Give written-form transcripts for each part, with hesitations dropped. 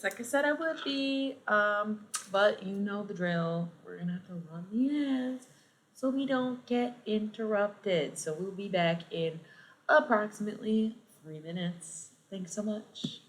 like I said I would be. But you know the drill. We're gonna have to run the ads so we don't get interrupted. So we'll be back in approximately 3 minutes. Thanks so much.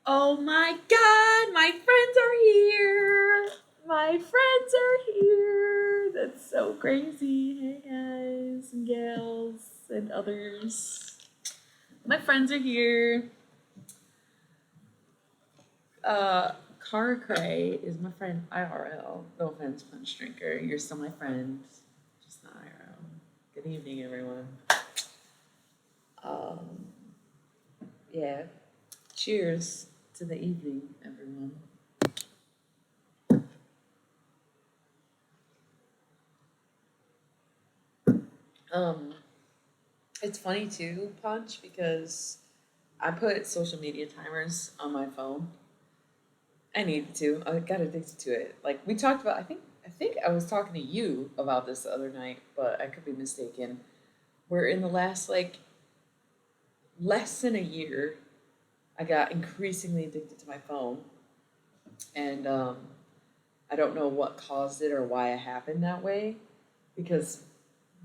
Oh my god, my friends are here. My friends are here. That's so crazy. Hey guys and gals and others. My friends are here. Uh Cara Cray is my friend IRL. No offense, punch drinker. You're still my friend. Just not IRL. Good evening, everyone. Um, yeah. Cheers to the evening, everyone. Um, it's funny too, Punch, because I put social media timers on my phone. I needed to. I got addicted to it. Like we talked about, I think I was talking to you about this the other night, but I could be mistaken. Where in the last like less than a year, I got increasingly addicted to my phone, and I don't know what caused it or why it happened that way. Because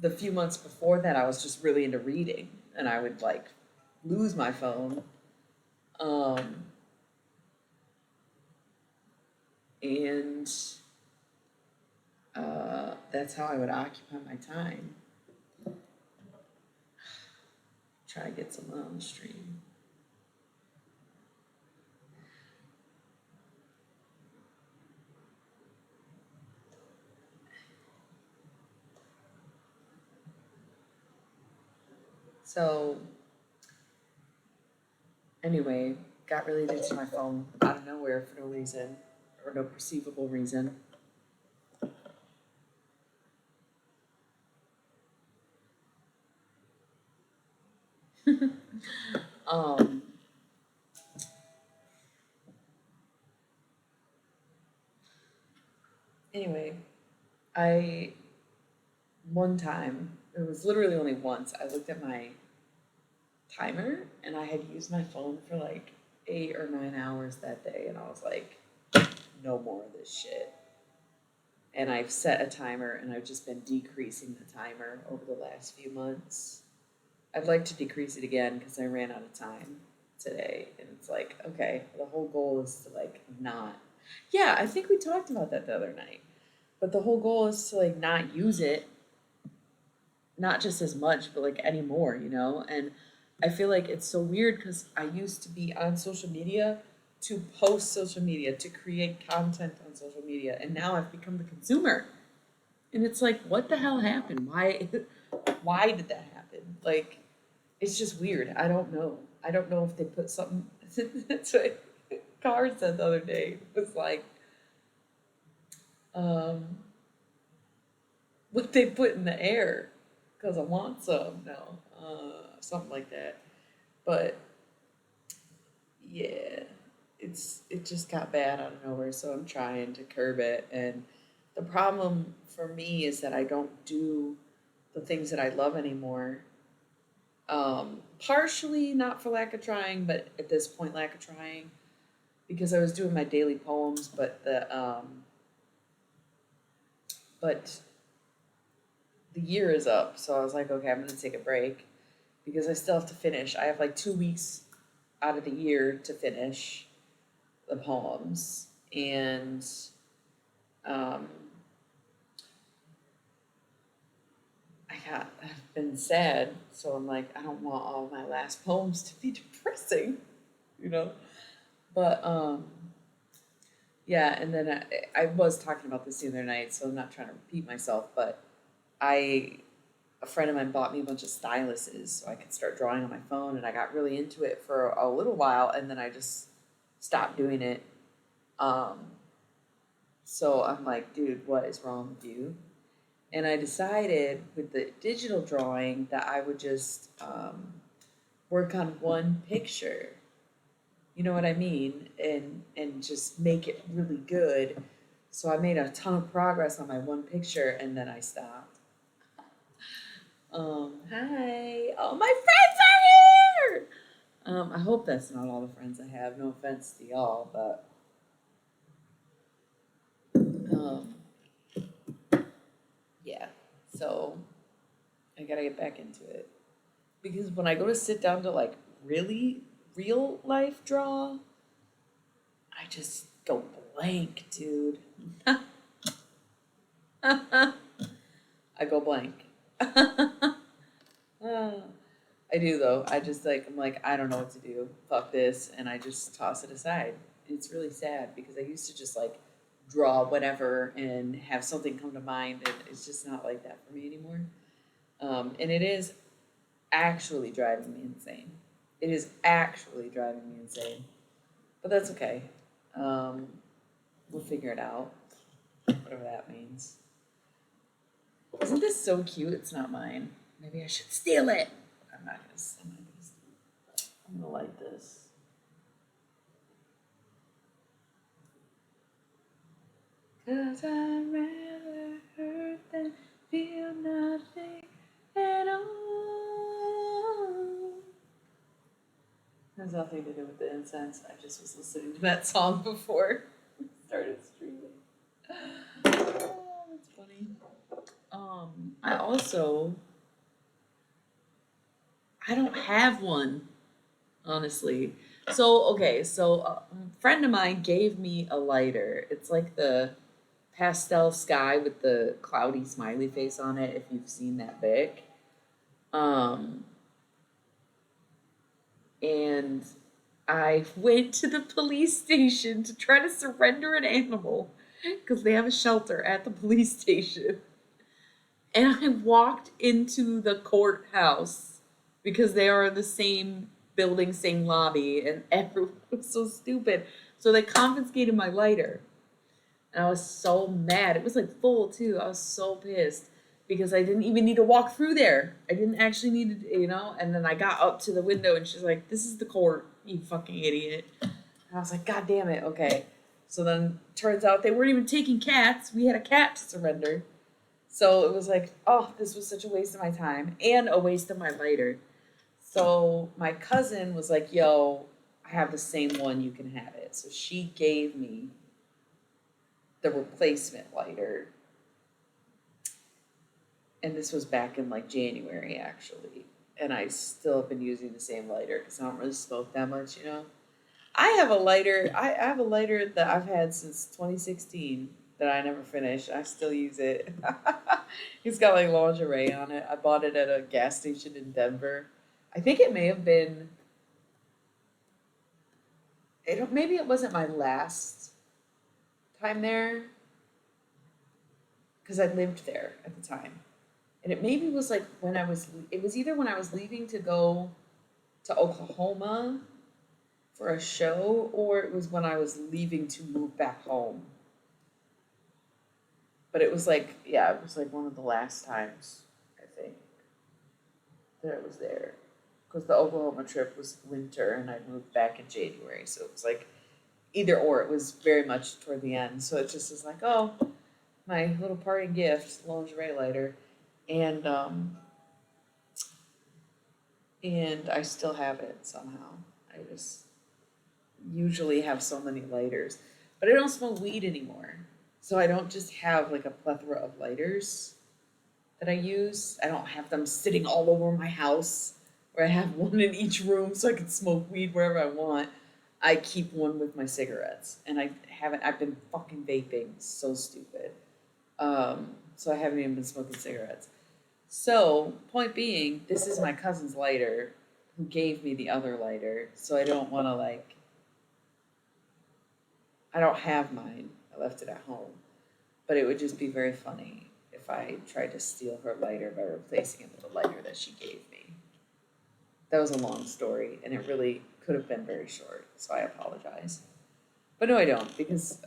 the few months before that, I was just really into reading, and I would like lose my phone, um, and that's how I would occupy my time. Try to get someone on the stream. So anyway, got really addicted to my phone out of nowhere for no reason or no perceivable reason. um, anyway, I one time, it was literally only once, I looked at my timer and I had used my phone for like 8 or 9 hours that day, and I was like, no more of this shit. And I've set a timer and I've just been decreasing the timer over the last few months. I'd like to decrease it again because I ran out of time today. And it's like, okay, the whole goal is to like not. Yeah, I think we talked about that the other night. But the whole goal is to like not use it, not just as much, but like anymore, you know? And I feel like it's so weird because I used to be on social media to post social media, to create content on social media. And now I've become the consumer. And it's like, what the hell happened? Why why did that happen? Like, it's just weird. I don't know. I don't know if they put something. That's what Car said the other day. It was like, um, what they put in the air because I want some now, something like that. But yeah, it just got bad out of nowhere. So I'm trying to curb it. And the problem for me is that I don't do the things that I love anymore. Partially not for lack of trying, but at this point, lack of trying because I was doing my daily poems, but the year is up, so I was like, okay, I'm gonna take a break because I still have to finish. I have like 2 weeks out of the year to finish the poems, and um, I've been sad, so I'm like, I don't want all my last poems to be depressing, you know. But yeah, and then I was talking about this the other night, so I'm not trying to repeat myself, but I a friend of mine bought me a bunch of styluses so I could start drawing on my phone, and I got really into it for a little while, and then I just stopped doing it. Um, so I'm like, dude, what is wrong with you? And I decided with the digital drawing that I would just work on one picture. You know what I mean? And just make it really good. So I made a ton of progress on my one picture, and then I stopped. Hi. All my friends are here. I hope that's not all the friends I have. No offense to y'all, but um, yeah. So I gotta get back into it because when I go to sit down to like really real life draw, I just go blank, dude. I go blank. Uh, I do though. I just like I'm like I don't know what to do. Fuck this, and I just toss it aside. It's really sad because I used to just like draw whatever and have something come to mind, and it's just not like that for me anymore. And it is actually driving me insane. It is actually driving me insane, but that's okay. Um, we'll figure it out, whatever that means. Isn't this so cute? It's not mine. Maybe I should steal it. I'm not gonna steal it. I'm gonna light this. Cause I'd rather hurt than feel nothing at all. Has nothing to do with the incense. I just was listening to that song before we started streaming. Oh, that's funny. I also I don't have one, honestly. So okay, so a friend of mine gave me a lighter. It's like the pastel sky with the cloudy smiley face on it. If you've seen that Bic, um, and I went to the police station to try to surrender an animal because they have a shelter at the police station. And I walked into the courthouse because they are in the same building, same lobby, and everyone was so stupid. So they confiscated my lighter. And I was so mad. It was like full too. I was so pissed because I didn't even need to walk through there. I didn't actually need to, And then I got up to the window and she's like, "This is the court, you fucking idiot." And I was like, "God damn it, okay." So then turns out they weren't even taking cats. We had a cat to surrender. So it was like, oh, this was such a waste of my time and a waste of my lighter. So my cousin was like, "Yo, I have the same one, you can have it." So she gave me the replacement lighter. And this was back in like January actually. And I still have been using the same lighter because I don't really smoke that much. I have a lighter. I have a lighter that I've had since 2016 that I never finished. I still use it. It's got like lingerie on it. I bought it at a gas station in Denver. I think it may have been. Maybe it wasn't my last time there because I lived there at the time, and it maybe was like when I was. It was either when I was leaving to go to Oklahoma for a show, or it was when I was leaving to move back home. But it was like, yeah, it was like one of the last times, I think, that I was there. Because the Oklahoma trip was winter and I moved back in January. So it was like either or, it was very much toward the end. So it just was like, oh, my little parting gift, lingerie lighter. And I still have it somehow. I just usually have so many lighters. But I don't smoke weed anymore. So I don't just have like a plethora of lighters that I use. I don't have them sitting all over my house where I have one in each room so I can smoke weed wherever I want. I keep one with my cigarettes. And I've been fucking vaping. So stupid. So I haven't even been smoking cigarettes. So, point being, this is my cousin's lighter who gave me the other lighter. So I don't want to I don't have mine. I left it at home. But it would just be very funny if I tried to steal her lighter by replacing it with a lighter that she gave me. That was a long story, and it really could have been very short, so I apologize. But no, I don't, because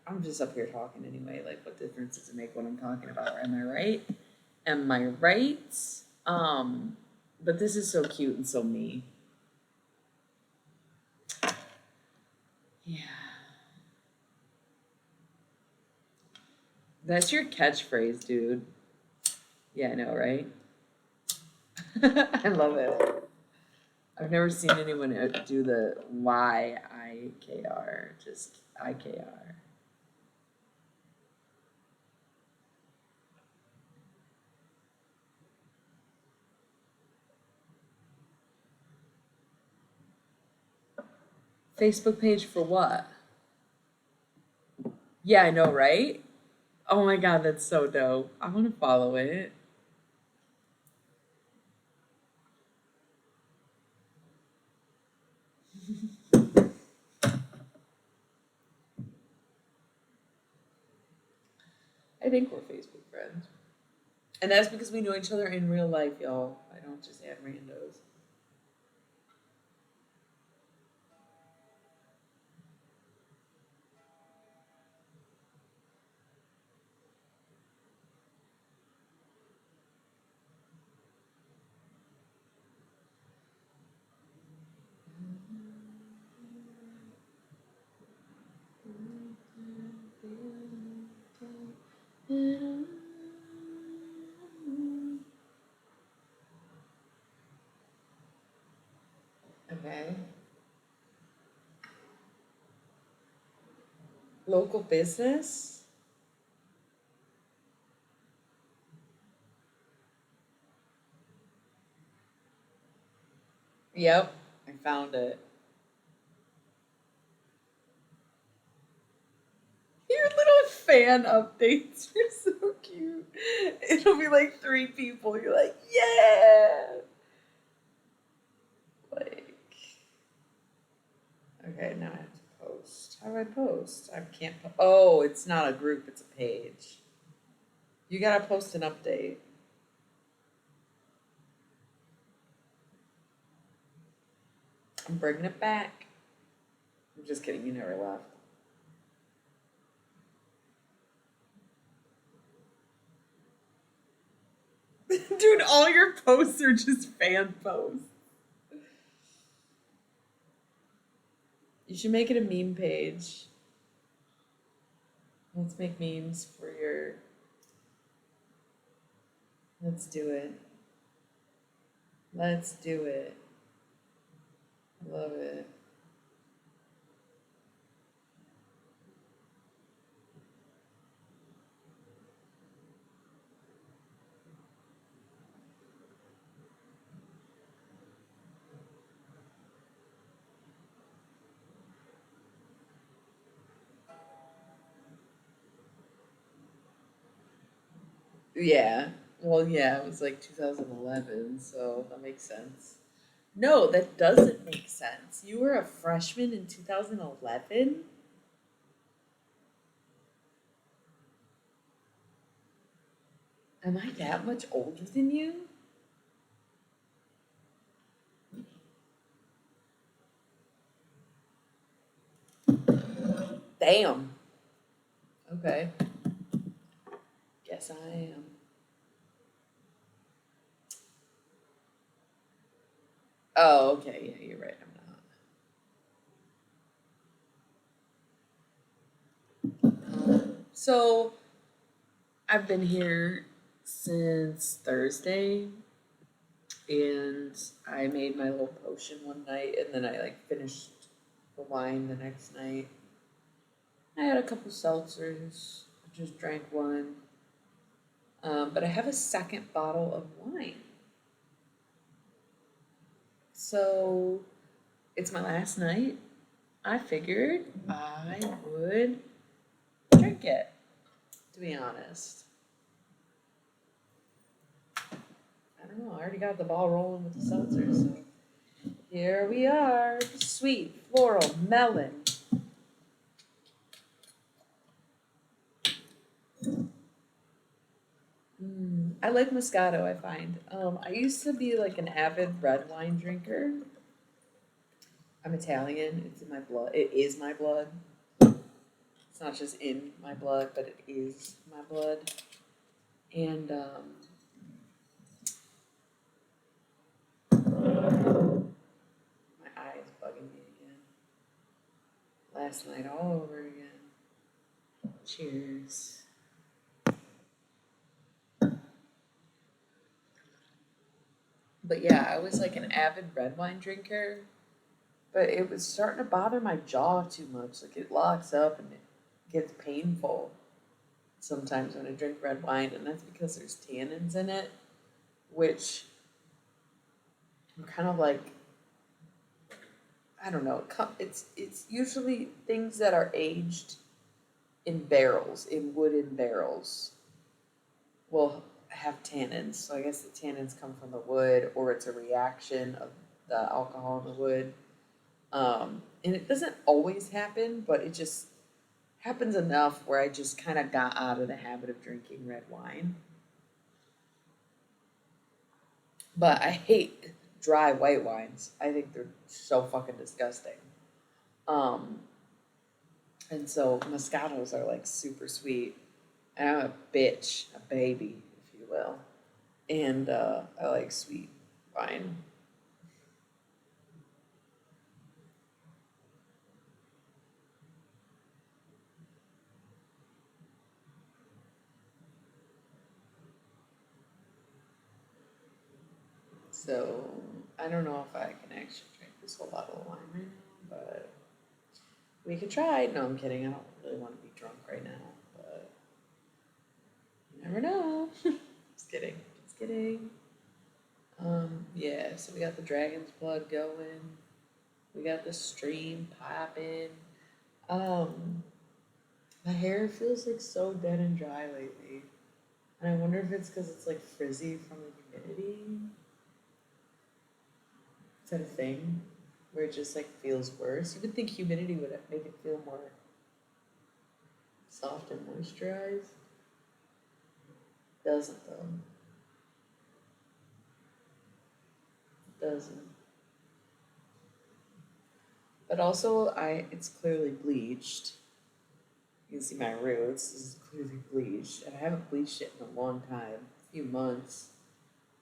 I'm just up here talking anyway. Like, what difference does it make what I'm talking about? Am I right? Am I right? But this is so cute and so me. Yeah. That's your catchphrase, dude. Yeah, I know, right? I love it. I've never seen anyone do the YIKR, just IKR. Facebook page for what? Yeah, I know, right? Oh my god, that's so dope. I want to follow it. I think we're Facebook friends. And that's because we know each other in real life, y'all. I don't just add randos. Local business? Yep, I found it. Your little fan updates are so cute. It'll be like three people. You're like, yeah. Like, okay, now I have to post. How do I post? I can't. Oh, it's not a group. It's a page. You gotta post an update. I'm bringing it back. I'm just kidding. You never left. Dude, all your posts are just fan posts. You should make it a meme page. Let's make memes for your. Let's do it. Let's do it. I love it. Yeah. Well, yeah, it was like 2011, so that makes sense. No, that doesn't make sense. You were a freshman in 2011? Am I that much older than you? Damn. Okay. Guess I am. Oh, okay. Yeah, you're right. I'm not. So I've been here since Thursday, and I made my little potion one night, and then I like finished the wine the next night. I had a couple seltzers. I just drank one. But I have a second bottle of wine. So it's my last night. I figured I would drink it, to be honest. I don't know. I already got the ball rolling with the seltzer. So here we are. Sweet, floral, melon. I like Moscato, I find. I used to be like an avid red wine drinker. I'm Italian. It's in my blood. It is my blood. It's not just in my blood, but it is my blood. And my eye is bugging me again. Last night all over again. Cheers. But yeah, I was like an avid red wine drinker, but it was starting to bother my jaw too much. Like it locks up and it gets painful sometimes when I drink red wine, and that's because there's tannins in it, which I'm kind of like, I don't know. It's usually things that are aged in barrels, in wooden barrels, will have tannins. So I guess the tannins come from the wood, or it's a reaction of the alcohol in the wood. And it doesn't always happen, but it just happens enough where I just kind of got out of the habit of drinking red wine. But I hate dry white wines. I think they're so fucking disgusting. Um, and so Moscatos are like super sweet. And I'm a bitch, a baby, if you will. And I like sweet wine. So I don't know if I can actually drink this whole bottle of wine right now, but we could try. No, I'm kidding. I don't really want to be drunk right now, but you never know. Just kidding. Just kidding. Yeah, so we got the Dragon's Blood going. We got the stream popping. Um, my hair feels like so dead and dry lately. And I wonder if it's because it's like frizzy from the humidity. Is that a thing? Where it just like feels worse? You would think humidity would make it feel more soft and moisturized. Doesn't though. Doesn't. But also it's clearly bleached. You can see my roots. This is clearly bleached. And I haven't bleached it in a long time. A few months.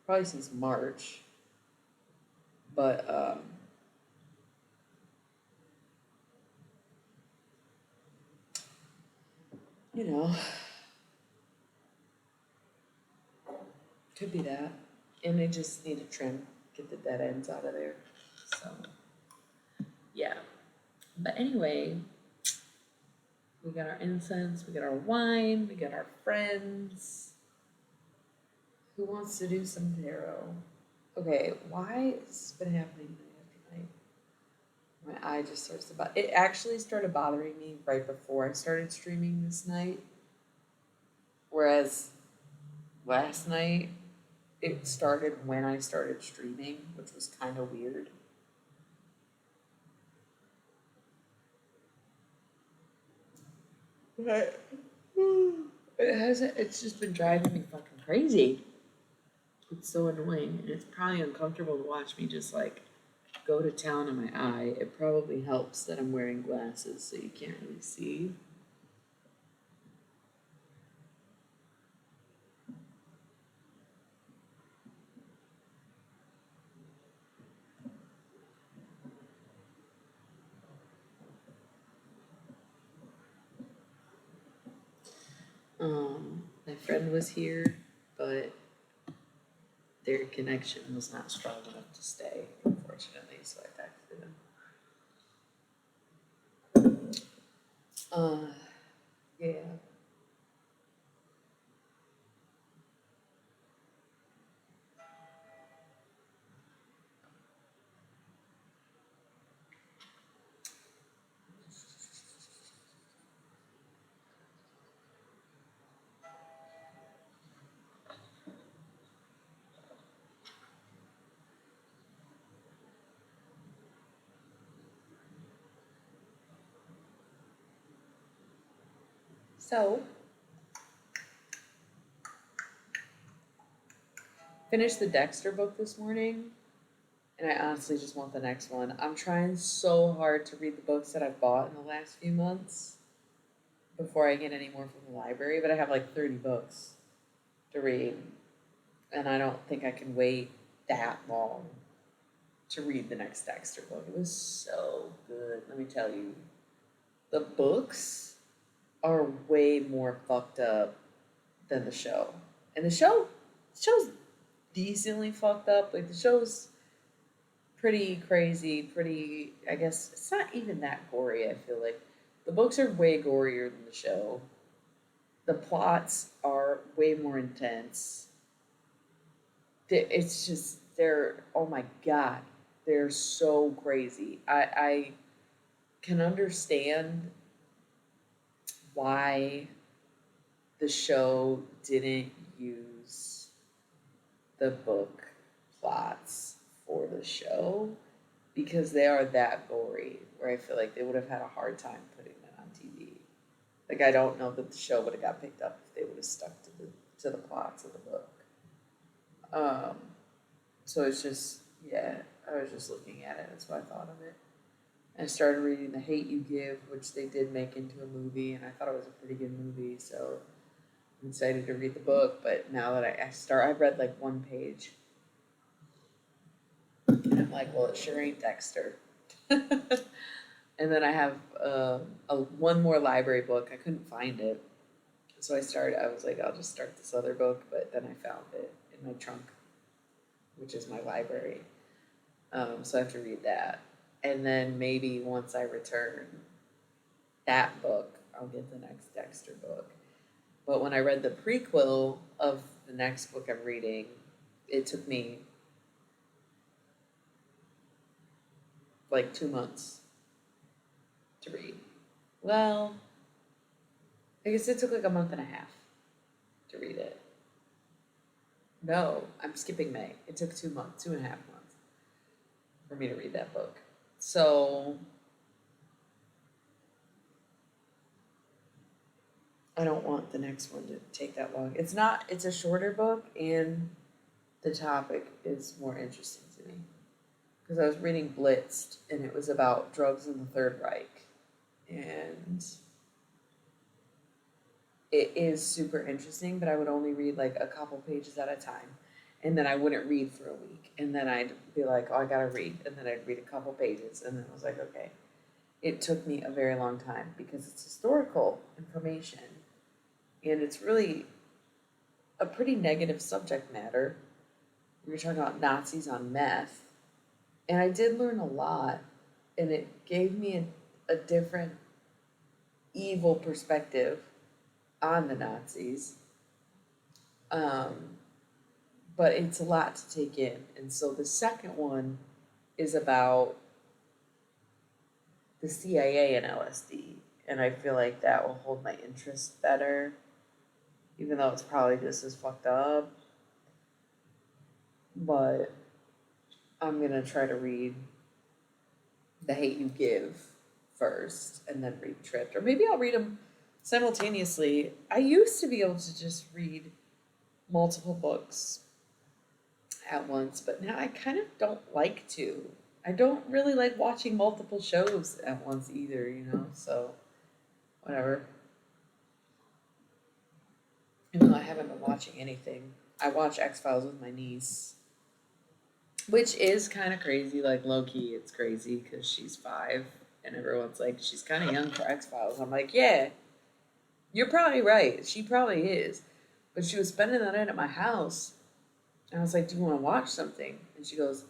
Probably since March. But you know, could be that. And I just need to trim, get the dead ends out of there. So yeah. But anyway, we got our incense, we got our wine, we got our friends. Who wants to do some tarot? Okay, why has this been happening night after night? My eye just starts to bother. It actually started bothering me right before I started streaming this night. Whereas last night, it started when I started streaming, which was kind of weird. But it hasn't, it's just been driving me fucking crazy. It's so annoying, and it's probably uncomfortable to watch me just like go to town on my eye. It probably helps that I'm wearing glasses so you can't really see. My friend was here, but their connection was not strong enough to stay, unfortunately, so I texted him. Yeah. So, finished the Dexter book this morning, and I honestly just want the next one. I'm trying so hard to read the books that I've bought in the last few months before I get any more from the library, but I have like 30 books to read, and I don't think I can wait that long to read the next Dexter book. It was so good, let me tell you. The books are way more fucked up than the show. And the show's decently fucked up. Like the show's pretty crazy, pretty I guess it's not even that gory, I feel like. The books are way gorier than the show. The plots are way more intense. It's just they're oh my god, they're so crazy. I can understand why the show didn't use the book plots for the show because they are that gory where I feel like they would have had a hard time putting that on TV. Like I don't know that the show would have got picked up if they would have stuck to the plots of the book. Um, so it's just yeah, I was just looking at it. That's why I thought of it. I started reading The Hate You Give, which they did make into a movie, and I thought it was a pretty good movie. So I'm excited to read the book. But now that I've read like one page, and I'm like, well, it sure ain't Dexter. And then I have one more library book. I couldn't find it, so I was like, I'll just start this other book. But then I found it in my trunk, which is my library. So I have to read that. And then maybe once I return that book, I'll get the next Dexter book. But when I read the prequel of the next book I'm reading, it took me like 2 months to read. Well, I guess it took like a month and a half to read it. No, I'm skipping May. It took 2 months, 2.5 months for me to read that book. So I don't want the next one to take that long. It's a shorter book, and the topic is more interesting to me. Because I was reading Blitzed, and it was about drugs in the Third Reich. And it is super interesting, but I would only read like a couple pages at a time. And then I wouldn't read for a week. And then I'd be like, oh, I gotta read. And then I'd read a couple pages. And then I was like, okay. It took me a very long time because it's historical information. And it's really a pretty negative subject matter. We were talking about Nazis on meth. And I did learn a lot. And it gave me a different evil perspective on the Nazis. But it's a lot to take in. And so the second one is about the CIA and LSD. And I feel like that will hold my interest better, even though it's probably just as fucked up. But I'm going to try to read The Hate You Give first and then read Tripped. Or maybe I'll read them simultaneously. I used to be able to just read multiple books at once, but now I kind of don't like to. I don't really like watching multiple shows at once either, so whatever. Even though I haven't been watching anything. I watch X-Files with my niece, which is kind of crazy, like low-key it's crazy because she's 5 and everyone's like, she's kind of young for X-Files. I'm like, yeah, you're probably right. She probably is. But she was spending the night at my house. And I was like, do you want to watch something? And she goes,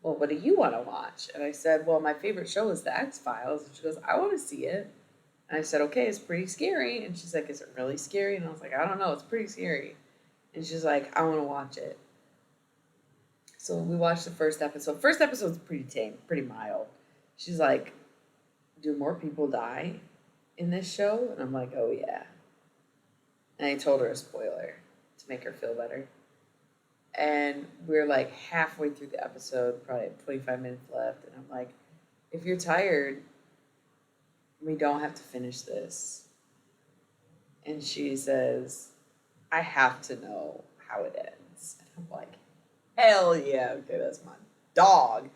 well, what do you want to watch? And I said, well, my favorite show is The X-Files. And she goes, I want to see it. And I said, okay, it's pretty scary. And she's like, is it really scary? And I was like, I don't know, it's pretty scary. And she's like, I want to watch it. So we watched the first episode. First episode's pretty tame, pretty mild. She's like, do more people die in this show? And I'm like, oh yeah. And I told her a spoiler to make her feel better. And we're like halfway through the episode, probably 25 minutes left. And I'm like, if you're tired, we don't have to finish this. And she says, I have to know how it ends. And I'm like, hell yeah, okay, that's my dog.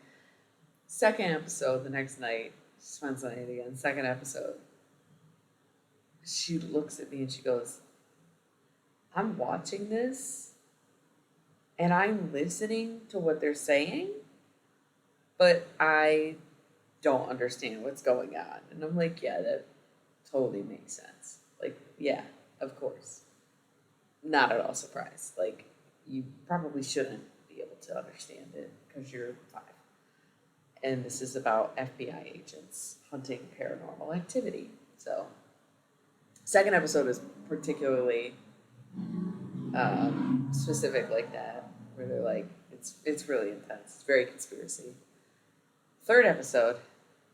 Second episode, the next night, she spends the night again. Second episode, she looks at me and she goes, I'm watching this and I'm listening to what they're saying, but I don't understand what's going on. And I'm like, yeah, that totally makes sense. Like, yeah, of course. Not at all surprised. Like, you probably shouldn't be able to understand it because you're 5. And this is about FBI agents hunting paranormal activity. So, second episode is particularly specific like that, where they're like, it's really intense. It's very conspiracy. Third episode,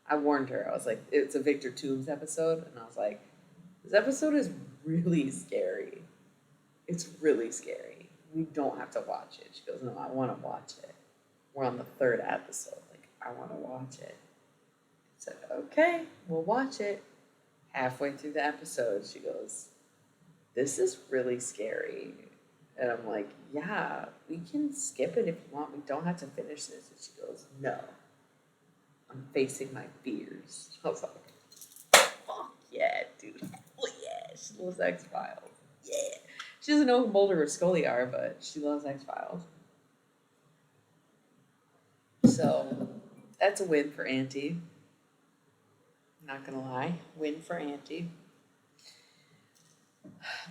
I warned her. I was like, it's a Victor Toombs episode, and I was like, this episode is really scary. It's really scary. We don't have to watch it. She goes, no, I want to watch it. We're on the third episode. Like, I want to watch it. I said, okay, we'll watch it. Halfway through the episode, she goes, this is really scary. And I'm like, yeah, we can skip it if you want. We don't have to finish this. And she goes, no, I'm facing my fears. I was like, fuck yeah, dude. Oh yeah, she loves X-Files. Yeah. She doesn't know who Mulder or Scully are, but she loves X-Files. So that's a win for Auntie. Not gonna lie, win for Auntie.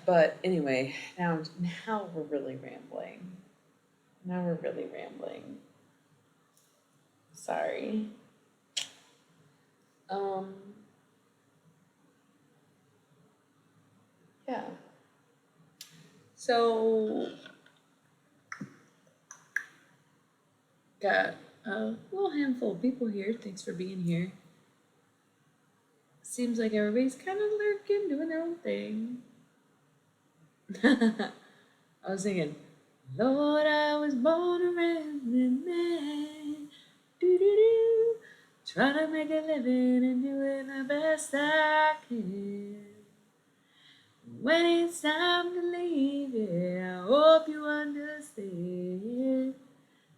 But anyway, now we're really rambling. Now we're really rambling. Sorry. Yeah. So, got a little handful of people here. Thanks for being here. Seems like everybody's kind of lurking, doing their own thing. I was thinking, Lord, I was born a rambling man. Do. Trying to make a living and doing the best I can. When it's time to leave, yeah, I hope you understand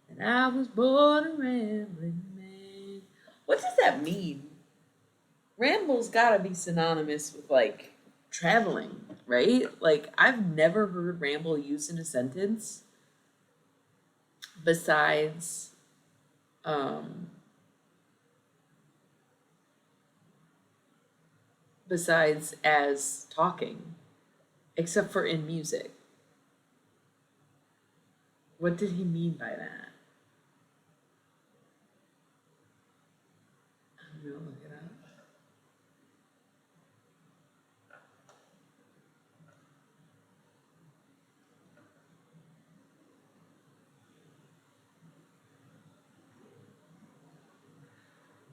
that I was born a rambling man. What does that mean? Ramble's gotta be synonymous with like traveling, right? Like I've never heard ramble used in a sentence besides besides as talking, except for in music. What did he mean by that? I'm gonna look it up.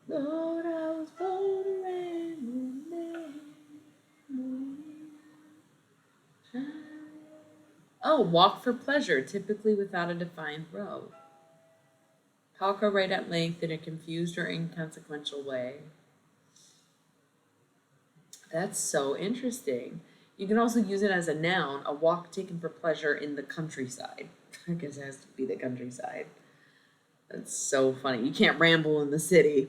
Lord, I was born a rambling man. Oh, walk for pleasure, typically without a defined road. Talk or write at length in a confused or inconsequential way. That's so interesting. You can also use it as a noun, a walk taken for pleasure in the countryside. I guess it has to be the countryside. That's so funny. You can't ramble in the city.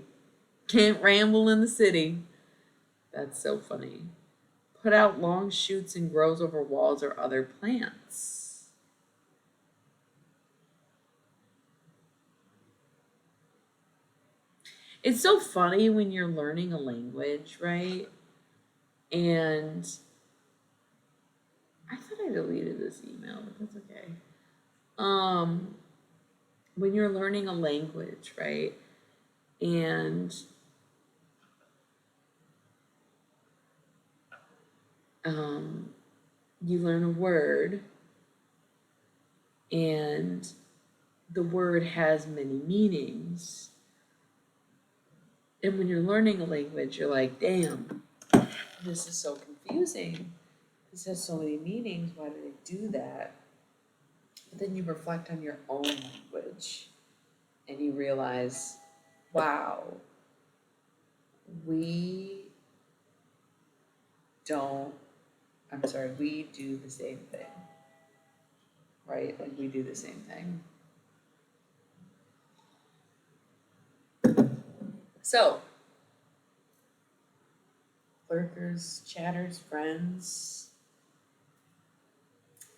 Can't ramble in the city. That's so funny. Put out long shoots and grows over walls or other plants. It's so funny when you're learning a language, right? And I thought I deleted this email, but that's okay. When you're learning a language, right? And you learn a word, and the word has many meanings. And when you're learning a language, you're like, damn, this is so confusing. This has so many meanings. Why do they do that? But then you reflect on your own language and you realize, wow, we we do the same thing, right? Like we do the same thing. So, lurkers, chatters, friends,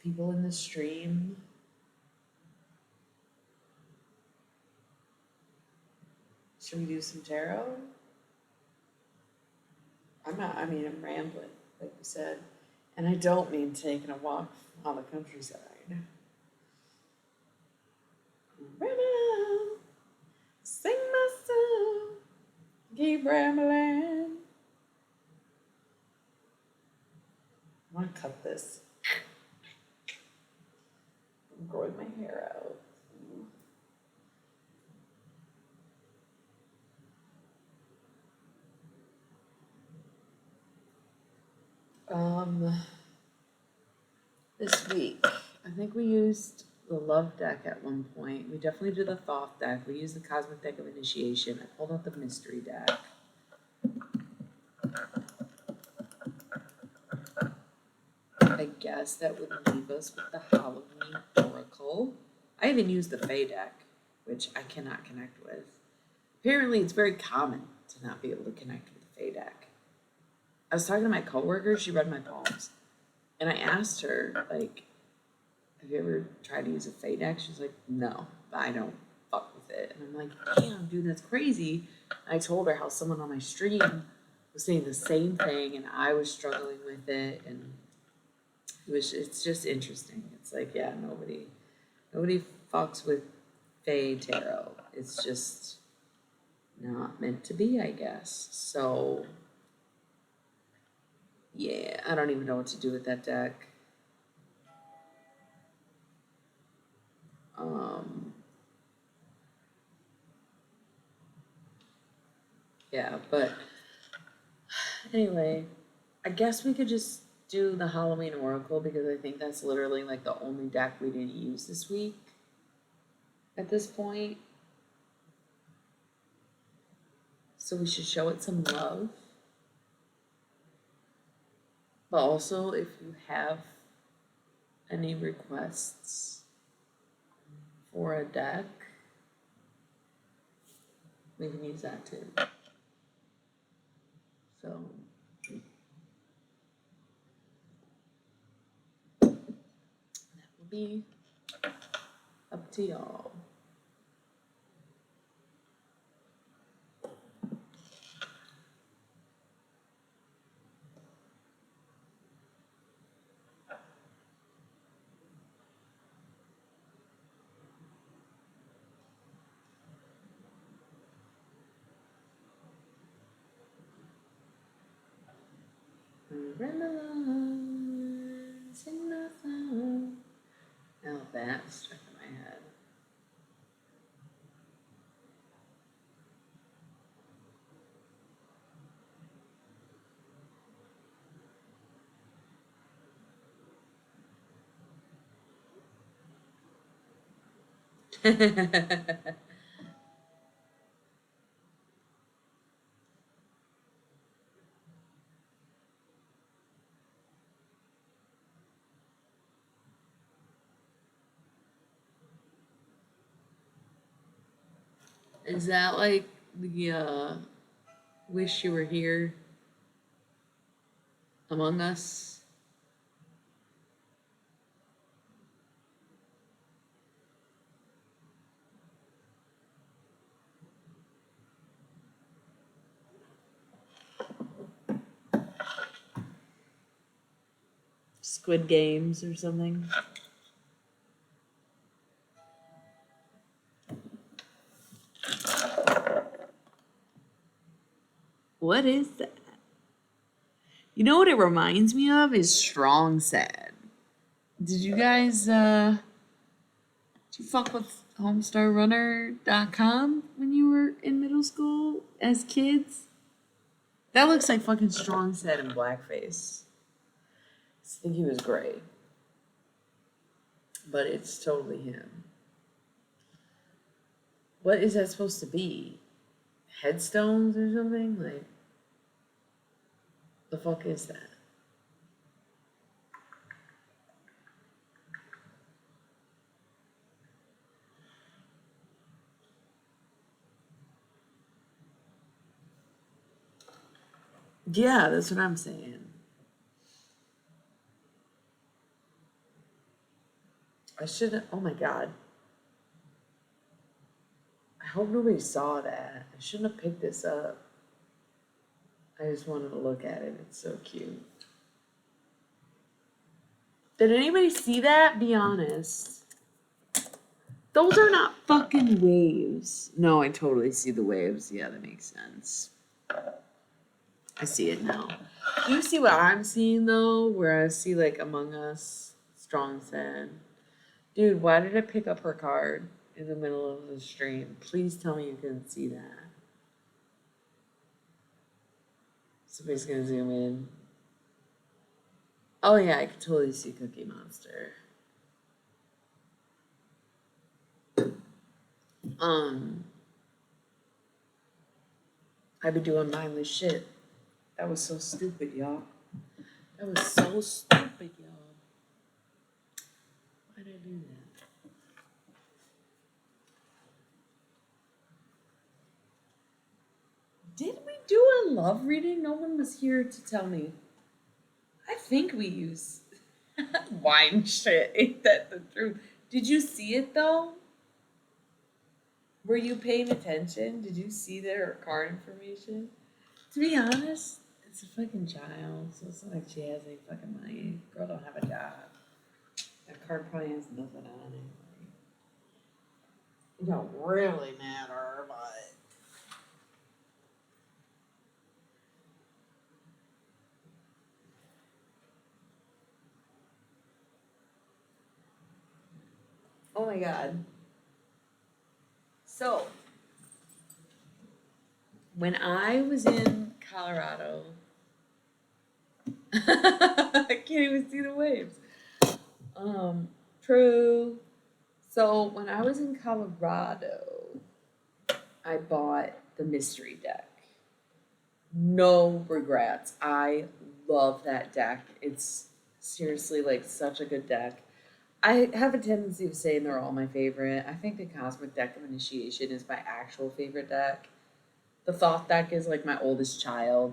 people in the stream. Should we do some tarot? I'm rambling, like you said. And I don't mean taking a walk on the countryside. Rambling, sing my song, keep rambling. I want to cut this. I'm growing my hair out. This week, I think we used the love deck at one point. We definitely did the Thoth deck. We used the Cosmic Deck of Initiation. I pulled out the Mystery deck. I guess that would leave us with the Halloween Oracle. I even used the Fae deck, which I cannot connect with. Apparently, it's very common to not be able to connect with the Fae deck. I was talking to my coworker. She read my palms. And I asked her, like, have you ever tried to use a Fae deck? She's like, no, I don't fuck with it. And I'm like, damn, dude, that's crazy. And I told her how someone on my stream was saying the same thing, and I was struggling with it, and it's just interesting. It's like, yeah, nobody fucks with Fae tarot. It's just not meant to be, I guess. So Yeah, I don't even know what to do with that deck. Yeah, but anyway, I guess we could just do the Halloween Oracle because I think that's literally like the only deck we didn't use this week at this point. So we should show it some love. But also, if you have any requests for a deck, we can use that too. So that will be up to y'all. Sing the song. Now that's stuck in my head. Is that like the Wish You Were Here Among Us? Squid Games or something? What is that? You know what it reminds me of is Strong Sad. Did you guys did you fuck with homestarrunner.com when you were in middle school as kids? That looks like fucking Strong Sad in blackface. I think he was gray. But it's totally him. What is that supposed to be? Headstones or something? Like, the fuck is that? Yeah, that's what I'm saying. I shouldn't. Oh my god. I hope nobody saw that. I shouldn't have picked this up. I just wanted to look at it. It's so cute. Did anybody see that? Be honest. Those are not fucking waves. No, I totally see the waves. Yeah, that makes sense. I see it now. Do you see what I'm seeing though? Where I see like Among Us, Strong Sad. Dude, why did I pick up her card in the middle of the stream? Please tell me you couldn't see that. Somebody's gonna zoom in. Oh yeah, I could totally see Cookie Monster. I be doing mindless shit. That was so stupid, y'all. That was so stupid, y'all. Why did I do that? Did we do a love reading? No one was here to tell me. I think we use wine shit. Ain't that the truth? Did you see it though? Were you paying attention? Did you see their card information? To be honest, it's a fucking child, so it's not like she has any fucking money. Girl don't have a job. That card probably has nothing on it. It don't really matter, but my god. So, when I was in Colorado, I can't even see the waves. True. So when I was in Colorado, I bought the mystery deck. No regrets. I love that deck. It's seriously like such a good deck. I have a tendency of saying they're all my favorite. I think the Cosmic Deck of Initiation is my actual favorite deck. The Thoth deck is like my oldest child.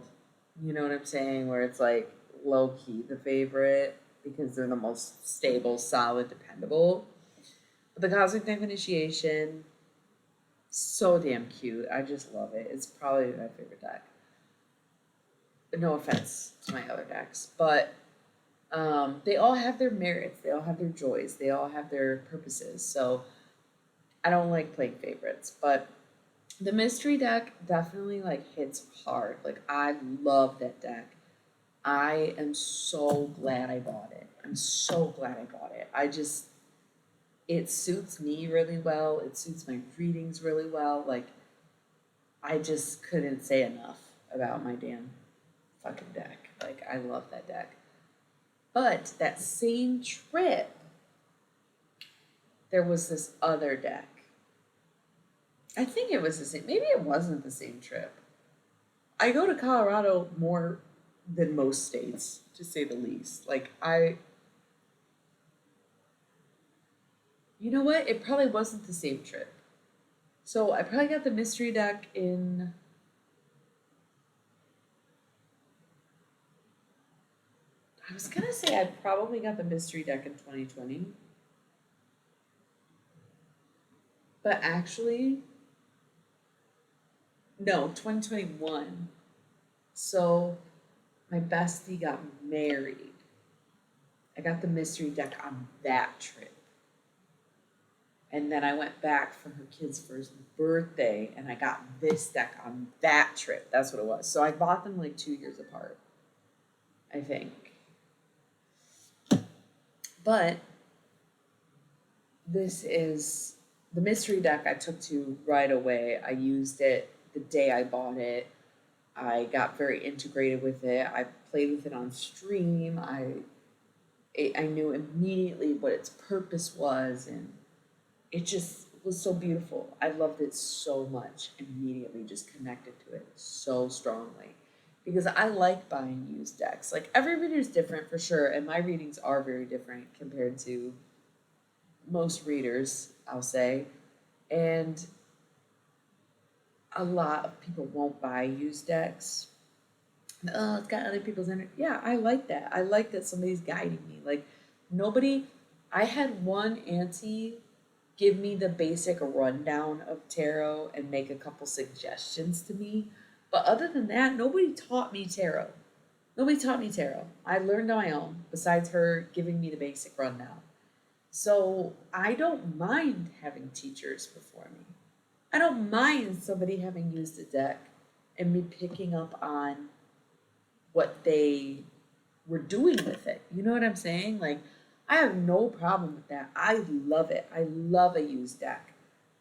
You know what I'm saying? Where it's like low key the favorite because they're the most stable, solid, dependable. But the Cosmic Deck of Initiation, so damn cute. I just love it. It's probably my favorite deck. No offense to my other decks, but they all have their merits. They all have their joys. They all have their purposes. So I don't like playing favorites, but the mystery deck definitely like hits hard. Like I love that deck. I am so glad I bought it. I'm so glad I bought it. It suits me really well. It suits my readings really well. Like I just couldn't say enough about my damn fucking deck. Like I love that deck. But that same trip, there was this other deck. I think it was the same. Maybe it wasn't the same trip. I go to Colorado more than most states, to say the least. You know what? It probably wasn't the same trip. So I probably got the mystery deck in. I was gonna say I probably got the mystery deck in 2020. But actually, no, 2021. So my bestie got married. I got the mystery deck on that trip. And then I went back for her kid's first birthday and I got this deck on that trip. That's what it was. So I bought them like 2 years apart, I think. But this is the mystery deck I took to right away. I used it the day I bought it. I got very integrated with it. I played with it on stream. I knew immediately what its purpose was, and it just was so beautiful. I loved it so much. Immediately just connected to it so strongly. Because I like buying used decks. Like every reader is different for sure, and my readings are very different compared to most readers, I'll say. And a lot of people won't buy used decks. Oh, it's got other people's energy. Yeah, I like that. I like that somebody's guiding me. Like nobody. I had one auntie give me the basic rundown of tarot and make a couple suggestions to me. But other than that, nobody taught me tarot. Nobody taught me tarot. I learned on my own, besides her giving me the basic rundown. So I don't mind having teachers before me. I don't mind somebody having used a deck and me picking up on what they were doing with it. You know what I'm saying? Like, I have no problem with that. I love it. I love a used deck.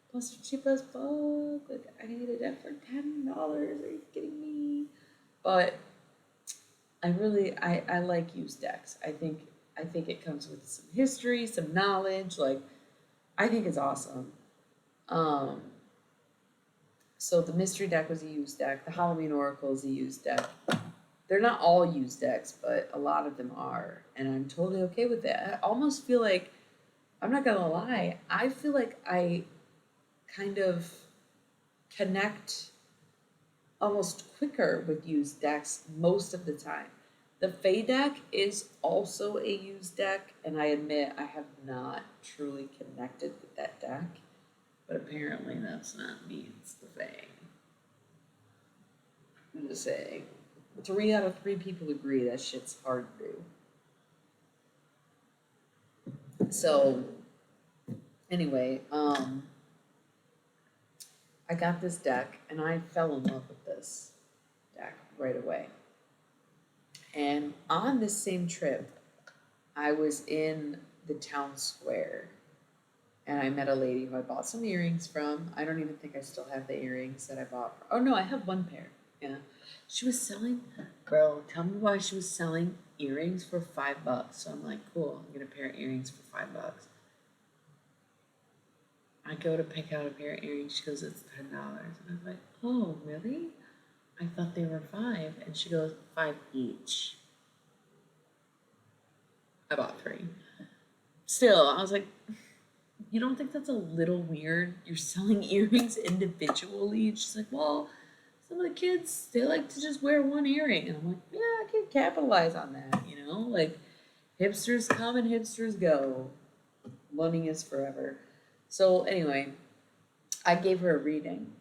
Plus, they're cheap as fuck. Like, I can get a deck for $10. Are you kidding me? But I like used decks. I think it comes with some history, some knowledge. Like, I think it's awesome. Um, so the mystery deck was a used deck. The Halloween Oracle is a used deck. They're not all used decks, but a lot of them are, and I'm totally okay with that. I almost feel like I'm not gonna lie. I feel like I kind of connect almost quicker with used decks most of the time. The Fae deck is also a used deck, and I admit I have not truly connected with that deck. But apparently that's not me, it's the Fae. I'm just saying. 3 out of 3 people agree that shit's hard to do. So anyway, I got this deck and I fell in love with this deck right away. And on this same trip, I was in the town square And I met a lady who I bought some earrings from. I don't even think I still have the earrings that I bought. Oh no, I have one pair. Yeah. She was selling, bro, tell me why she was selling earrings for $5. So I'm like, cool, I'm gonna pair of earrings for $5. I go to pick out a pair of earrings. She goes, it's $10. And I was like, oh, really? I thought they were 5. And she goes, 5 each. I bought 3. Still, I was like, you don't think that's a little weird? You're selling earrings individually? And she's like, well, some of the kids, they like to just wear one earring. And I'm like, yeah, I can capitalize on that, you know? Like, hipsters come and hipsters go. Money is forever. So anyway, I gave her a reading.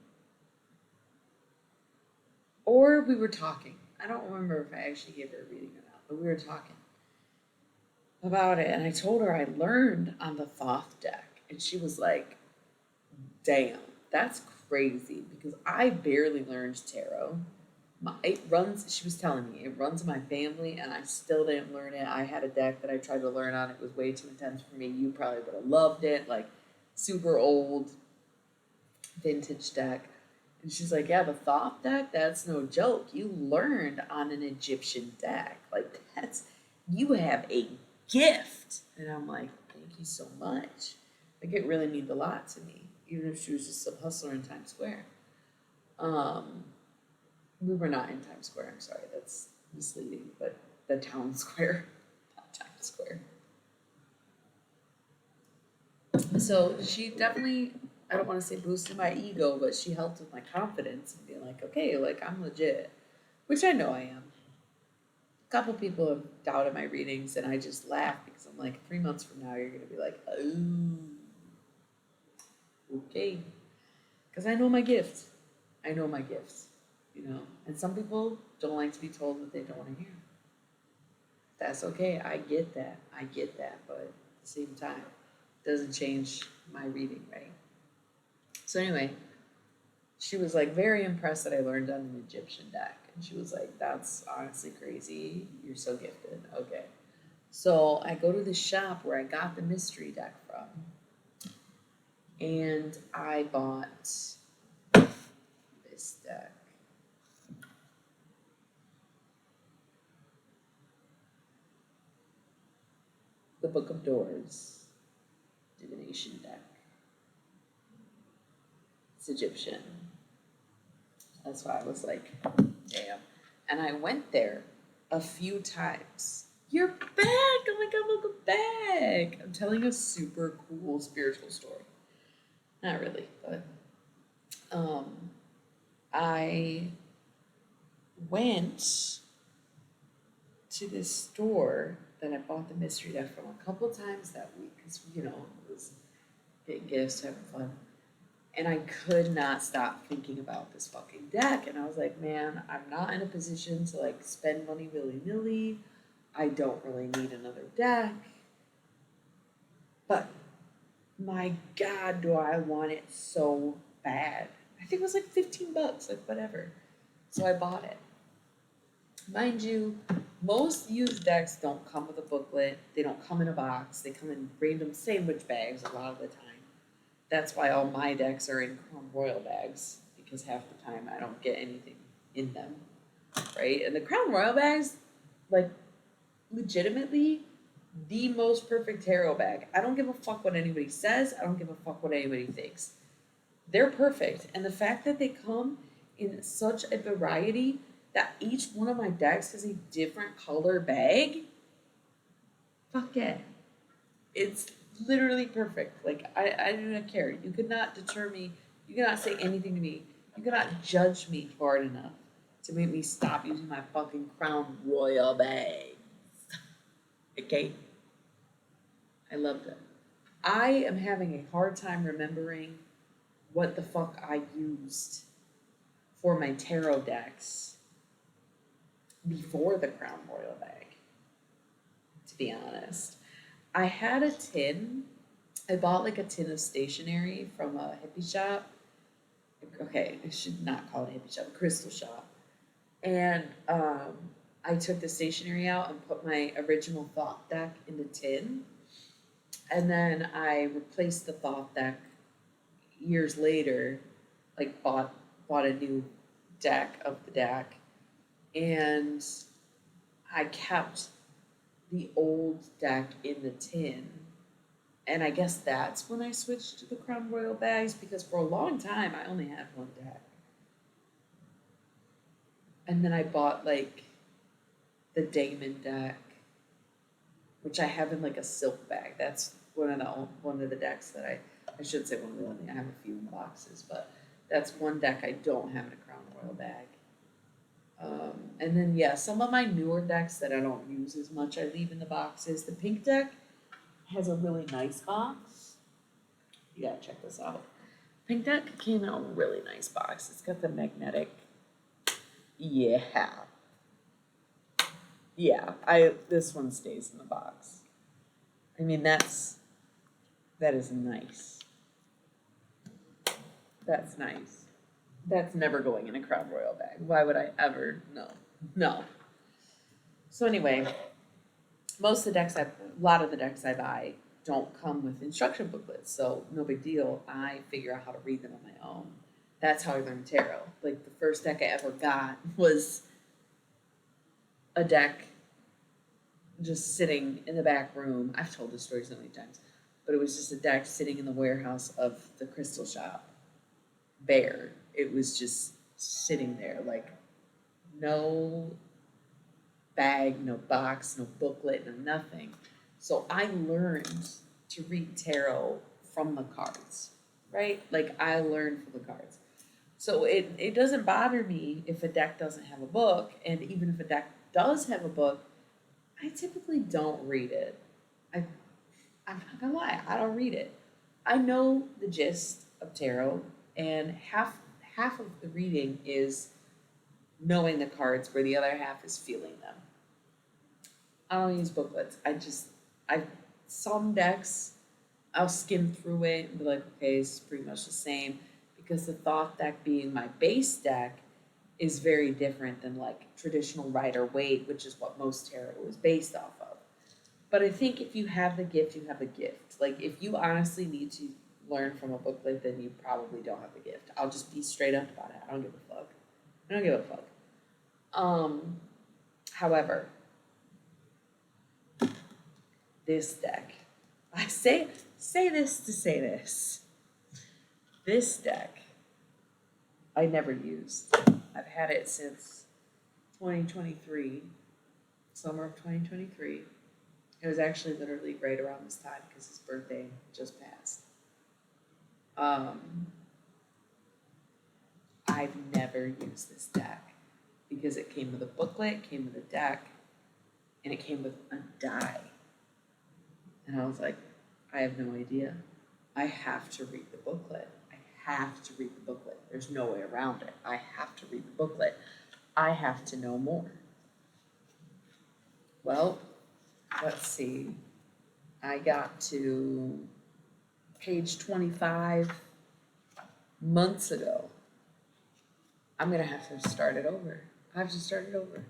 Or we were talking. I don't remember if I actually gave her a reading or not, but we were talking about it. And I told her I learned on the Thoth deck. And she was like, damn, that's crazy because I barely learned tarot. It runs, she was telling me, it runs in my family and I still didn't learn it. I had a deck that I tried to learn on. It was way too intense for me. You probably would have loved it. Like, super old vintage deck. And she's like, yeah, the Thoth deck, that's no joke. You learned on an Egyptian deck. Like, you have a gift. And I'm like, thank you so much. Like, it really means a lot to me, even if she was just some hustler in Times Square. We were not in Times Square, I'm sorry, that's misleading, but the town square, not Times Square. So she definitely, I don't want to say boosted my ego, but she helped with my confidence and being like, okay, like I'm legit, which I know I am. A couple people have doubted my readings, and I just laugh because I'm like, 3 months from now, you're gonna be like, oh, okay, because I know my gifts. I know my gifts, you know. And some people don't like to be told what they don't want to hear. That's okay. I get that. But at the same time, it doesn't change my reading, right? So anyway, she was like very impressed that I learned on an Egyptian deck. And she was like, that's honestly crazy. You're so gifted. Okay. So I go to the shop where I got the mystery deck from. And I bought this deck. The Book of Doors divination deck. It's Egyptian. That's why I was like, damn. And I went there a few times. You're back! Oh my god, welcome back! I'm telling a super cool spiritual story. Not really, but I went to this store that I bought the mystery deck from a couple times that week because, you know, it was getting gifts, having fun. And I could not stop thinking about this fucking deck. And I was like, man, I'm not in a position to like spend money willy-nilly. I don't really need another deck. But my god, do I want it so bad. I think it was like $15, like whatever. So I bought it. Mind you, most used decks don't come with a booklet. They don't come in a box. They come in random sandwich bags a lot of the time. That's why all my decks are in Crown Royal bags, because half the time I don't get anything in them, right? And the Crown Royal bags, like, legitimately, the most perfect tarot bag. I don't give a fuck what anybody says. I don't give a fuck what anybody thinks. They're perfect. And the fact that they come in such a variety that each one of my decks has a different color bag, fuck yeah. It's literally perfect. Like, I do not care. You could not deter me. You cannot say anything to me. You cannot judge me hard enough to make me stop using my fucking Crown Royal bags. Okay? I love them. I am having a hard time remembering what the fuck I used for my tarot decks before the Crown Royal bag, to be honest. I had a tin. I bought like a tin of stationery from a hippie shop. Okay, I should not call it a hippie shop, a crystal shop. And I took the stationery out and put my original Thoth deck in the tin. And then I replaced the Thoth deck years later, like bought a new deck of the deck, and I kept the old deck in the tin. And I guess that's when I switched to the Crown Royal bags because for a long time I only had one deck. And then I bought like the Damon deck, which I have in like a silk bag. That's one of the decks that I should say one of the only I have a few in boxes, but that's one deck I don't have in a Crown Royal bag. And then yeah, some of my newer decks that I don't use as much I leave in the boxes. The pink deck has a really nice box. You gotta check this out. Pink deck came in a really nice box. It's got the magnetic. Yeah. Yeah, this one stays in the box. I mean that is nice. That's nice. That's never going in a Crown Royal bag. Why would I ever? No. No. So anyway, a lot of the decks I buy don't come with instruction booklets, so no big deal. I figure out how to read them on my own. That's how I learned tarot. Like the first deck I ever got was a deck just sitting in the back room. I've told this story so many times, but it was just a deck sitting in the warehouse of the crystal shop, bare. It was just sitting there, like no bag, no box, no booklet, no nothing. So I learned to read tarot from the cards, right? Like I learned from the cards. So it doesn't bother me if a deck doesn't have a book, and even if a deck does have a book, I typically don't read it. I I'm not gonna lie, I don't read it. I know the gist of tarot, and half of the reading is knowing the cards, where the other half is feeling them. I don't use booklets. I some decks I'll skim through it and be like, okay, it's pretty much the same. Because the Thoth deck being my base deck is very different than like traditional Rider Waite, which is what most tarot is based off of. But I think if you have the gift, you have the gift. Like if you honestly need to learn from a booklet, then you probably don't have the gift. I'll just be straight up about it. I don't give a fuck. I don't give a fuck. However, this deck, I say this to say this. This deck, I never used. I've had it since 2023, summer of 2023. It was actually literally right around this time because his birthday just passed. I've never used this deck because it came with a booklet, came with a deck, and it came with a die. And I was like, I have no idea. I have to read the booklet. I have to read the booklet. There's no way around it. I have to read the booklet. I have to know more. Well, let's see. I got to page 25 months ago. I'm going to have to start it over. I have to start it over.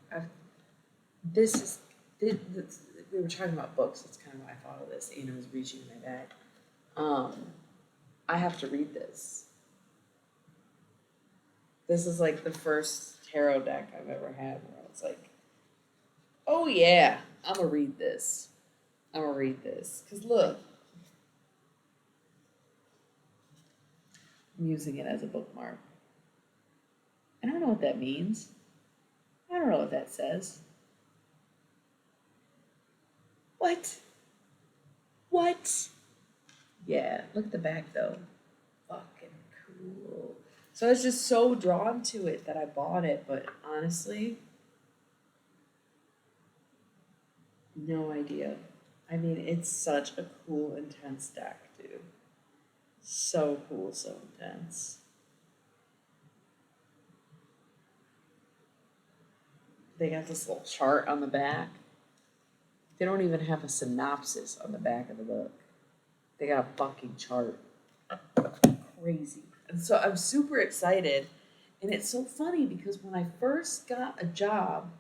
We were talking about books. That's kind of why I thought of this. Anna was reaching in my bag. I have to read this. This is like the first tarot deck I've ever had where I was like, oh yeah, I'm going to read this. I'm going to read this. Because look, I'm using it as a bookmark. I don't know what that means. I don't know what that says. What? What? Yeah, look at the back though. Fucking cool. So I was just so drawn to it that I bought it, but honestly, no idea. I mean, it's such a cool, intense deck, dude. So cool, so intense. They got this little chart on the back. They don't even have a synopsis on the back of the book. They got a fucking chart. Crazy. And so I'm super excited. And it's so funny because when I first got a job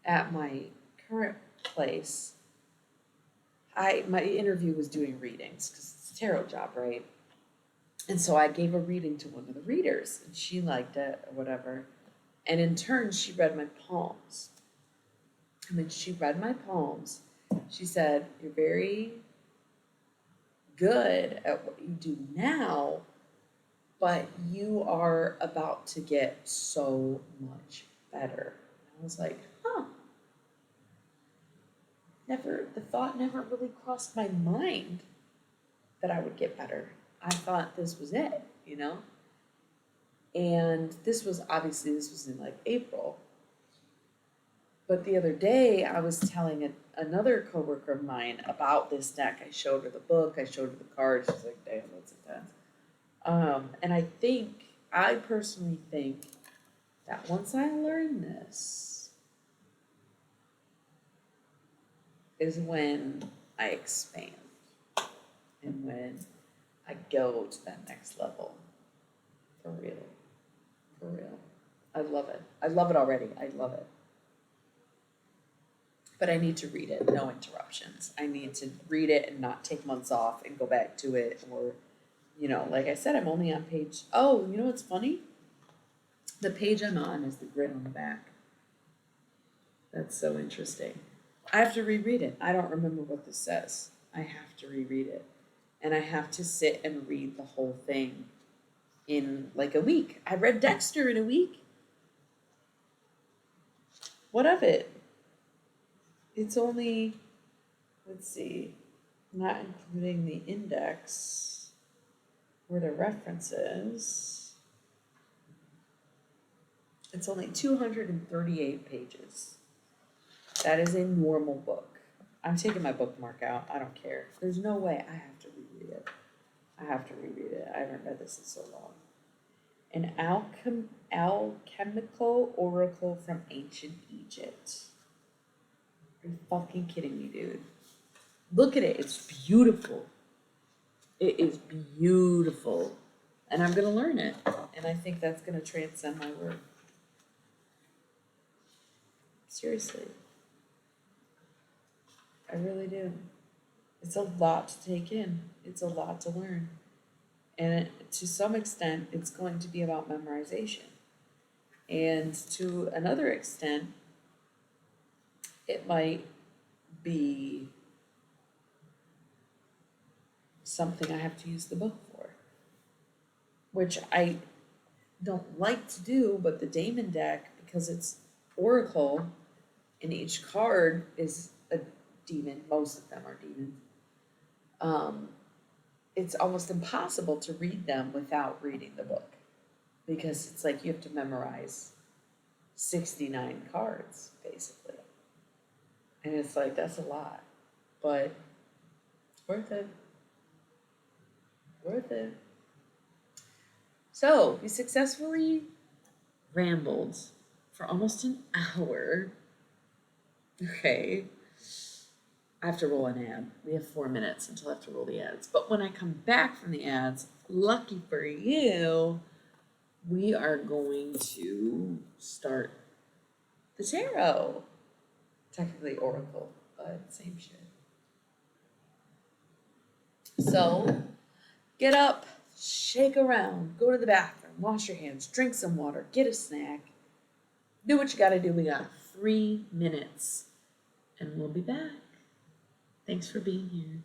at my current place, my interview was doing readings because it's a tarot job, right? And so I gave a reading to one of the readers, and she liked it or whatever. And in turn, she read my poems. And when she read my poems, she said, "You're very good at what you do now, but you are about to get so much better." And I was like, huh. The thought never really crossed my mind that I would get better. I thought this was it, you know? And this was in like April. But the other day, I was telling another coworker of mine about this deck. I showed her the book, I showed her the cards. She's like, "Damn, that's intense." And I personally think that once I learn this is when I expand and when I go to that next level. For real. For real. I love it. I love it already. I love it. But I need to read it, no interruptions. I need to read it and not take months off and go back to it. Or, like I said, I'm only on page. Oh, you know what's funny? The page I'm on is the grid on the back. That's so interesting. I have to reread it. I don't remember what this says. I have to reread it. And I have to sit and read the whole thing in like a week. I read Dexter in a week. What of it? It's only, let's see, not including the index or the references. It's only 238 pages. That is a normal book. I'm taking my bookmark out. I don't care. There's no way I have to reread it. I haven't read this in so long. An alchemical oracle from ancient Egypt. Are you fucking kidding me, dude? Look at it. It's beautiful. It is beautiful. And I'm going to learn it. And I think that's going to transcend my work. Seriously. I really do. It's a lot to take in. It's a lot to learn. And to some extent, it's going to be about memorization. And to another extent, it might be something I have to use the book for, which I don't like to do, but the Daemon deck, because it's Oracle, and each card is a demon, most of them are demons, it's almost impossible to read them without reading the book, because it's like you have to memorize 69 cards, basically. And it's like, that's a lot, but it's worth it. Worth it. So, we successfully rambled for almost an hour. Okay. I have to roll an ad. We have 4 minutes until I have to roll the ads. But when I come back from the ads, lucky for you, we are going to start the tarot. Technically Oracle, but same shit. So, get up, shake around, go to the bathroom, wash your hands, drink some water, get a snack. Do what you gotta do. We got 3 minutes, and we'll be back. Thanks for being here.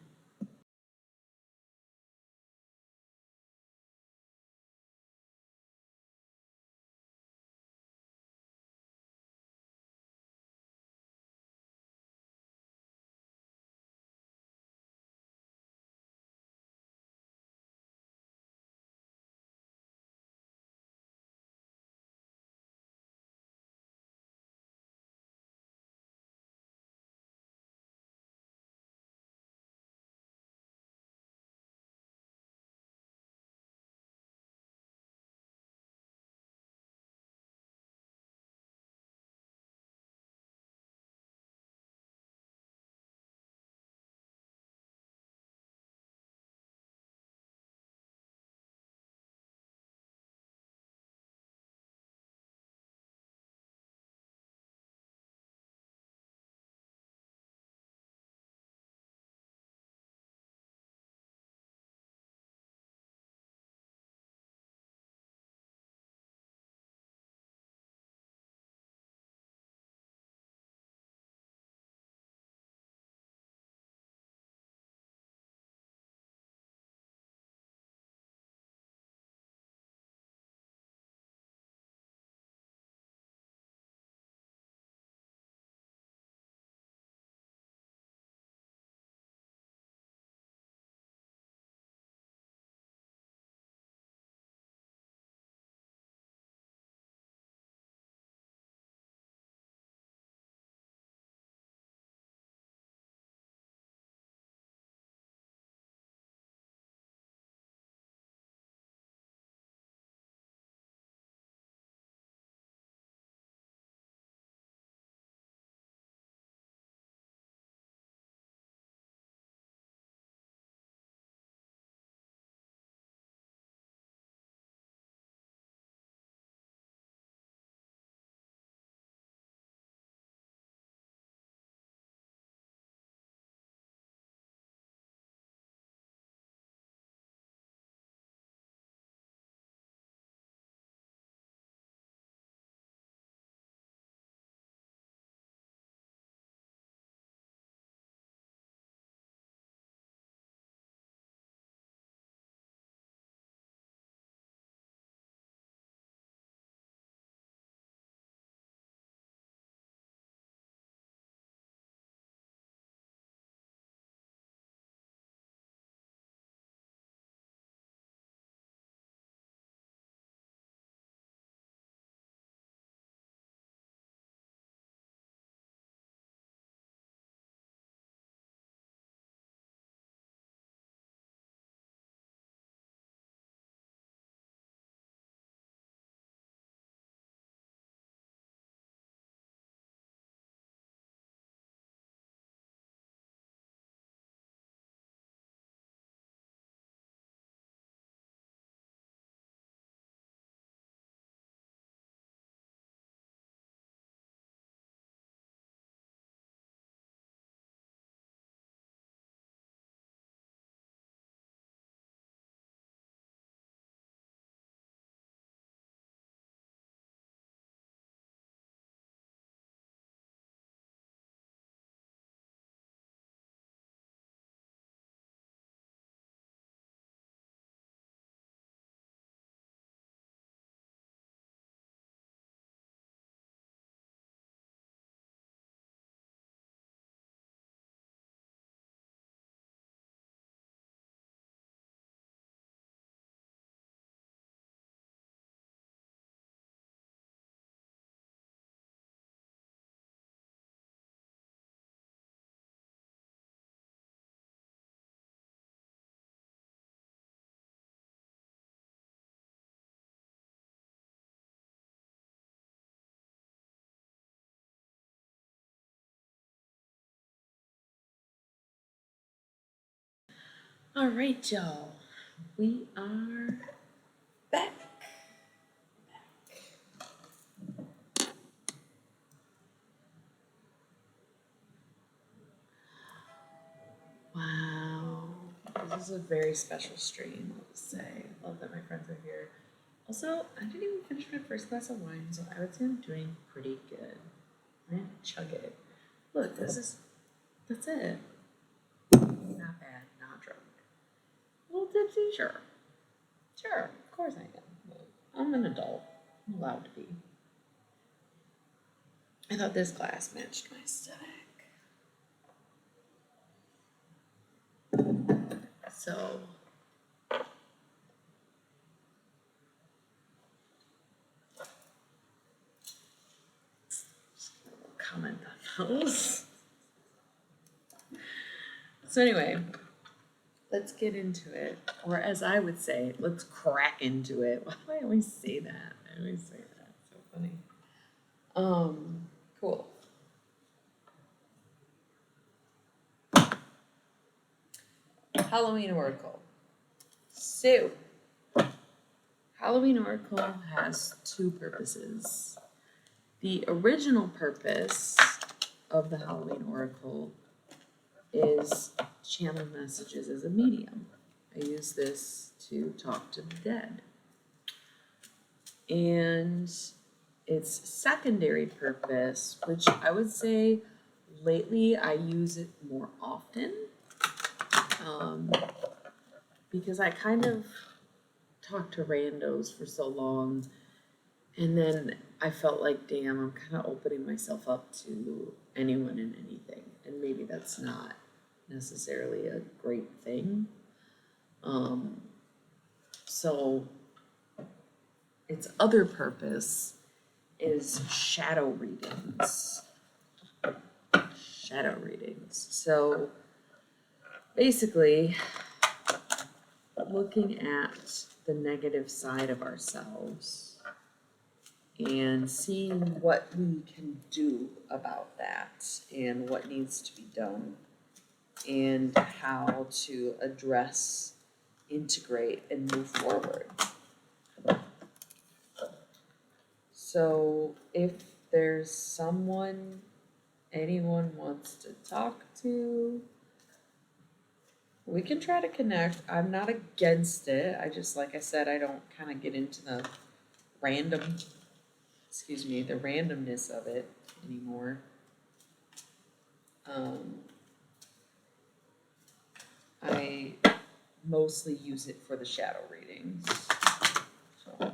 All right, y'all. We are back. Wow. This is a very special stream, I'll just say. Love that my friends are here. Also, I didn't even finish my first glass of wine, so I would say I'm doing pretty good. I'm gonna chug it. Look, that's it. Not bad, not drunk. A little tipsy, sure. Sure, of course I am. I'm an adult. I'm allowed to be. I thought this glass matched my aesthetic. So comment on those. So anyway, let's get into it. Or as I would say, let's crack into it. Why do I always say that? I always say that. It's so funny. Cool. Halloween Oracle. So, Halloween Oracle has two purposes. The original purpose of the Halloween Oracle is channel messages as a medium. I use this to talk to the dead. And its secondary purpose, which I would say lately I use it more often, because I kind of talked to randos for so long, and then I felt like, damn, I'm kind of opening myself up to anyone and anything, and maybe that's not necessarily a great thing. So its other purpose is shadow readings. Shadow readings. So basically, looking at the negative side of ourselves and seeing what we can do about that and what needs to be done and how to address, integrate, and move forward. So if there's someone anyone wants to talk to, we can try to connect. I'm not against it. I just, like I said, I don't kind of get into the the randomness of it anymore. I mostly use it for the shadow readings. So.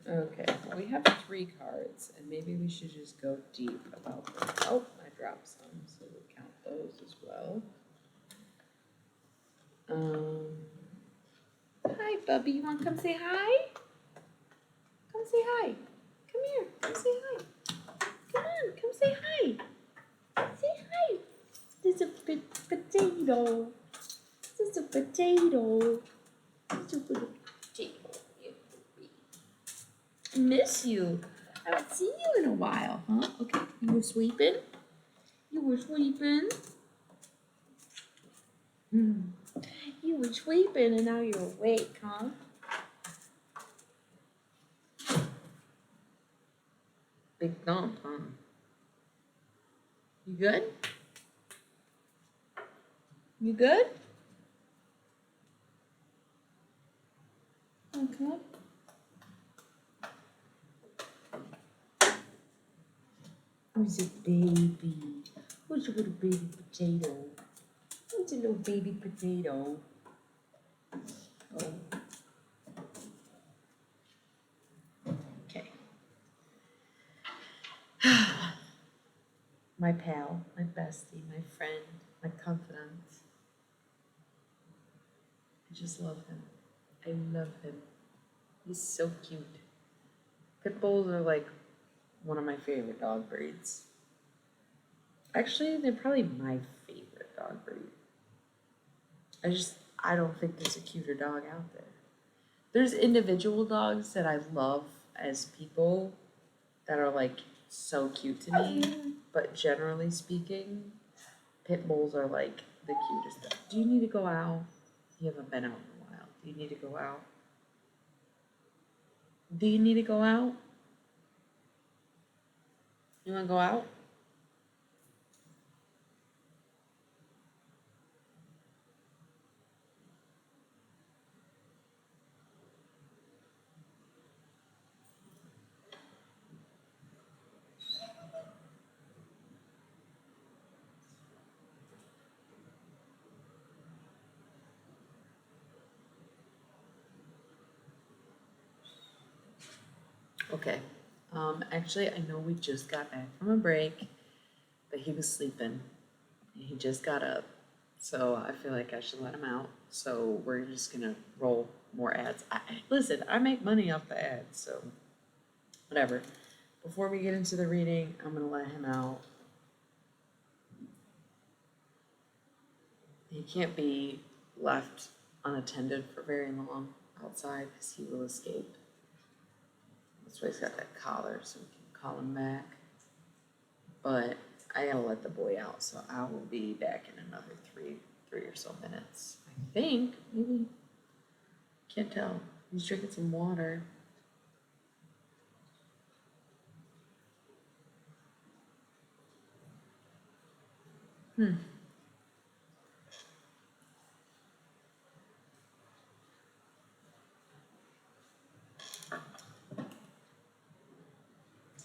Okay, well, we have 3 cards, and maybe we should just go deep about them. Oh, I dropped some, so we'll count those as well. Hi, Bubby. You want to come say hi? Come say hi. Come here. Come say hi. Come on. Come say hi. Say hi. There's a potato. There's a potato. There's a little potato. I miss you. I haven't seen you in a while, huh? Okay. You were sleeping? You were sleeping? You were sleeping and now you're awake, huh? Big thump, huh? You good? You good? Okay. Who's a baby? Who's a little baby potato? Who's a little baby potato? Oh. Okay. My pal, my bestie, my friend, my confidant. just love him. I love him. He's so cute. Pit bulls are like one of my favorite dog breeds. Actually, they're probably my favorite dog breed. I don't think there's a cuter dog out there. There's individual dogs that I love as people that are like so cute to me, but generally speaking, pit bulls are like the cutest dog. Do you need to go out? You haven't been out in a while. Do you need to go out? Do you need to go out? You want to go out? Okay. Actually, I know we just got back from a break, but he was sleeping. He just got up. So I feel like I should let him out. So we're just gonna roll more ads. Listen, I make money off the ads, so whatever. Before we get into the reading, I'm gonna let him out. He can't be left unattended for very long outside because he will escape. That's why he's got that collar so we can call him back. But I gotta let the boy out, so I will be back in another three or so minutes. I think, maybe. Can't tell. He's drinking some water.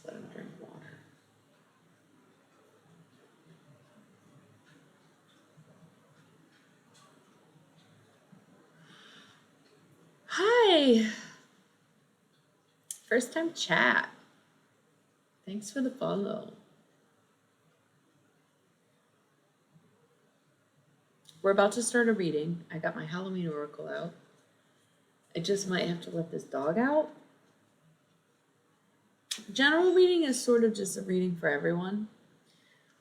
Let him drink water. Hi! First time chat. Thanks for the follow. We're about to start a reading. I got my Halloween oracle out. I just might have to let this dog out. General reading is sort of just a reading for everyone.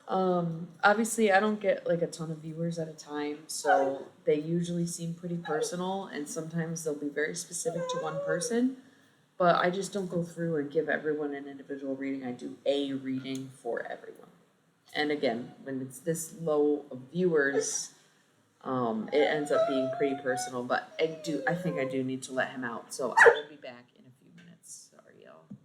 Obviously I don't get like a ton of viewers at a time, so they usually seem pretty personal and sometimes they'll be very specific to one person, but I just don't go through and give everyone an individual reading. I do a reading for everyone. And again, when it's this low of viewers, it ends up being pretty personal, but I think I do need to let him out, so I will be back in a few minutes. Sorry, y'all.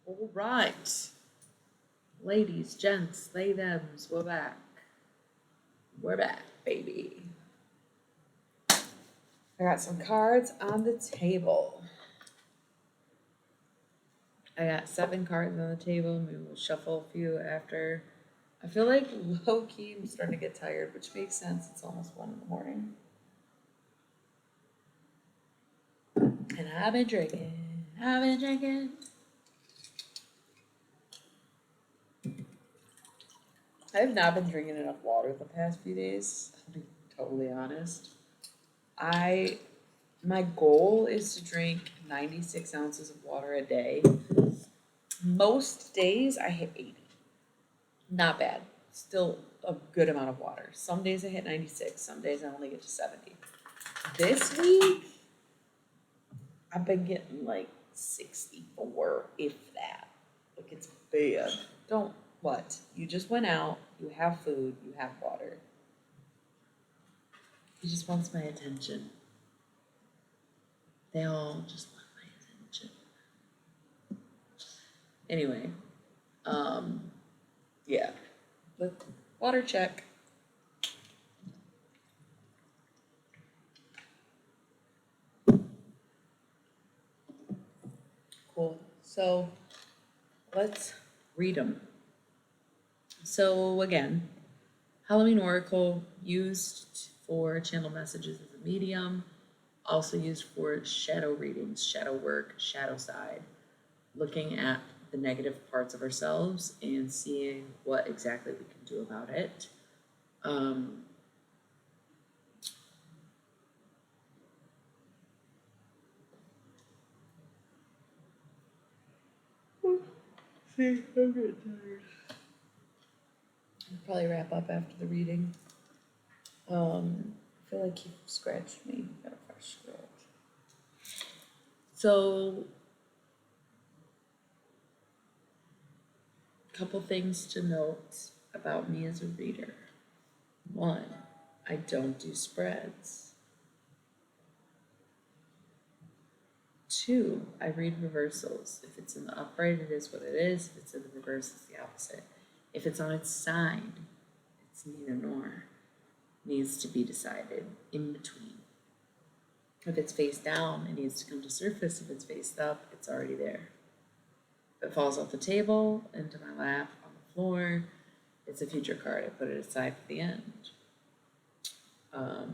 All right. Ladies, gents, they, thems, we're back. We're back, baby. I got some cards on the table. I got 7 cards on the table. Maybe we'll shuffle a few after. I feel like low key I'm starting to get tired, which makes sense. It's almost 1 in the morning. And I've been drinking. I have not been drinking enough water the past few days. I'll be totally honest. My goal is to drink 96 ounces of water a day. Most days I hit 80. Not bad. Still a good amount of water. Some days I hit 96. Some days I only get to 70. This week, I've been getting like 64, if that. Like, it's bad. Don't, what? You just went out, you have food, you have water. He just wants my attention. They all just want my attention. Anyway, yeah. But water check. Cool. So let's read them. So again, Halloween Oracle used for channel messages as a medium, also used for shadow readings, shadow work, shadow side, looking at the negative parts of ourselves and seeing what exactly we can do about it. See, I'm getting tired. I'll probably wrap up after the reading. I feel like he scratched me. Got a fresh scratch. So, couple things to note about me as a reader. 1, I don't do spreads. 2, I read reversals. If it's in the upright, it is what it is. If it's in the reverse, it's the opposite. If it's on its side, it's neither nor. Needs to be decided in between. If it's face down, it needs to come to surface. If it's face up, it's already there. If it falls off the table, into my lap, on the floor, it's a future card. I put it aside for the end. I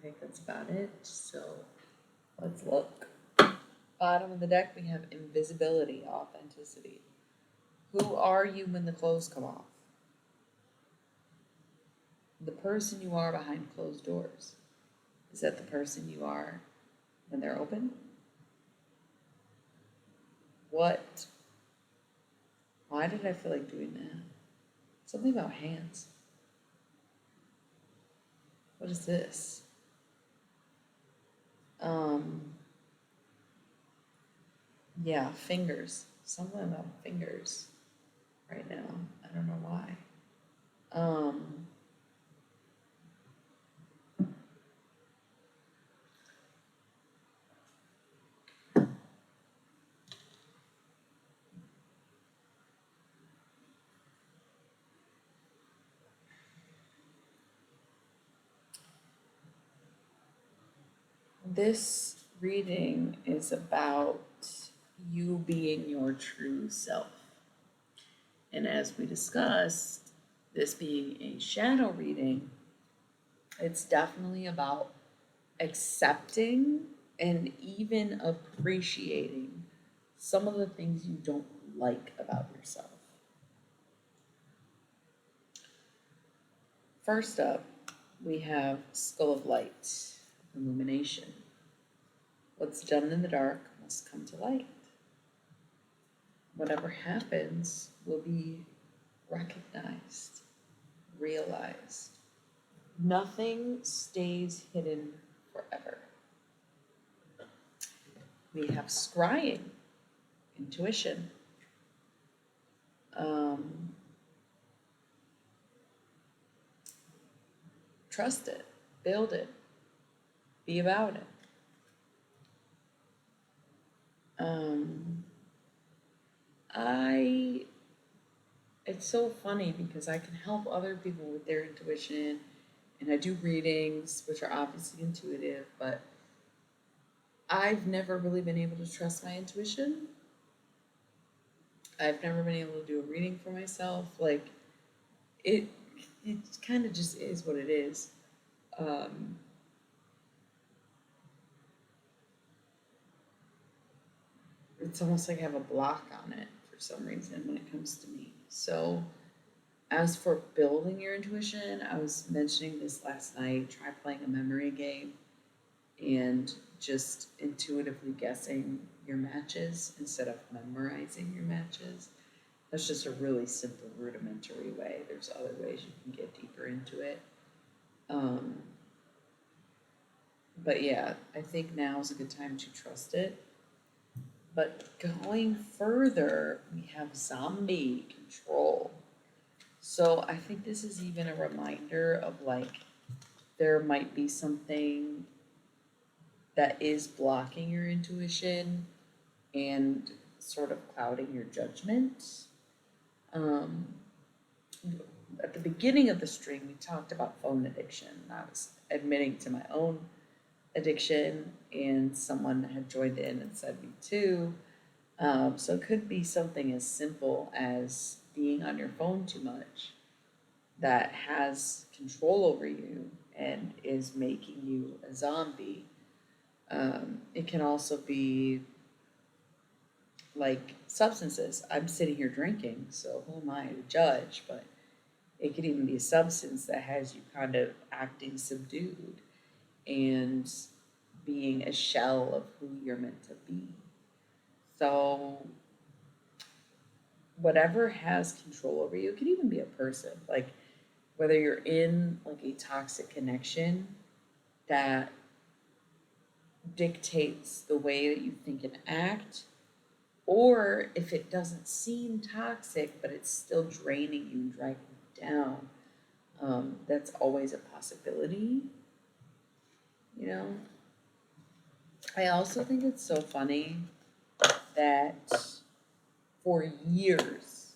think that's about it. So let's look. Bottom of the deck, we have invisibility, authenticity. Who are you when the clothes come off? The person you are behind closed doors. Is that the person you are when they're open? What? Why did I feel like doing that? Something about hands. What is this? Yeah, fingers. Something about fingers right now. I don't know why. This reading is about you being your true self. And as we discussed, this being a shadow reading, it's definitely about accepting and even appreciating some of the things you don't like about yourself. First up, we have Skull of Light, illumination. What's done in the dark must come to light. Whatever happens will be recognized, realized. Nothing stays hidden forever. We have scrying, intuition. Trust it, build it, be about it. I it's so funny because I can help other people with their intuition and I do readings, which are obviously intuitive, but I've never really been able to trust my intuition. I've never been able to do a reading for myself. Like it it kind of just is what it is. Um, it's almost like I have a block on it for some reason when it comes to me. So as for building your intuition, I was mentioning this last night. Try playing a memory game and just intuitively guessing your matches instead of memorizing your matches. That's just a really simple, rudimentary way. There's other ways you can get deeper into it. Um, but yeah, I think now is a good time to trust it. But going further, we have zombie control. So I think this is even a reminder of like there might be something that is blocking your intuition and sort of clouding your judgment. Um, at the beginning of the stream, we talked about phone addiction. I was admitting to my own addiction, and someone had joined in and said me too. So it could be something as simple as being on your phone too much that has control over you and is making you a zombie. It can also be like substances. I'm sitting here drinking, so who am I to judge? But it could even be a substance that has you kind of acting subdued and being a shell of who you're meant to be. So, whatever has control over you, it could even be a person. Like, whether you're in like a toxic connection that dictates the way that you think and act, or if it doesn't seem toxic, but it's still draining you and dragging you down, that's always a possibility, you know? I also think it's so funny that for years,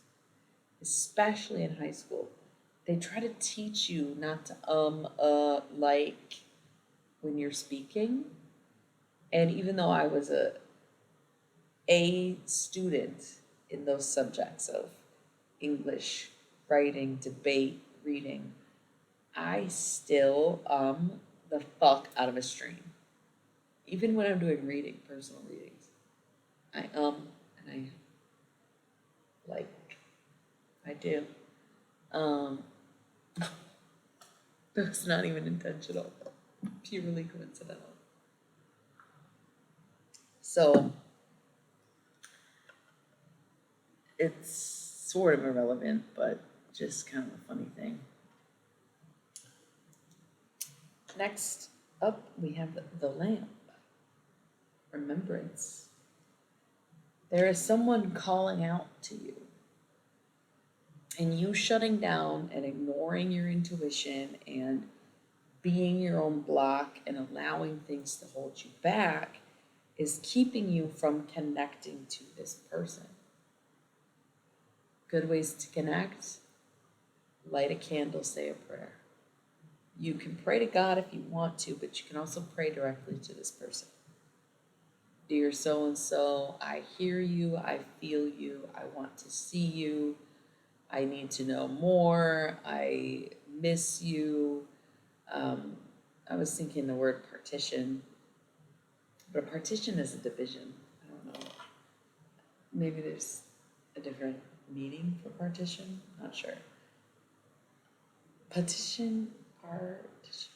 especially in high school, they try to teach you not to like when you're speaking. And even though I was a student in those subjects of English, writing, debate, reading, I still the fuck out of a stream. Even when I'm doing reading, personal readings, I and I like I do. Um, it's not even intentional, purely coincidental. So it's sort of irrelevant, but just kind of a funny thing. Next up, we have the lamp, remembrance. There is someone calling out to you, and you shutting down and ignoring your intuition and being your own block and allowing things to hold you back is keeping you from connecting to this person. Good ways to connect: light a candle, say a prayer. You can pray to God if you want to, but you can also pray directly to this person. Dear so and so, I hear you, I feel you, I want to see you, I need to know more, I miss you. Um, I was thinking the word partition, but a partition is a division. I don't know. Maybe there's a different meaning for partition. Not sure. Partition, partition.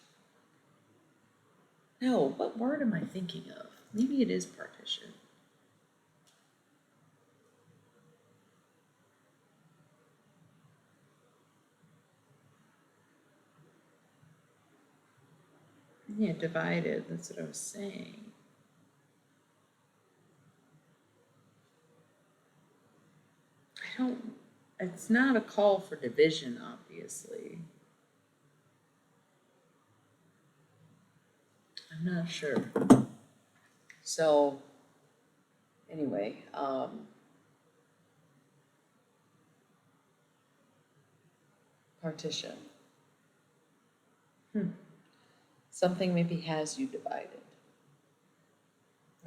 No, what word am I thinking of? Maybe it is partition. Yeah, divided. That's what I was saying. I don't. It's not a call for division, obviously. I'm not sure. So, anyway, partition. Something maybe has you divided,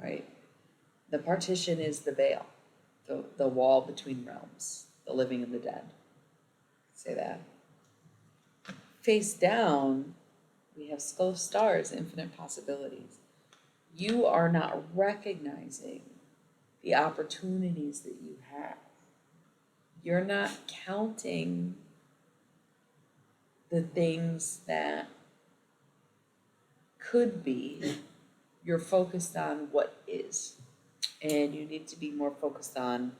right? The partition is the veil, the wall between realms, the living and the dead. Say that. Face down, we have skull of stars, infinite possibilities. You are not recognizing the opportunities that you have. You're not counting the things that could be. You're focused on what is. And you need to be more focused on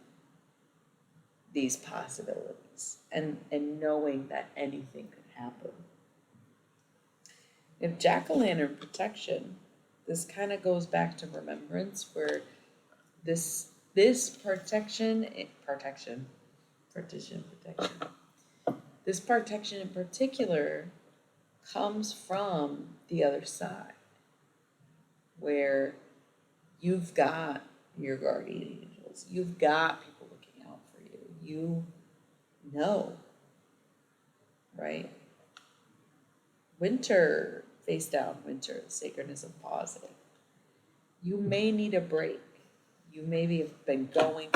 these possibilities and knowing that anything could happen. If jack-o'-lantern protection, this kind of goes back to remembrance, where this protection, this protection in particular comes from the other side, where you've got your guardian angels, you've got people looking out for you, you know, right? Winter, face down, winter, the sacredness of pausing. You may need a break. You maybe have been going,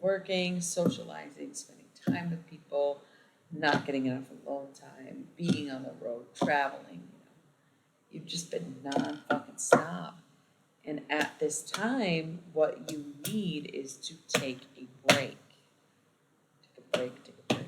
working, socializing, spending time with people, not getting enough alone time, being on the road, traveling, You've just been non-fucking stop. And at this time, what you need is to take a break. Take a break.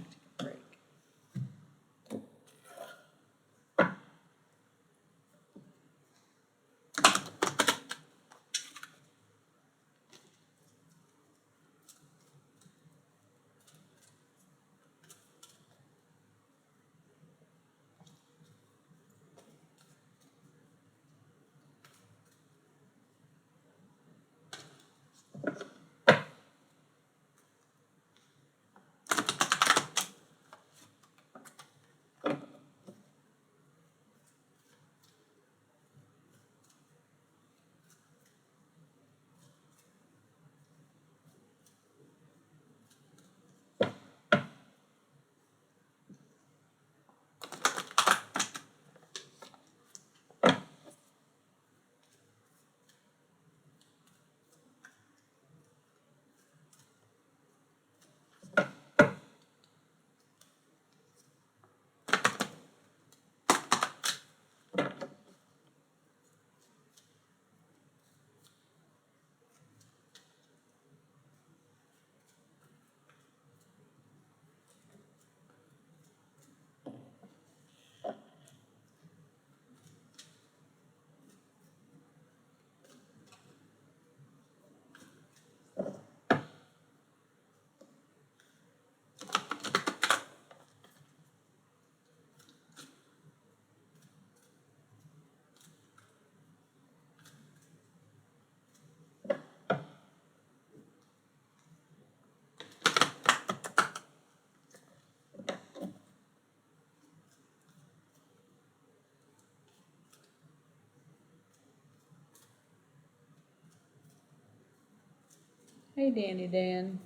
Hey, Danny Dan.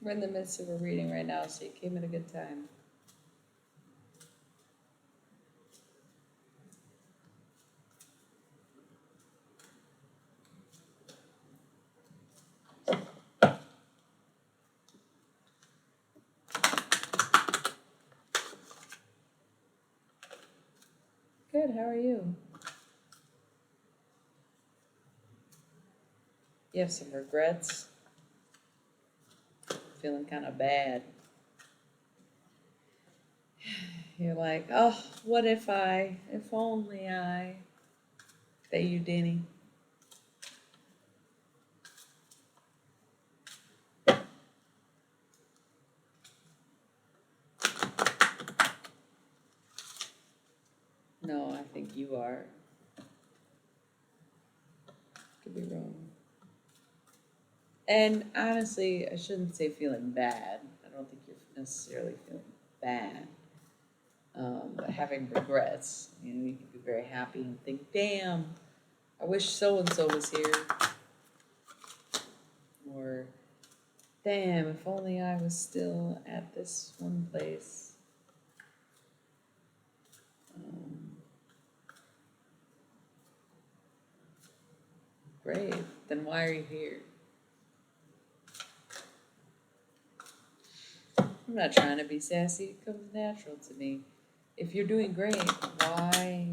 We're in the midst of a reading right now, so you came at a good time. Good, how are you? You have some regrets? Feeling kind of bad. You're like, oh, what if only I. That you, Danny? No, I think you are. Could be wrong. And honestly, I shouldn't say feeling bad. I don't think you're necessarily feeling bad. But having regrets, you can be very happy and think, damn, I wish so-and-so was here. Or Damn, if only I was still at this one place. Great. Then why are you here? I'm not trying to be sassy. It comes natural to me. If you're doing great, why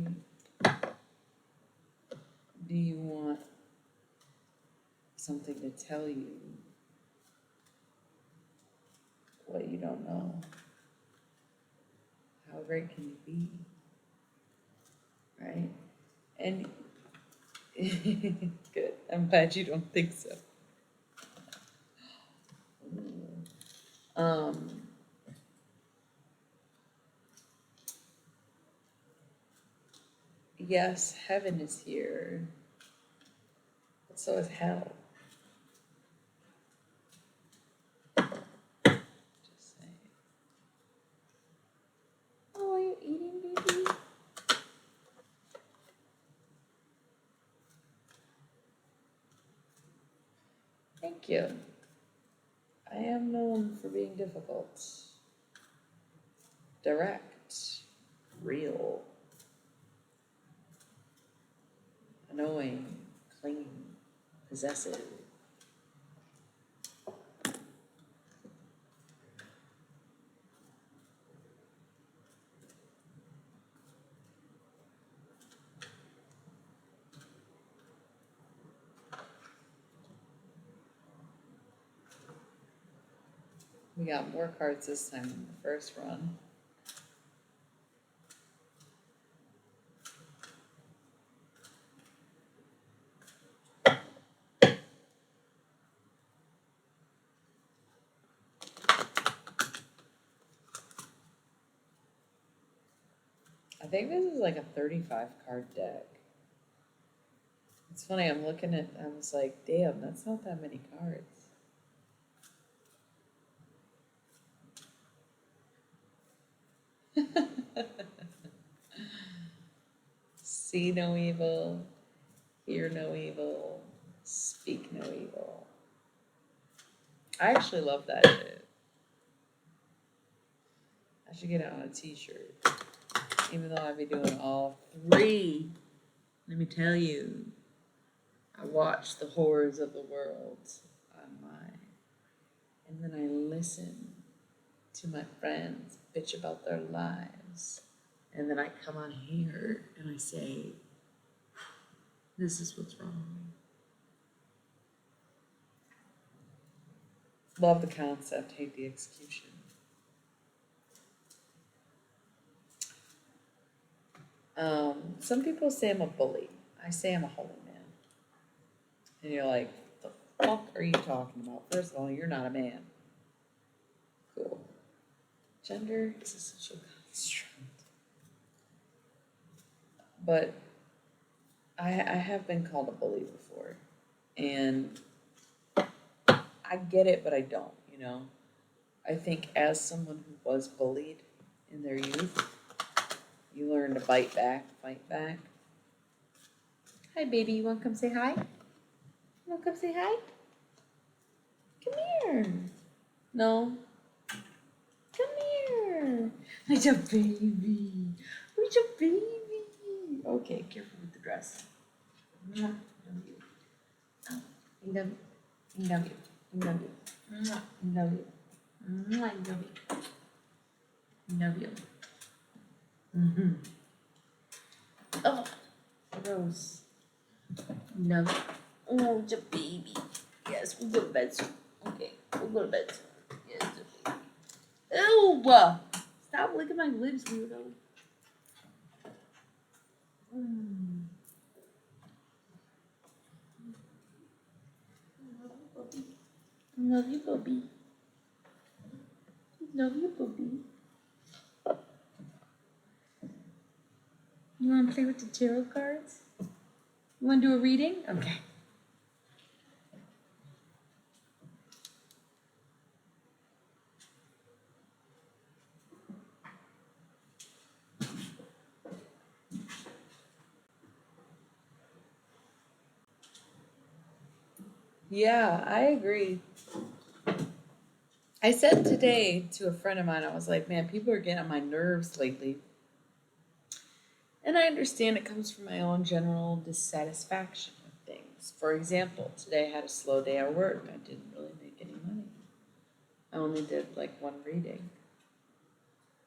do you want something to tell you what you don't know? How great can you be? Right? And good. I'm glad you don't think so. Um, yes, heaven is here, but so is hell. Just saying. Oh, are you eating, baby? Thank you. I am known for being difficult, direct, real, annoying, clingy, possessive. We got more cards this time than the first run. I think this is like a 35 card deck. It's funny, I'm looking at, I was like, damn, that's not that many cards. See no evil, hear no evil, speak no evil. I actually love that shit. I should get it on a t-shirt. Even though I'd be doing all three. Let me tell you, I watch the horrors of the world online. And then I listen to my friends bitch about their lives. And then I come on here and I say, this is what's wrong. Love the concept, hate the execution. Some people say I'm a bully. I say I'm a holy man. And you're like, the fuck are you talking about? First of all, you're not a man. Cool. Gender is a social construct. But I have been called a bully before. And I get it, but I don't, you know? I think as someone who was bullied in their youth, you learn to bite back, fight back. Hi, baby. You want to come say hi? You want to come say hi? Come here. No. Come here. Where's your baby? Where's your baby? Okay, careful with the dress. Love you. Oh, I love you. I love you. I love you. I love you. I love you. I love you. Mm-hmm. Oh, gross. Love you. Oh, it's a baby. Yes, we'll go to bed soon. Okay, we'll go to bed soon. Yes, it's a baby. Ew! Stop licking my lips, weirdo. Love you, puppy. Love you, puppy. You want to play with the tarot cards? You want to do a reading? Okay. Yeah, I agree. I said today to a friend of mine, I was like, man, people are getting on my nerves lately. And I understand it comes from my own general dissatisfaction with things. For example, today I had a slow day at work. I didn't really make any money. I only did like one reading.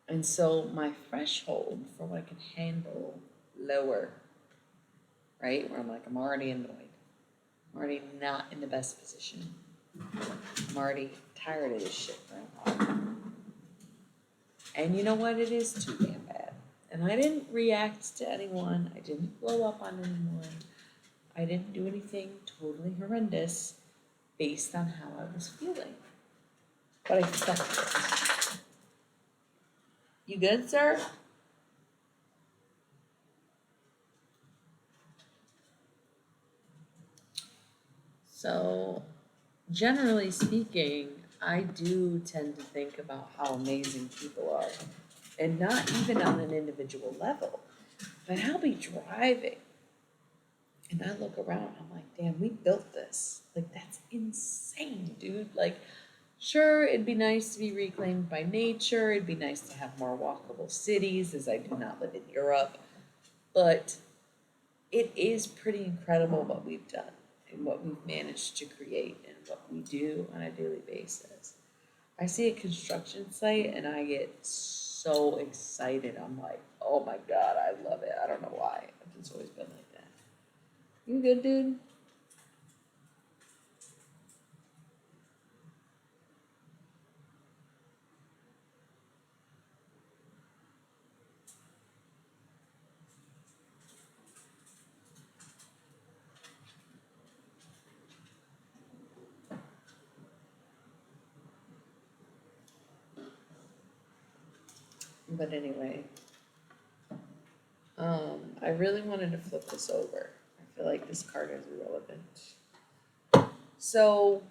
And so my threshold for what I can handle lower, right? Where I'm like, I'm already annoyed. I'm already not in the best position. I'm already tired of this shit, right? And you know what? It is too damn bad. And I didn't react to anyone. I didn't blow up on anyone. I didn't do anything totally horrendous based on how I was feeling. But I felt it. You good, sir? So, generally speaking, I do tend to think about how amazing people are. And not even on an individual level, but I'll be driving and I look around, I'm like, damn, we built this. Like, that's insane, dude. Like, sure, it'd be nice to be reclaimed by nature. It'd be nice to have more walkable cities, as I do not live in Europe. But it is pretty incredible what we've done and what we've managed to create and what we do on a daily basis. I see a construction site and I get so excited. I'm like, oh my God, I love it. I don't know why. I've just always been like that. You good, dude? But anyway, I really wanted to flip this over. I feel like this card is irrelevant. So,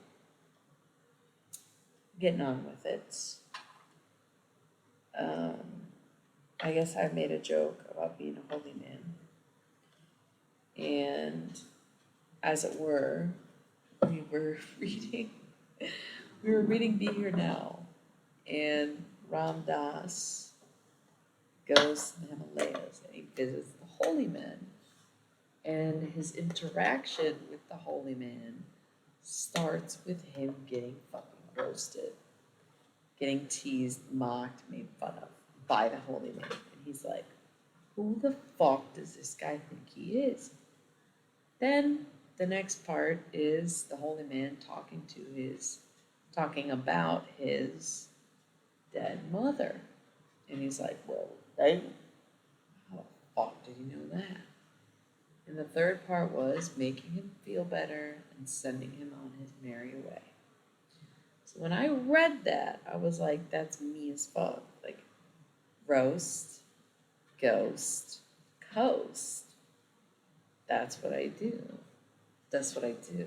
getting on with it. Um, I guess I made a joke about being a holy man. And as it were, we were reading Be Here Now. And Ram Dass goes to the Himalayas and he visits the holy men. And his interaction with the holy man starts with him getting fucking roasted, getting teased, mocked, made fun of by the holy man. And he's like, who the fuck does this guy think he is? Then the next part is the holy man talking about his dead mother. And he's like, well, dang, how the fuck did you know that? And the third part was making him feel better and sending him on his merry way. So when I read that, I was like, that's me as fuck. Like, roast, ghost, coast. That's what I do. That's what I do.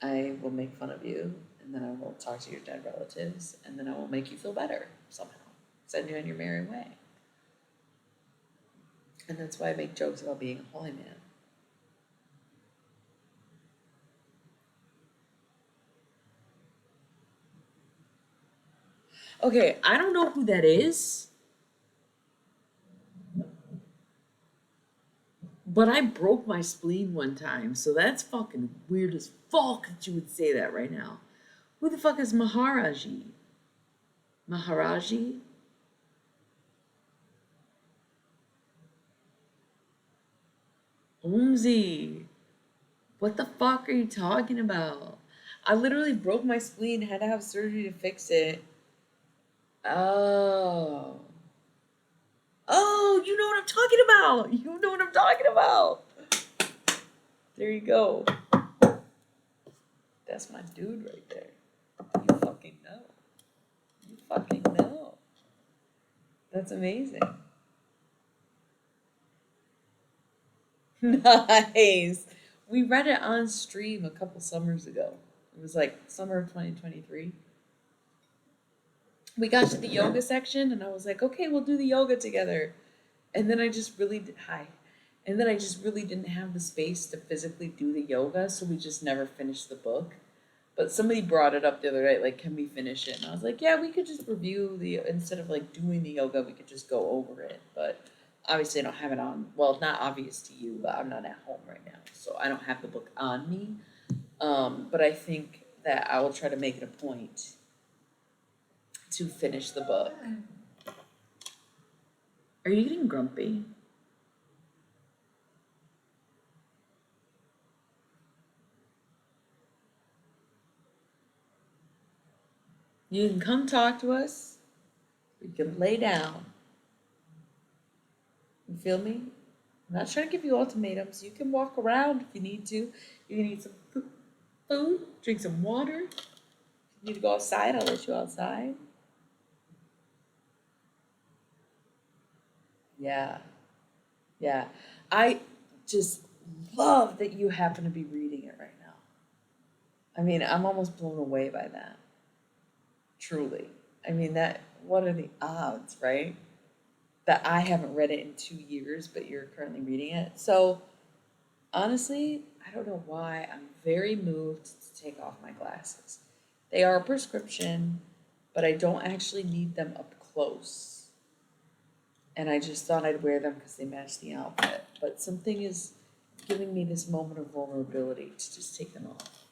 I will make fun of you, and then I will talk to your dead relatives, and then I will make you feel better somehow. Send you on your merry way. And that's why I make jokes about being a holy man. Okay, I don't know who that is, but I broke my spleen one time, so that's fucking weird as fuck that you would say that right now. Who the fuck is Maharaji? Maharaji? Omzi. What the fuck are you talking about? I literally broke my spleen, had to have surgery to fix it. Oh. Oh, you know what I'm talking about. You know what I'm talking about. There you go. That's my dude right there. You fucking know. You fucking know. That's amazing. Nice. We read it on stream a couple summers ago. It was like summer of 2023. We got to the yoga section and I was like, okay, we'll do the yoga together. And then I just really hi. And then I just really didn't have the space to physically do the yoga, so we just never finished the book. But somebody brought it up the other night, like, can we finish it? And I was like, yeah, we could just review instead of like doing the yoga, we could just go over it. But obviously, I don't have it on. Well, not obvious to you, but I'm not at home right now, so I don't have the book on me. But I think that I will try to make it a point to finish the book. Are you getting grumpy? You can come talk to us. You can lay down. You feel me? I'm not trying to give you ultimatums. You can walk around if you need to. You can eat some food, drink some water. If you need to go outside, I'll let you outside. Yeah. Yeah. I just love that you happen to be reading it right now. I mean, I'm almost blown away by that. Truly. I mean, what are the odds, right? That I haven't read it in 2 years, but you're currently reading it. So, honestly, I don't know why I'm very moved to take off my glasses. They are a prescription, but I don't actually need them up close. And I just thought I'd wear them because they match the outfit. But something is giving me this moment of vulnerability to just take them off.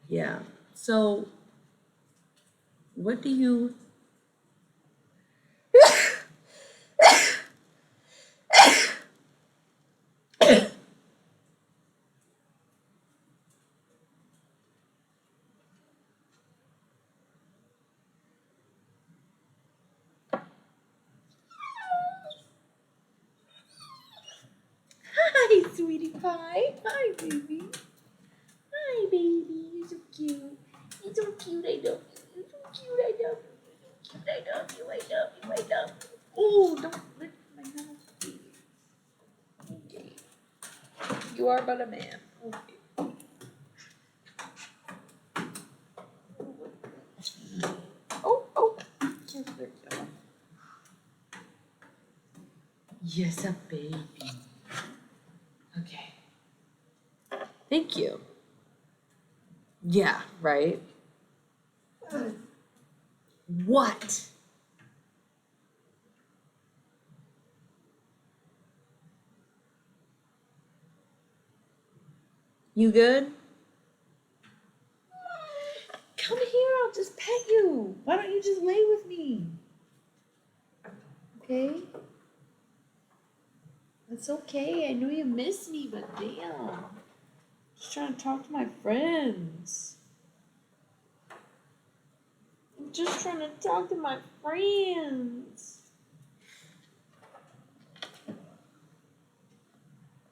Yeah. So, what do you. Hi, sweetie pie. Hi, baby. Hi, baby. You're so cute. You're so cute. I love you. You're so cute. I love you. You're so cute. I love you. I love you. I love you. Oh, don't lick my nose, please. Okay. You are but a man. Okay. Oh. Yes, a baby. Okay. Thank you. Yeah, right? What? You good? Come here, I'll just pet you. Why don't you just lay with me? Okay? That's okay. I know you miss me, but damn. Just trying to talk to my friends. I'm just trying to talk to my friends.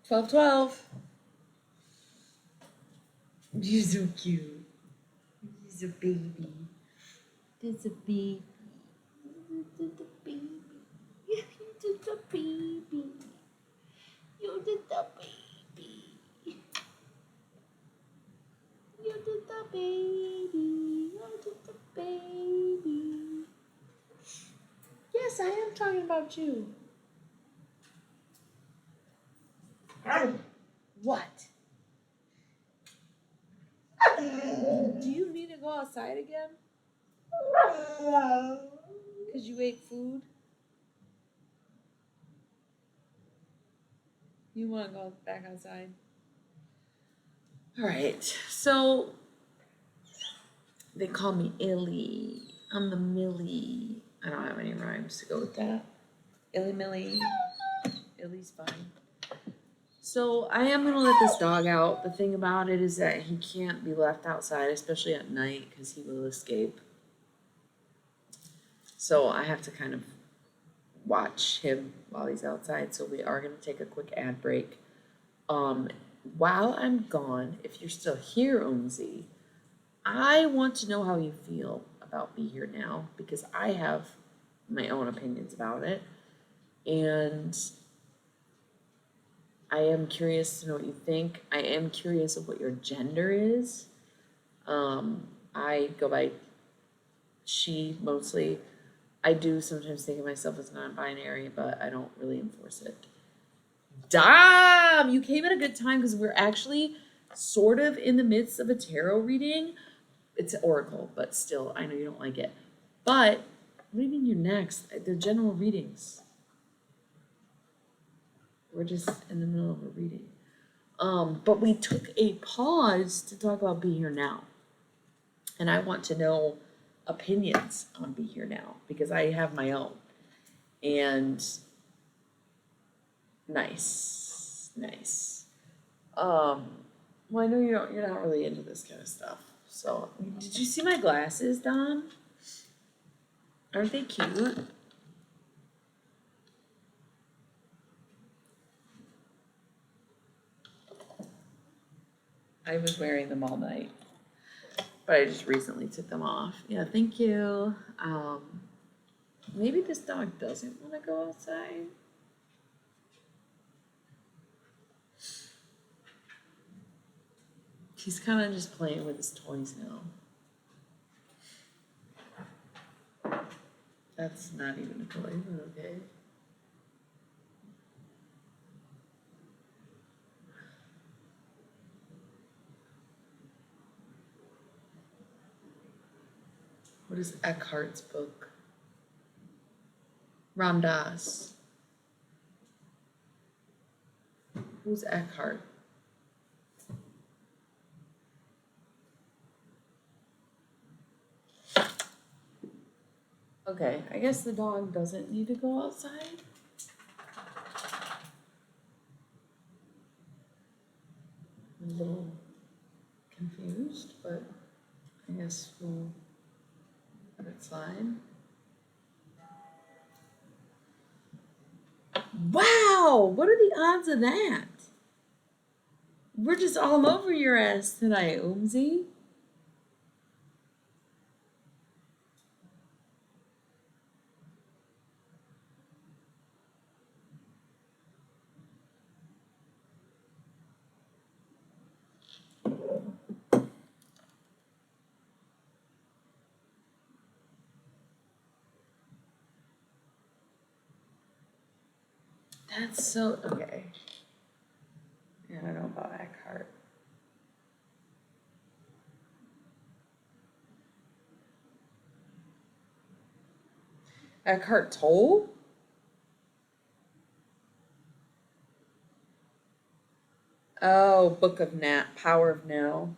12. You're so cute. He's a baby. There's a baby. There's a baby. You're just a baby. You're just a baby. You're just a baby. You're just a baby. Yes, I am talking about you. What? Do you need to go outside again? Because you ate food? You want to go back outside? All right. So they call me Illy. I'm the Millie. I don't have any rhymes to go with that. Illy Millie. Illy's fine. So I am gonna let this dog out. The thing about it is that he can't be left outside, especially at night, because he will escape. So I have to kind of watch him while he's outside. So we are gonna take a quick ad break. While I'm gone, if you're still here, Omzi, I want to know how you feel about Be Here Now, because I have my own opinions about it. And I am curious to know what you think. I am curious of what your gender is. I go by she mostly. I do sometimes think of myself as non-binary, but I don't really enforce it. Damn! You came at a good time because we're actually sort of in the midst of a tarot reading. It's an oracle, but still, I know you don't like it. But what do you mean you're next? They're general readings. We're just in the middle of a reading. But we took a pause to talk about Be Here Now. And I want to know opinions on Be Here Now because I have my own. And nice. Well, I know you're not really into this kind of stuff. So, did you see my glasses, Dom? Aren't they cute? I was wearing them all night, but I just recently took them off. Yeah, thank you. Maybe this dog doesn't want to go outside. He's kind of just playing with his toys now. That's not even a toy, but okay. What is Eckhart's book? Ram Dass. Who's Eckhart? Okay, I guess the dog doesn't need to go outside. I'm a little confused, but I guess we'll let it slide. Wow, what are the odds of that? We're just all over your ass tonight, Oomsy. That's so okay. Yeah, I don't know about Eckhart. Eckhart Tolle? Oh, Book of Power of Now.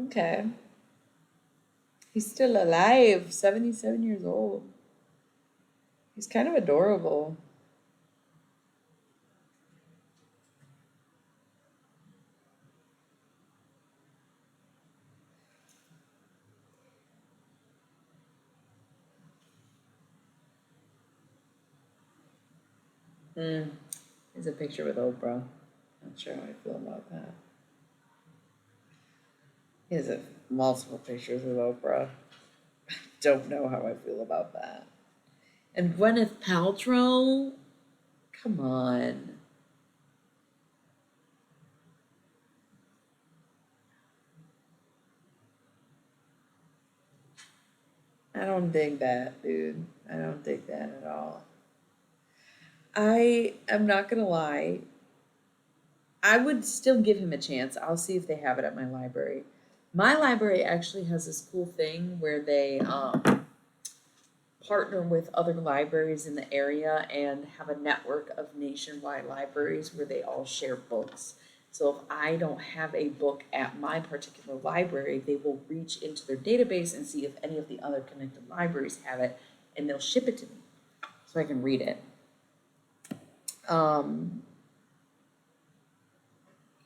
Okay. He's still alive, 77 years old. He's kind of adorable. Here's a picture with Oprah. Not sure how I feel about that. He has multiple pictures with Oprah. Don't know how I feel about that. And Gwyneth Paltrow? Come on. I don't dig that, dude. I don't dig that at all. I am not gonna lie. I would still give him a chance. I'll see if they have it at my library. My library actually has this cool thing where they partner with other libraries in the area and have a network of nationwide libraries where they all share books. So if I don't have a book at my particular library, they will reach into their database and see if any of the other connected libraries have it, and they'll ship it to me so I can read it.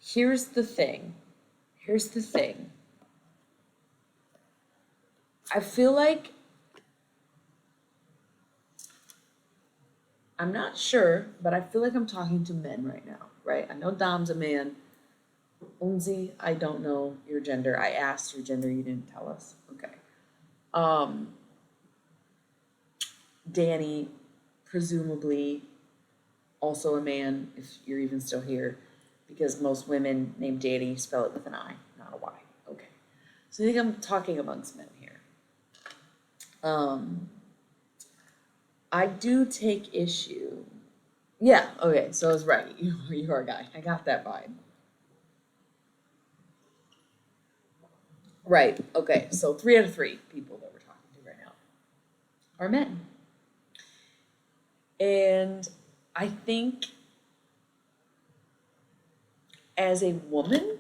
Here's the thing. I feel like I'm not sure, but I feel like I'm talking to men right now, right? I know Dom's a man. Unzi, I don't know your gender. I asked your gender, you didn't tell us. Okay. Um, Danny, presumably also a man, if you're even still here, because most women named Danny spell it with an I, not a Y. Okay. So I think I'm talking amongst men here. Um, I do take issue. Yeah, okay, so I was right. You are a guy. I got that vibe. Right, okay, so 3 out of 3 people that we're talking to right now are men. And I think as a woman,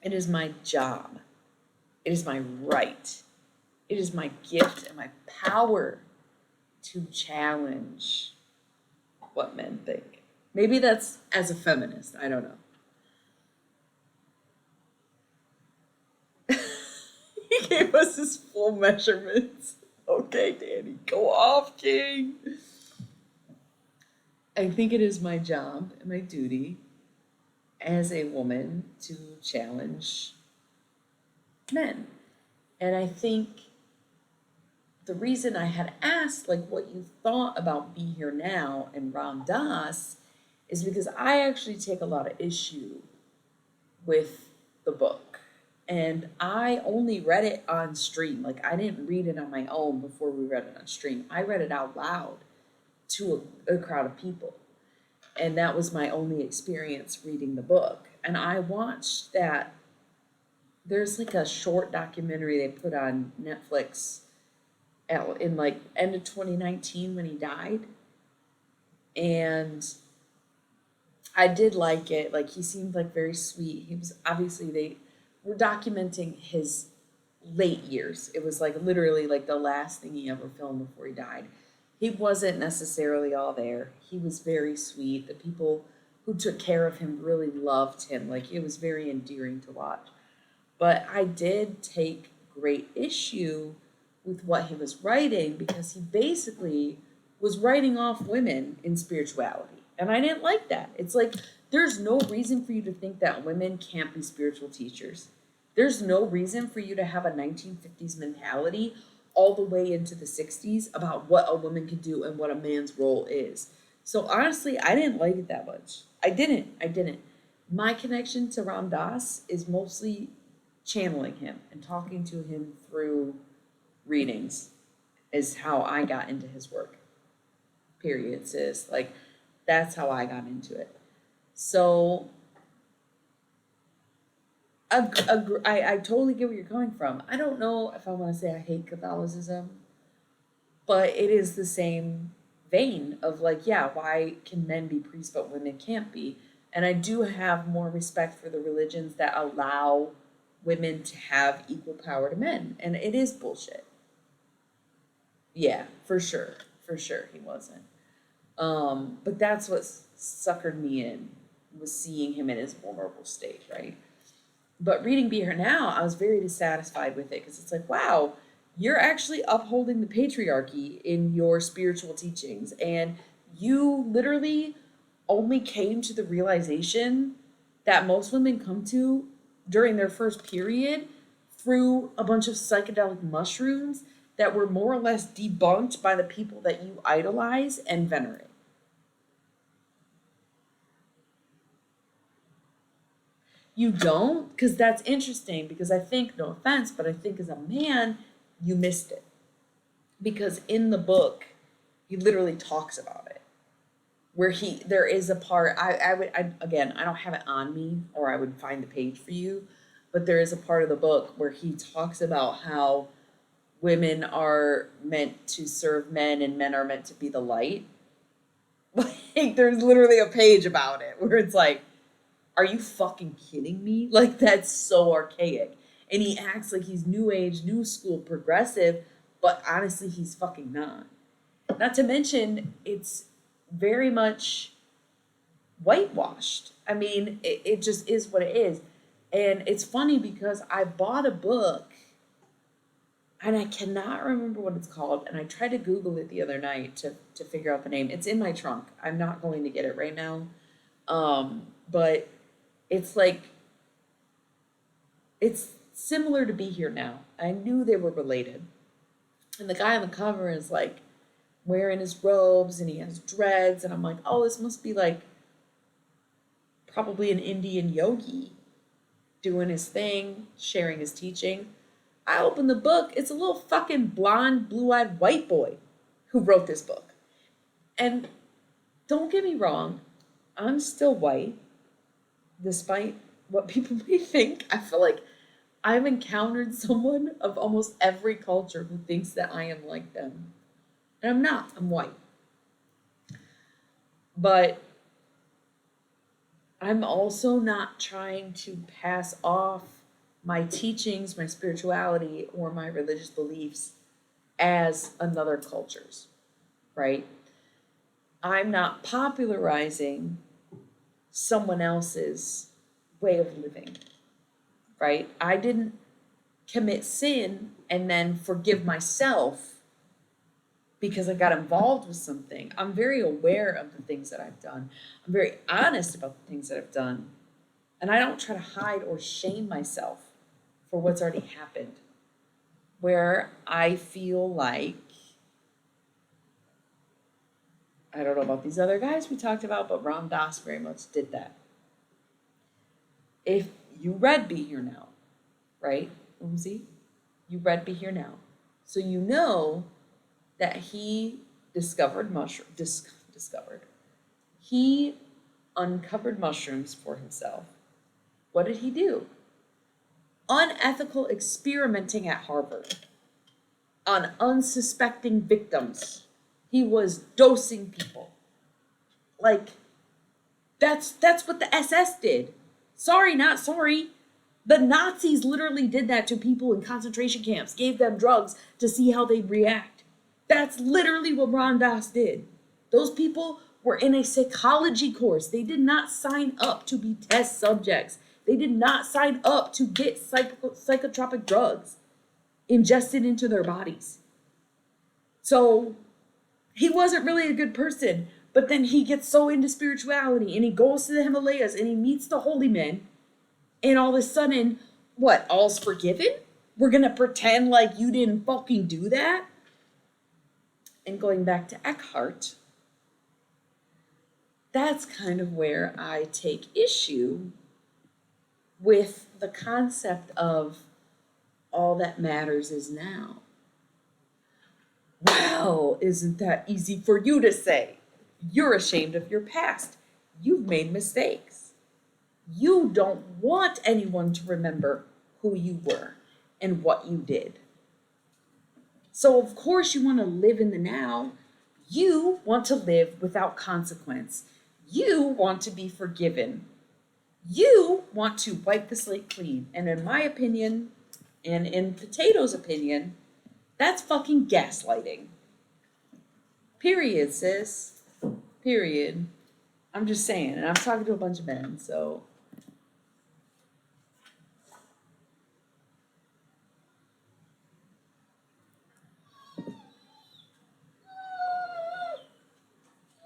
it is my job, it is my right, it is my gift and my power to challenge what men think. Maybe that's as a feminist, I don't know. He gave us his full measurements. Okay, Danny, go off, King. I think it is my job and my duty as a woman to challenge men. And I think the reason I had asked like what you thought about Be Here Now and Ram Dass is because I actually take a lot of issue with the book. And I only read it on stream. Like I didn't read it on my own before we read it on stream. I read it out loud to a crowd of people. And that was my only experience reading the book. And I watched that. There's like a short documentary they put on Netflix in like end of 2019 when he died. And I did like it. Like he seemed like very sweet. He was obviously they were documenting his late years. It was like literally like the last thing he ever filmed before he died. He wasn't necessarily all there. He was very sweet. The people who took care of him really loved him. Like it was very endearing to watch. But I did take great issue with what he was writing because he basically was writing off women in spirituality. And I didn't like that. It's like there's no reason for you to think that women can't be spiritual teachers. There's no reason for you to have a 1950s mentality all the way into the 60s about what a woman can do and what a man's role is. So honestly, I didn't like it that much. I didn't. My connection to Ram Dass is mostly channeling him and talking to him through readings is how I got into his work. Period, sis. Like that's how I got into it. So I totally get where you're coming from. I don't know if I want to say I hate Catholicism, but it is the same vein of like, yeah, why can men be priests but women can't be? And I do have more respect for the religions that allow women to have equal power to men. And it is bullshit. Yeah, for sure. For sure he wasn't. But that's what suckered me in was seeing him in his vulnerable state, right? But reading Be Here Now, I was very dissatisfied with it because it's like, wow, you're actually upholding the patriarchy in your spiritual teachings. And you literally only came to the realization that most women come to during their first period through a bunch of psychedelic mushrooms that were more or less debunked by the people that you idolize and venerate. You don't? Because that's interesting because I think, no offense, but I think as a man, you missed it. Because in the book, he literally talks about it. Where there is a part, again, I don't have it on me or I would find the page for you, but there is a part of the book where he talks about how women are meant to serve men and men are meant to be the light. Like, there's literally a page about it where it's like, are you fucking kidding me? Like that's so archaic. And he acts like he's new age, new school, progressive, but honestly he's fucking not. Not to mention it's very much whitewashed. I mean, it just is what it is. And it's funny because I bought a book and I cannot remember what it's called. And I tried to Google it the other night to figure out the name. It's in my trunk. I'm not going to get it right now. But it's like it's similar to Be Here Now. I knew they were related. And the guy on the cover is like wearing his robes and he has dreads. And I'm like, oh, this must be like probably an Indian yogi doing his thing, sharing his teaching. I open the book, it's a little fucking blonde, blue-eyed white boy who wrote this book. And don't get me wrong, I'm still white, despite what people may think. I feel like I've encountered someone of almost every culture who thinks that I am like them. And I'm not, I'm white. But I'm also not trying to pass off my teachings, my spirituality, or my religious beliefs as another culture's, right? I'm not popularizing someone else's way of living, right? I didn't commit sin and then forgive myself because I got involved with something. I'm very aware of the things that I've done. I'm very honest about the things that I've done. And I don't try to hide or shame myself for what's already happened. Where I feel like, I don't know about these other guys we talked about, but Ram Dass very much did that. If you read Be Here Now, right, Umzi? You read Be Here Now. So you know that he he uncovered mushrooms for himself. What did he do? Unethical experimenting at Harvard on unsuspecting victims. He was dosing people. Like, that's what the SS did. Sorry, not sorry. The Nazis literally did that to people in concentration camps, gave them drugs to see how they'd react. That's literally what Ram Dass did. Those people were in a psychology course. They did not sign up to be test subjects. They did not sign up to get psychotropic drugs ingested into their bodies. So he wasn't really a good person, but then he gets so into spirituality and he goes to the Himalayas and he meets the holy men, and all of a sudden, what, all's forgiven? We're gonna pretend like you didn't fucking do that? And going back to Eckhart, that's kind of where I take issue with the concept of all that matters is now. Well, isn't that easy for you to say? You're ashamed of your past. You've made mistakes. You don't want anyone to remember who you were and what you did. So of course you want to live in the now. You want to live without consequence. You want to be forgiven. You want to wipe the slate clean. And in my opinion, and in Potato's opinion, that's fucking gaslighting. Period, sis. Period. I'm just saying, and I'm talking to a bunch of men, so.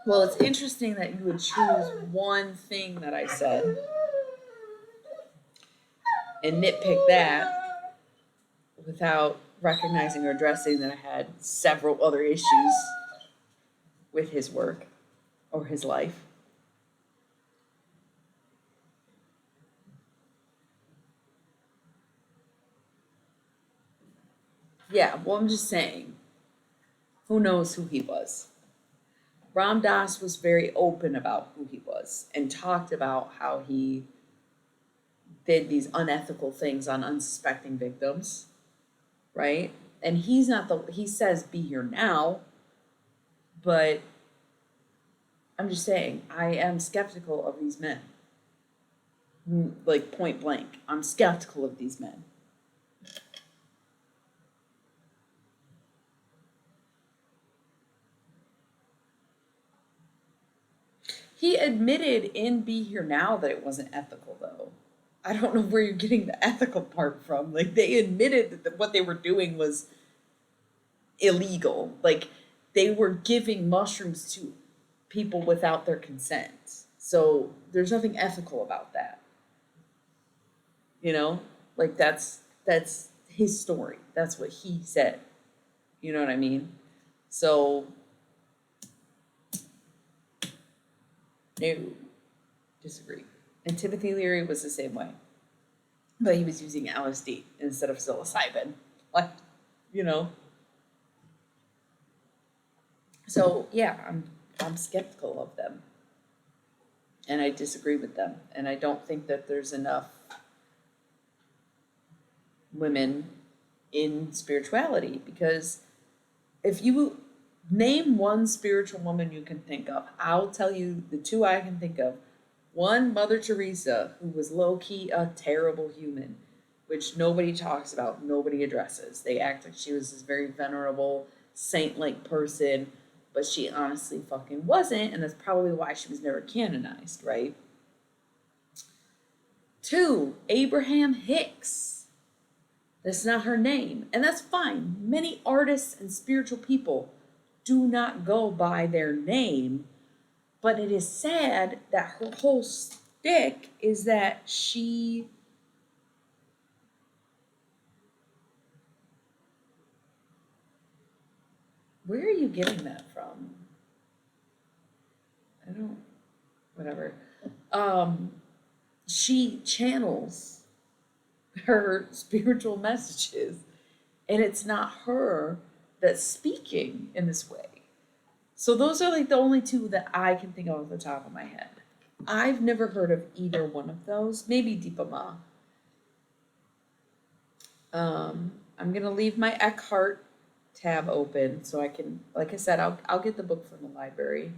Well, it's interesting that you would choose one thing that I said and nitpick that without recognizing or addressing that I had several other issues with his work or his life. Yeah, well, I'm just saying, who knows who he was? Ram Dass was very open about who he was and talked about how he did these unethical things on unsuspecting victims, right? And he says Be Here Now, but I'm just saying, I am skeptical of these men. Like, point blank, I'm skeptical of these men. He admitted in Be Here Now that it wasn't ethical, though. I don't know where you're getting the ethical part from. Like, they admitted that what they were doing was illegal. Like, they were giving mushrooms to people without their consent. So there's nothing ethical about that. You know? Like, that's That's his story. That's what he said. You know what I mean? So, no, disagree. And Timothy Leary was the same way, but he was using LSD instead of psilocybin. Like, you know. So yeah, I'm skeptical of them, and I disagree with them, and I don't think that there's enough women in spirituality, because if you name one spiritual woman you can think of, I'll tell you the two I can think of. One, Mother Teresa, who was low key a terrible human, which nobody talks about, nobody addresses. They act like she was this very venerable, saint like person, but she honestly fucking wasn't, and that's probably why she was never canonized, right? Two, Abraham Hicks. That's not her name, and that's fine. Many artists and spiritual people do not go by their name, but it is sad that her whole stick is that she where are you getting that from? I don't whatever. Um she channels her spiritual messages, and it's not her that's speaking in this way. So those are like the only two that I can think of off the top of my head. I've never heard of either one of those. Maybe Deepa Ma. I'm gonna leave my Eckhart tab open so I can, like I said, I'll get the book from the library.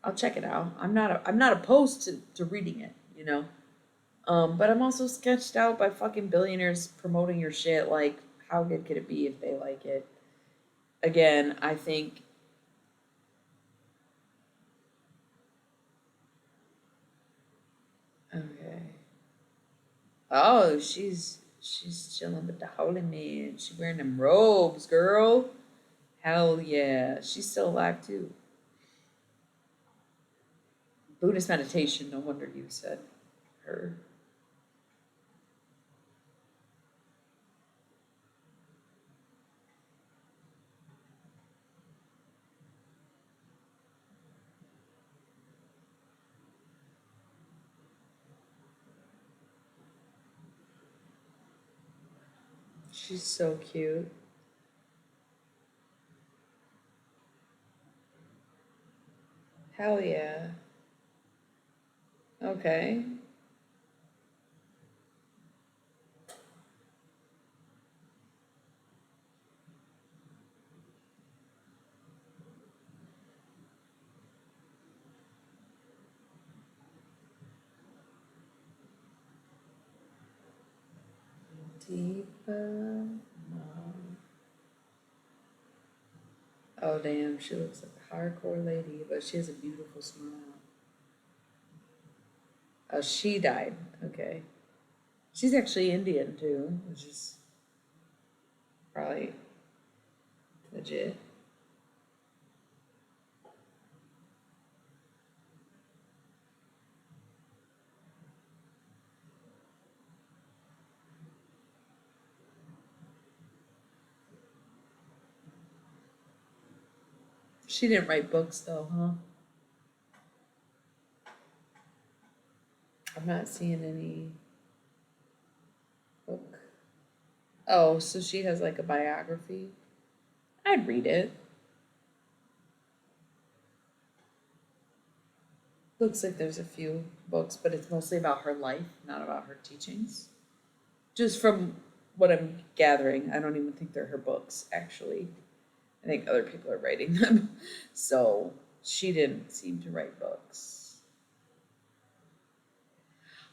I'll check it out. I'm not opposed to reading it, you know. But I'm also sketched out by fucking billionaires promoting your shit. Like, how good could it be if they like it? Again, I think. Okay. Oh, she's chilling with the holy man. She wearing them robes, girl. Hell yeah. She's still alive too. Buddhist meditation, no wonder you said her. She's so cute. Hell yeah. Okay. Deepa Mom. Oh damn, she looks like a hardcore lady, but she has a beautiful smile. Oh, she died. Okay. She's actually Indian too, which is probably legit. She didn't write books though, huh? I'm not seeing any book. Oh, so she has like a biography. I'd read it. Looks like there's a few books, but it's mostly about her life, not about her teachings. Just from what I'm gathering, I don't even think they're her books, actually. I think other people are writing them. So she didn't seem to write books.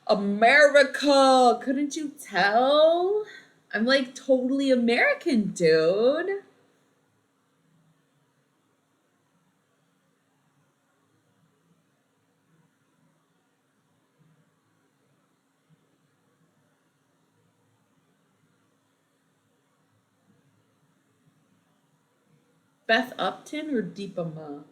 America! Couldn't you tell? I'm like totally American, dude. Beth Upton or Deepa Ma?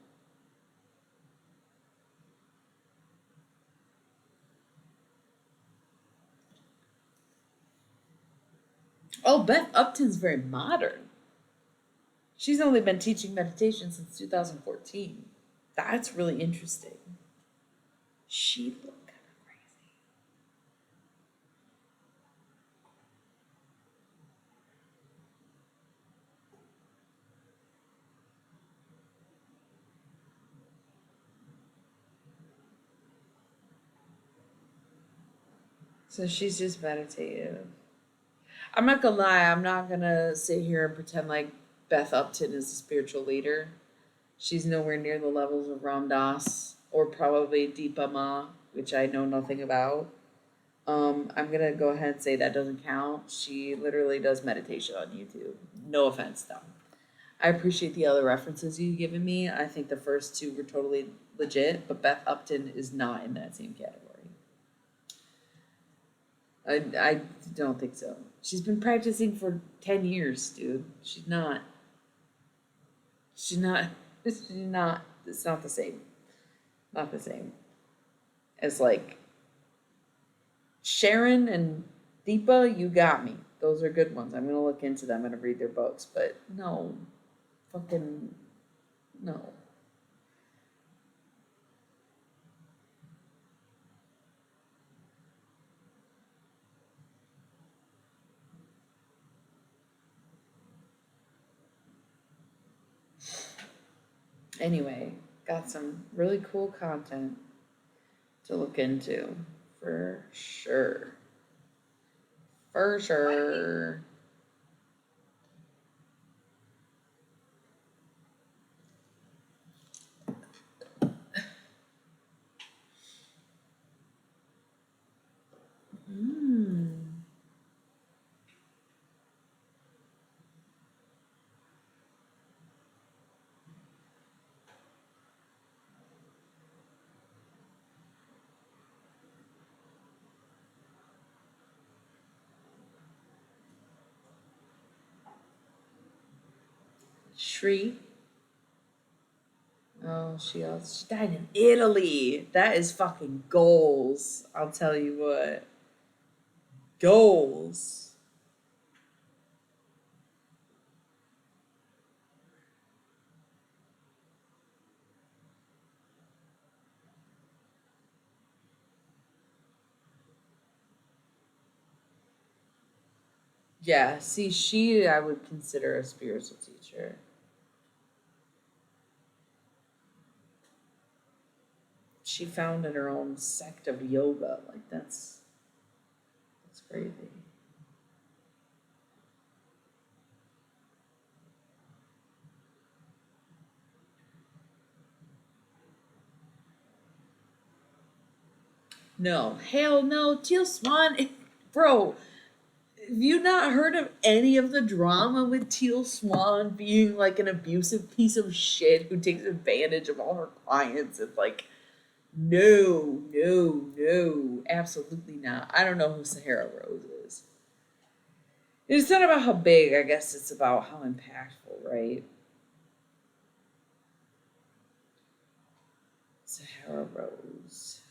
Oh, Beth Upton's very modern. She's only been teaching meditation since 2014. That's really interesting. She looked kind of crazy. So she's just meditative. I'm not gonna lie, I'm not gonna sit here and pretend like Beth Upton is a spiritual leader. She's nowhere near the levels of Ram Dass or probably Deepa Ma, which I know nothing about. I'm gonna go ahead and say that doesn't count. She literally does meditation on YouTube. No offense, though. I appreciate the other references you've given me. I think the first two were totally legit, but Beth Upton is not in that same category. I don't think so. She's been practicing for 10 years, dude. She's not. She's not. She's not. It's not the same. Not the same. As like Sharon and Deepa, you got me. Those are good ones. I'm gonna look into them and read their books, but no. Fucking no. Anyway, got some really cool content to look into for sure. For sure. Mm. Shri. Oh, she died in Italy. That is fucking goals. I'll tell you what. Goals. Yeah, see, she I would consider a spiritual teacher. She founded her own sect of yoga. Like that's crazy. No, hell no, Teal Swan, bro. Have you not heard of any of the drama with Teal Swan being like an abusive piece of shit who takes advantage of all her clients and like no, no, no, absolutely not. I don't know who Sahara Rose is. It's not about how big, I guess it's about how impactful, right? Sahara Rose.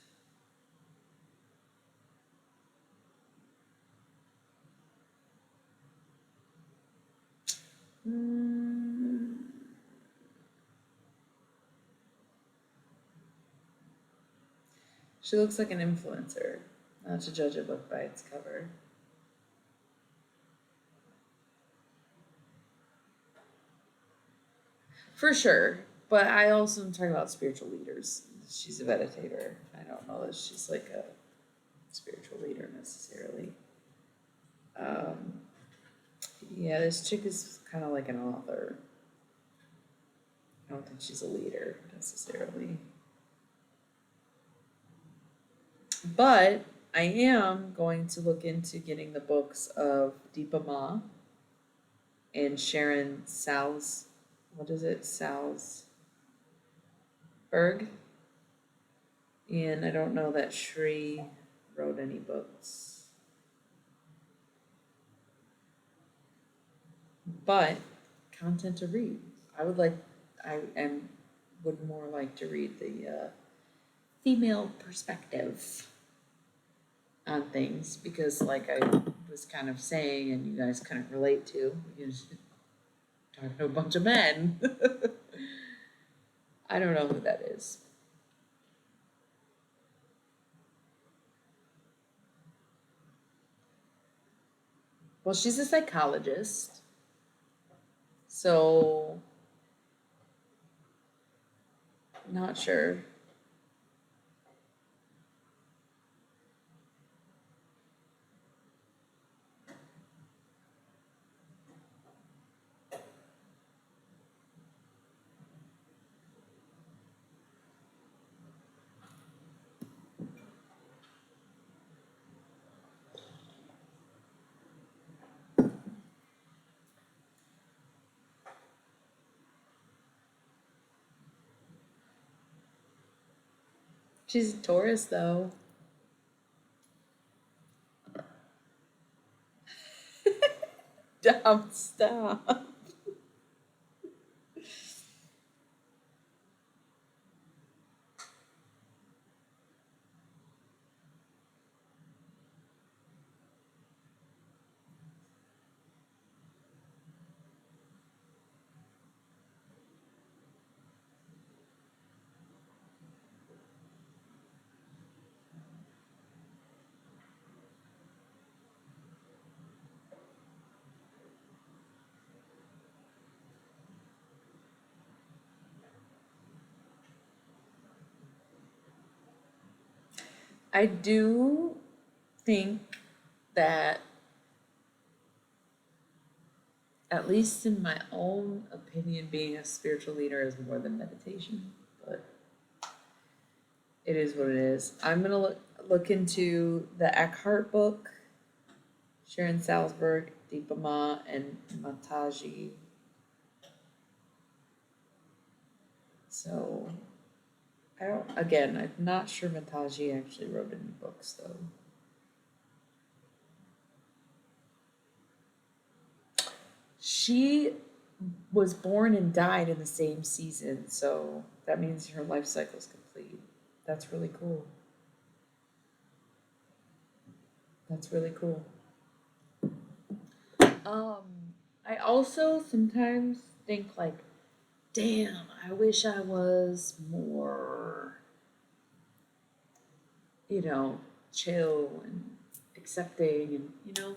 Mm, she looks like an influencer, not to judge a book by its cover. For sure. But I also am talking about spiritual leaders. She's a meditator. I don't know that she's like a spiritual leader necessarily. Um, yeah, this chick is kind of like an author. I don't think she's a leader necessarily. But I am going to look into getting the books of Deepa Ma and Sharon Salz. What is it? Salzberg. And I don't know that Shri wrote any books. But content to read. I would like, I am, would more like to read the female perspective on things because, like I was kind of saying and you guys couldn't relate to because talking to a bunch of men. I don't know who that is. Well, she's a psychologist. So, not sure. She's a Taurus, though. Dumb stop. I do think that, at least in my own opinion, being a spiritual leader is more than meditation, but it is what it is. I'm gonna look into the Eckhart book, Sharon Salzberg, Deepa Ma, and Mataji. So I don't. Again, I'm not sure Mataji actually wrote any books though. She was born and died in the same season, so that means her life cycle is complete. That's really cool. That's really cool. Um, I also sometimes think like, damn, I wish I was more, you know, chill and accepting and,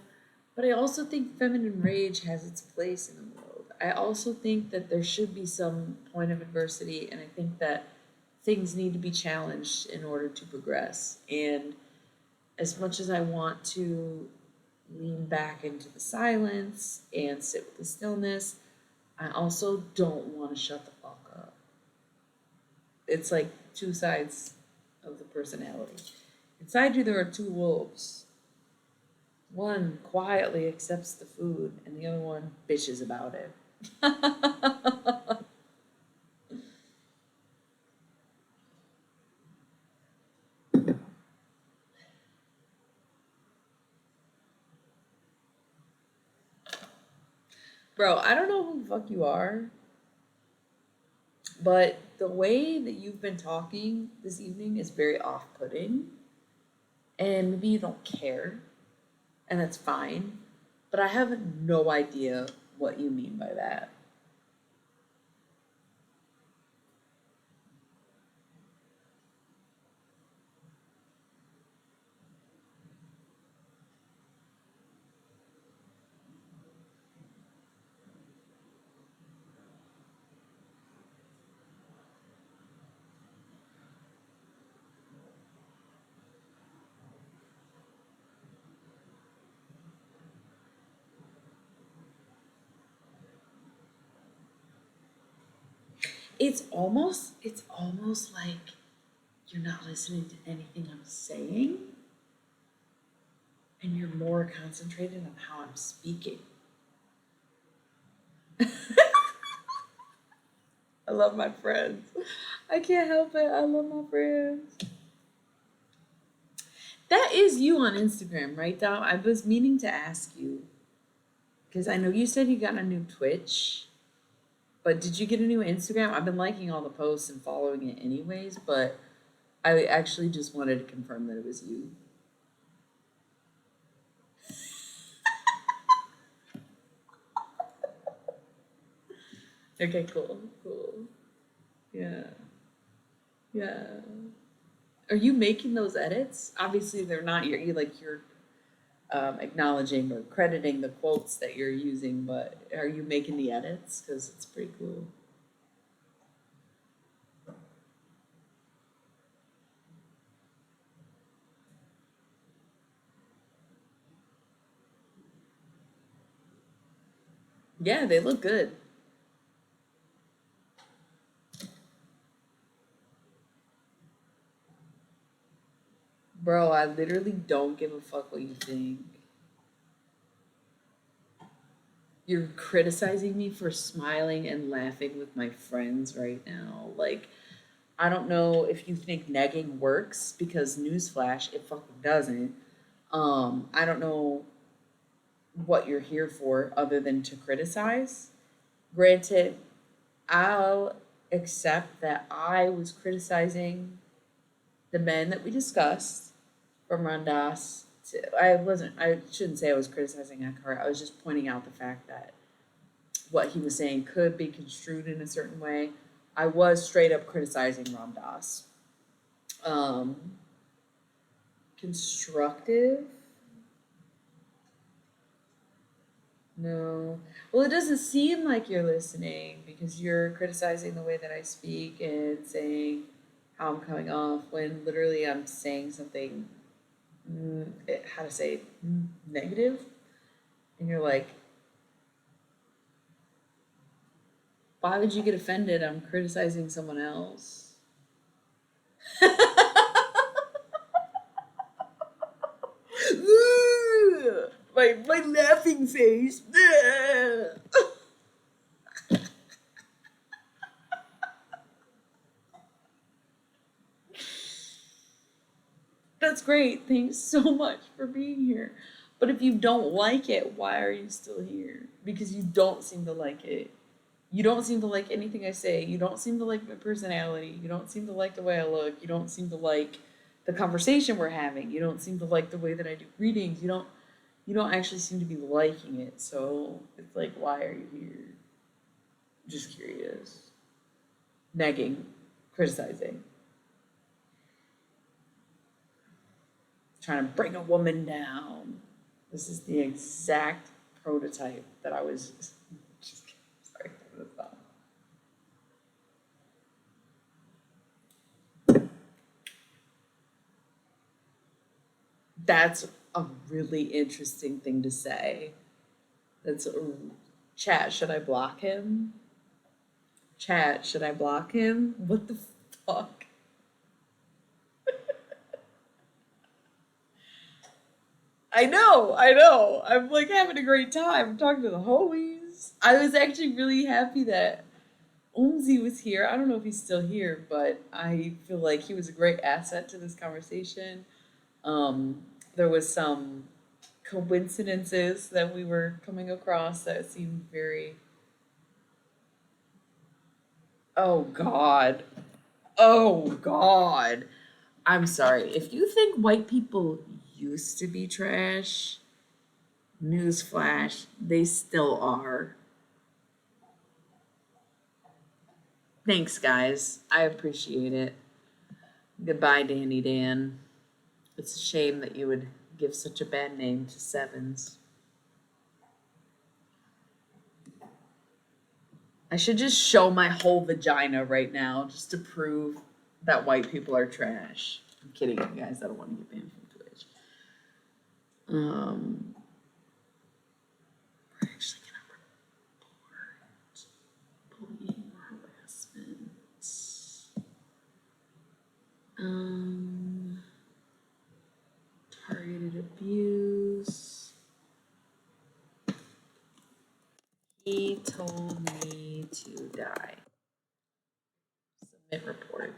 but I also think feminine rage has its place in the world. I also think that there should be some point of adversity, and I think that things need to be challenged in order to progress. And as much as I want to lean back into the silence and sit with the stillness, I also don't want to shut the fuck up. It's like two sides of the personality. Inside you, there are two wolves. One quietly accepts the food, and the other one bitches about it. Bro, I don't know who the fuck you are, but the way that you've been talking this evening is very off putting, and maybe you don't care, and that's fine, but I have no idea what you mean by that. It's almost like you're not listening to anything I'm saying, and you're more concentrated on how I'm speaking. I love my friends. I can't help it. I love my friends. That is you on Instagram, right, Dom? I was meaning to ask you because I know you said you got a new Twitch, but did you get a new Instagram? I've been liking all the posts and following it anyways, but I actually just wanted to confirm that it was you. Okay, cool, cool. Yeah, yeah. Are you making those edits? Obviously, they're not. You're acknowledging or crediting the quotes that you're using, but are you making the edits? Because it's pretty cool. Yeah, they look good. Bro, I literally don't give a fuck what you think. You're criticizing me for smiling and laughing with my friends right now. Like, I don't know if you think negging works because newsflash, it fucking doesn't. I don't know what you're here for other than to criticize. Granted, I'll accept that I was criticizing the men that we discussed from Randas. I shouldn't say I was criticizing Eckhart. I was just pointing out the fact that what he was saying could be construed in a certain way. I was straight up criticizing Ramdas. Um, constructive? No. Well, it doesn't seem like you're listening because you're criticizing the way that I speak and saying how I'm coming off when literally I'm saying something, how to say, negative. And you're like, why would you get offended? I'm criticizing someone else. My laughing face. That's great. Thanks so much for being here. But if you don't like it, why are you still here? Because you don't seem to like it. You don't seem to like anything I say. You don't seem to like my personality. You don't seem to like the way I look. You don't seem to like the conversation we're having. You don't seem to like the way that I do readings. You don't actually seem to be liking it. So it's like, why are you here? Just curious. Nagging, criticizing, trying to bring a woman down. This is the exact prototype that I was just kidding. Sorry, that's not. That's a really interesting thing to say. That's a, chat. Should I block him? Chat. Should I block him? What the fuck? I know. I know. I'm like having a great time. I'm talking to the homies. I was actually really happy that Umzi was here. I don't know if he's still here, but I feel like he was a great asset to this conversation. There was some coincidences that we were coming across that seemed very, oh God, oh God. I'm sorry. If you think white people used to be trash, newsflash, they still are. Thanks, guys. I appreciate it. Goodbye, Danny Dan. It's a shame that you would give such a bad name to sevens. I should just show my whole vagina right now just to prove that white people are trash. I'm kidding you guys. I don't want to get banned from Twitch. We're actually gonna report bullying harassment. Um, targeted abuse. He told me to die. Submit report.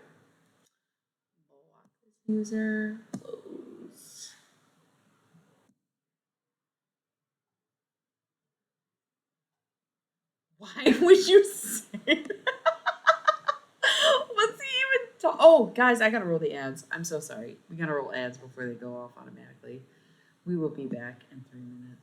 Block this user. Close. Why would you say that? What's he even oh, guys, I gotta roll the ads. I'm so sorry. We gotta roll ads before they go off automatically. We will be back in 3 minutes.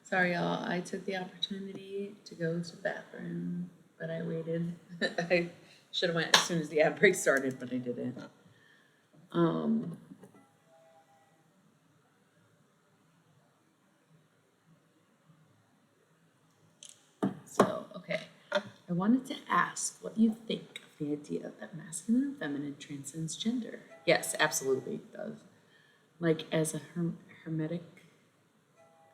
Sorry, y'all. I took the opportunity to go to the bathroom, but I waited. I should have went as soon as the ad break started, but I didn't. Um, so, okay. I wanted to ask what you think of the idea that masculine and feminine transcends gender. Yes, absolutely it does. Like as a hermetic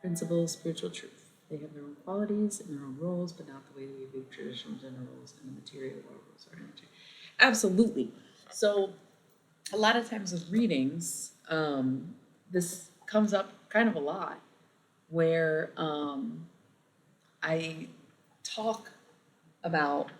principle of spiritual truth. They have their own qualities and their own roles, but not the way we view traditional gender roles and the material roles or energy. Absolutely. So a lot of times with readings, this comes up kind of a lot where I talk about.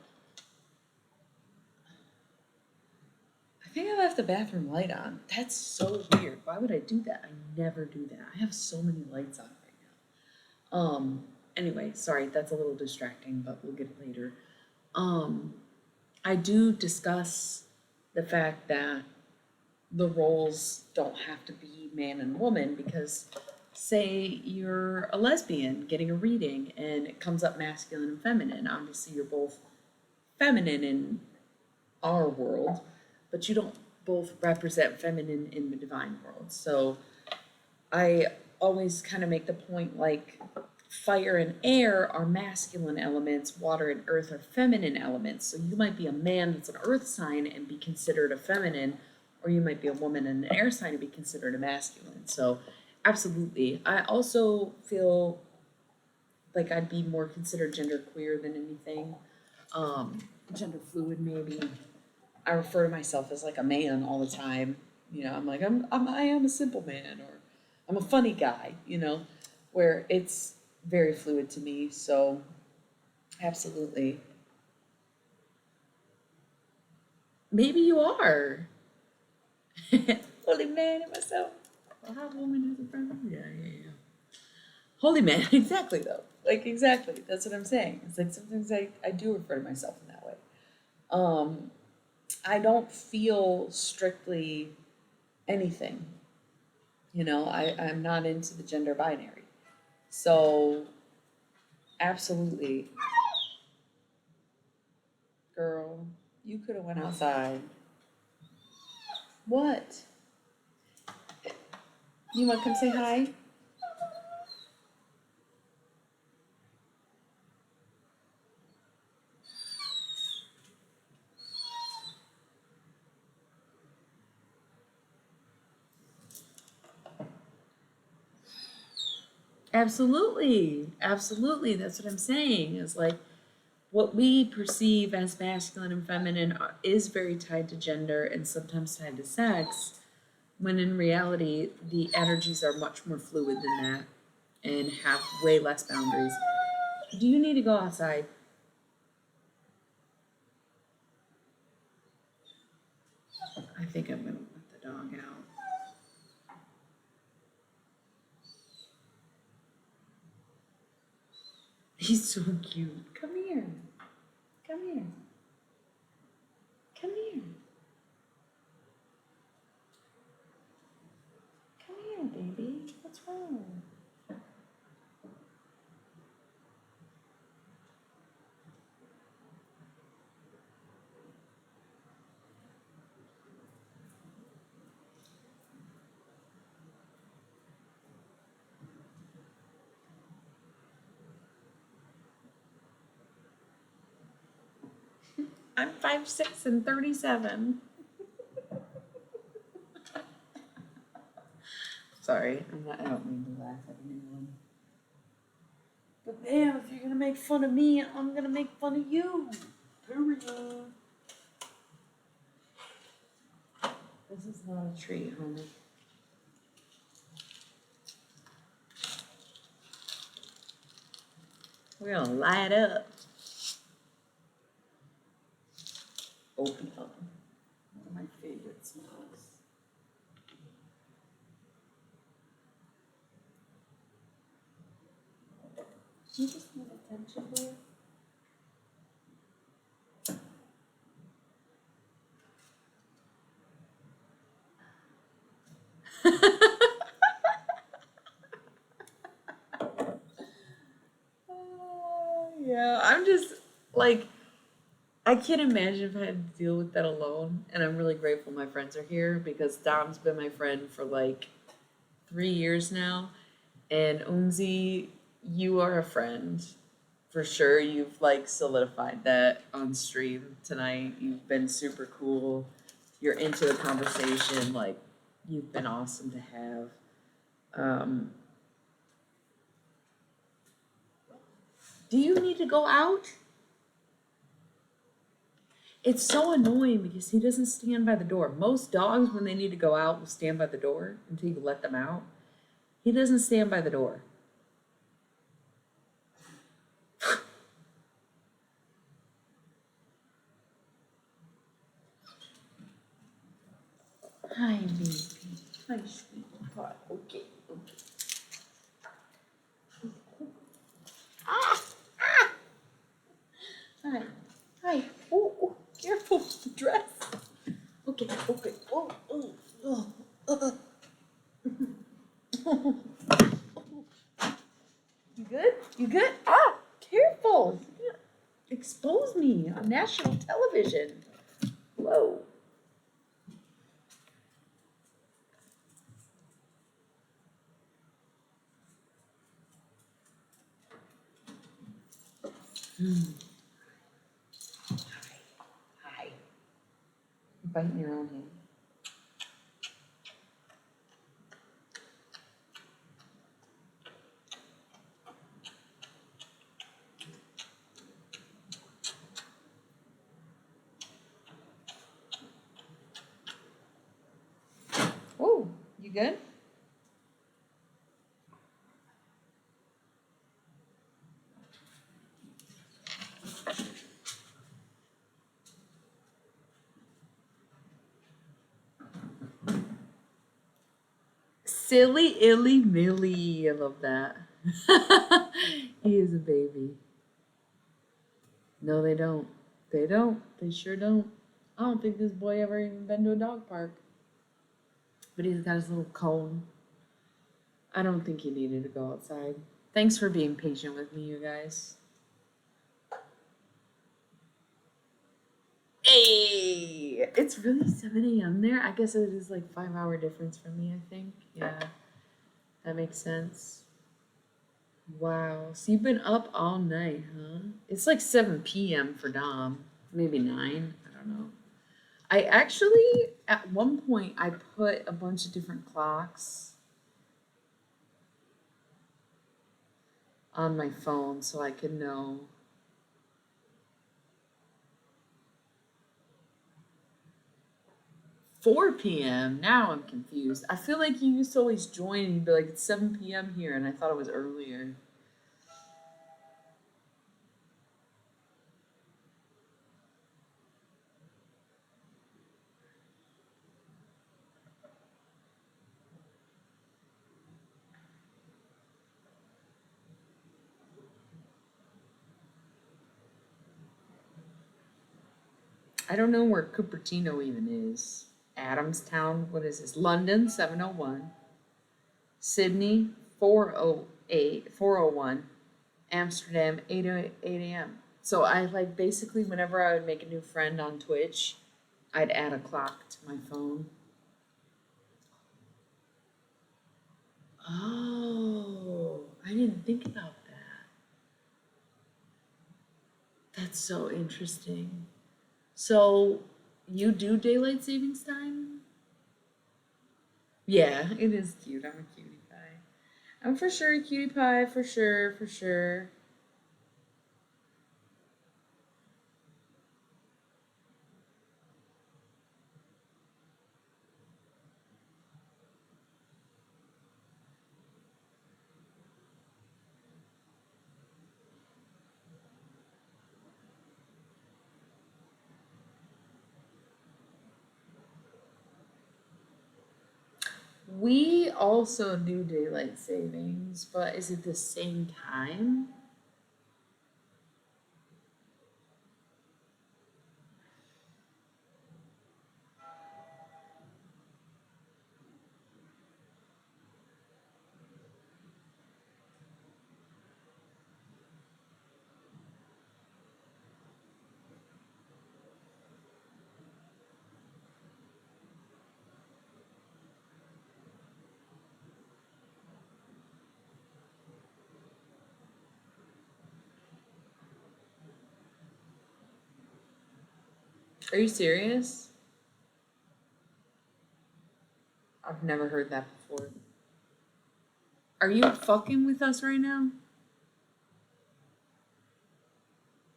I think I left the bathroom light on. That's so weird. Why would I do that? I never do that. I have so many lights on right now. Anyway, sorry, that's a little distracting, but we'll get it later. I do discuss the fact that the roles don't have to be man and woman because say you're a lesbian getting a reading and it comes up masculine and feminine. Obviously you're both feminine in our world, but you don't both represent feminine in the divine world. So I always kind of make the point like fire and air are masculine elements, water and earth are feminine elements. So you might be a man that's an earth sign and be considered a feminine, or you might be a woman and an air sign and be considered a masculine. So absolutely. I also feel like I'd be more considered gender queer than anything. Gender fluid maybe. I refer to myself as like a man all the time. You know, I'm like I am a simple man or I'm a funny guy, you know, where it's very fluid to me. So absolutely. Maybe you are. Holy man in myself. Well, how woman is a friend? Yeah. Holy man, exactly though. Like exactly. That's what I'm saying. It's like sometimes I do refer to myself in that way. Um, I don't feel strictly anything. You know, I'm not into the gender binary. So absolutely, girl, you could have went outside. What? You want to come say hi? Absolutely. Absolutely. That's what I'm saying. Is like what we perceive as masculine and feminine is very tied to gender and sometimes tied to sex, when in reality, the energies are much more fluid than that and have way less boundaries. Do you need to go outside? I think I'm going to let the dog out. He's so cute. Come here. Come here. Come here. Come here, baby. What's wrong? I'm 5'6" and 37. Sorry, I don't mean to laugh at anyone. But damn, if you're gonna make fun of me, I'm gonna make fun of you. Period. This is not a treat, honey. We're gonna light up. Open up. One of my favorite smells. You just need attention, boy. Yeah, I'm just like I can't imagine if I had to deal with that alone. And I'm really grateful my friends are here because Dom's been my friend for like 3 years now. And Unzi, you are a friend for sure. You've like solidified that on stream tonight. You've been super cool. You're into the conversation. Like, you've been awesome to have. Um, do you need to go out? It's so annoying because he doesn't stand by the door. Most dogs, when they need to go out, will stand by the door until you let them out. He doesn't stand by the door. Hi, baby. Hi, sweetheart. Okay, okay. Ah, ah. Hi, hi. Oh, oh, careful with the dress. Okay, okay. Oh, oh, oh, oh. You good? You good? Ah, careful. You can't expose me on national television. Whoa. Hmm. Hi. You're biting your own hand. Whoa, you good? Silly illy Millie. I love that. He is a baby. No, they don't. They don't. They sure don't. I don't think this boy ever even been to a dog park. But he's got his little cone. I don't think he needed to go outside. Thanks for being patient with me, you guys. Hey! It's really 7 a.m. there. I guess it is like 5 hour difference from me, I think. Yeah, that makes sense. Wow. So you've been up all night, huh? It's like 7 p.m. for Dom. Maybe 9. I don't know. I actually, at one point, I put a bunch of different clocks on my phone so I could know. 4 p.m. Now I'm confused. I feel like you used to always join and you'd be like, it's 7 p.m. here, and I thought it was earlier. I don't know where Cupertino even is. Adamstown, what is this? London, 701. Sydney, 408, 401. Amsterdam, 8 a.m. So I like basically whenever I would make a new friend on Twitch, I'd add a clock to my phone. Oh, I didn't think about that. That's so interesting. So you do daylight savings time? Yeah, it is cute. I'm a cutie pie. I'm for sure a cutie pie, for sure, for sure. We also do daylight savings, but is it the same time? Are you serious? I've never heard that before. Are you fucking with us right now?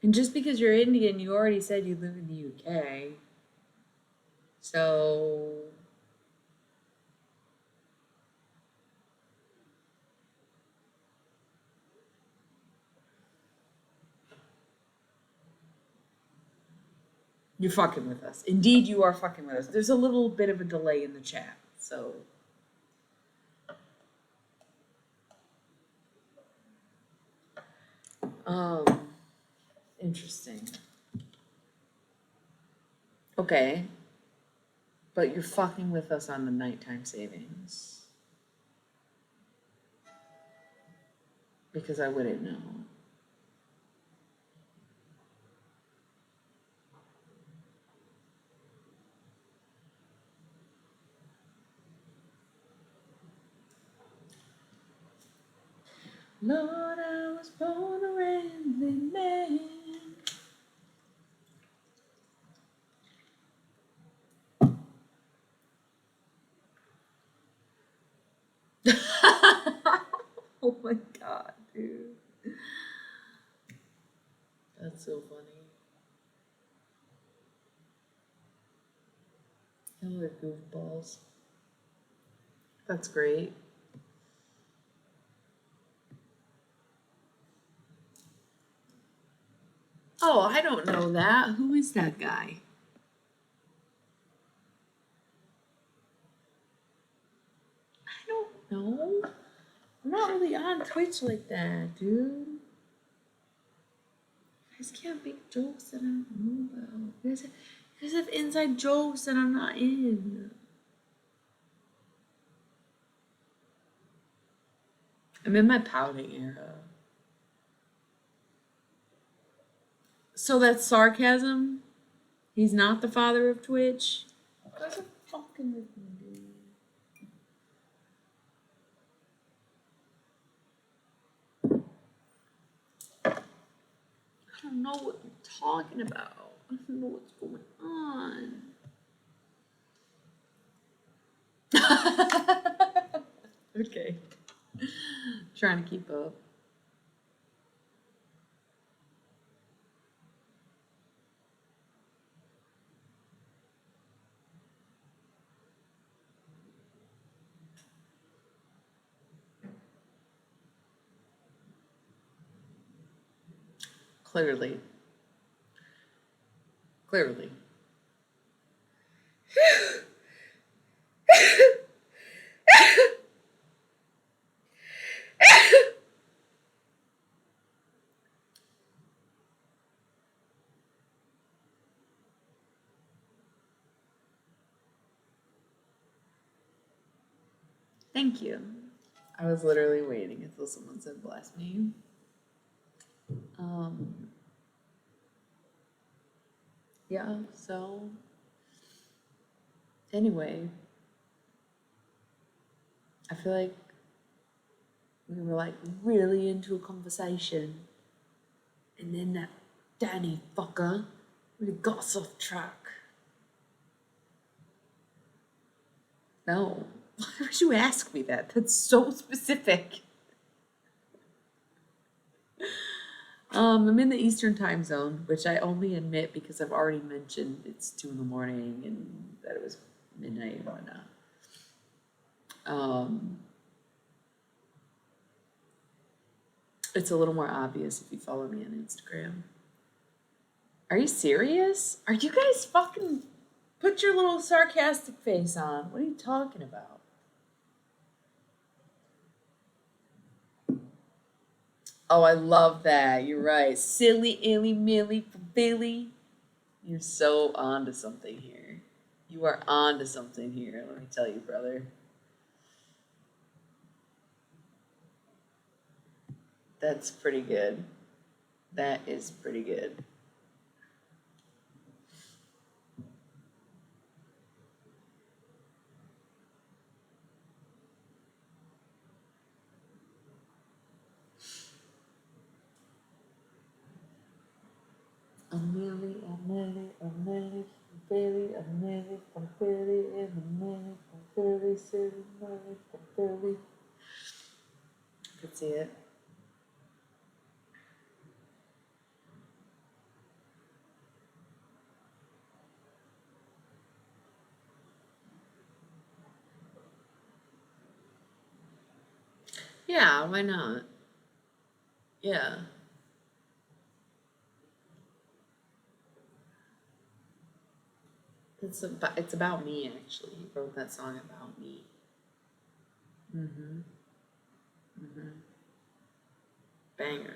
And just because you're Indian, you already said you live in the UK. So you're fucking with us. Indeed, you are fucking with us. There's a little bit of a delay in the chat, so. Interesting. Okay. But you're fucking with us on the nighttime savings. Because I wouldn't know. Lord, I was born a rambling man. Oh my god, dude. That's so funny. Y'all are goofballs. That's great. Oh, I don't know that. Who is that guy? I don't know. I'm not really on Twitch like that, dude. You guys can't make jokes that I don't know about. You guys have inside jokes that I'm not in. I'm in my pouting era. So that's sarcasm? He's not the father of Twitch? You guys are fucking with me, dude. I don't know what you're talking about. I don't know what's going on. Okay. Trying to keep up. Clearly. Clearly. Thank you. I was literally waiting until someone said bless me. Yeah, so anyway, I feel like we were like really into a conversation, and then that Danny fucker really got us off track. No, why would you ask me that? That's so specific. I'm in the Eastern time zone, which I only admit because I've already mentioned it's 2 a.m. and that it was midnight and whatnot. It's a little more obvious if you follow me on Instagram. Are you serious? Are you guys fucking put your little sarcastic face on? What are you talking about? Oh, I love that. You're right. Silly illy milly for Billy. You're so on to something here. You are on to something here, let me tell you, brother. That's pretty good. That is pretty good. A milli, Philly, I'm Millie from Philly, and I'm Millie from Philly, City, Millie from Philly. I could see it. Yeah, why not? Yeah. It's about me actually. He wrote that song about me. Mhm. Mhm. Banger.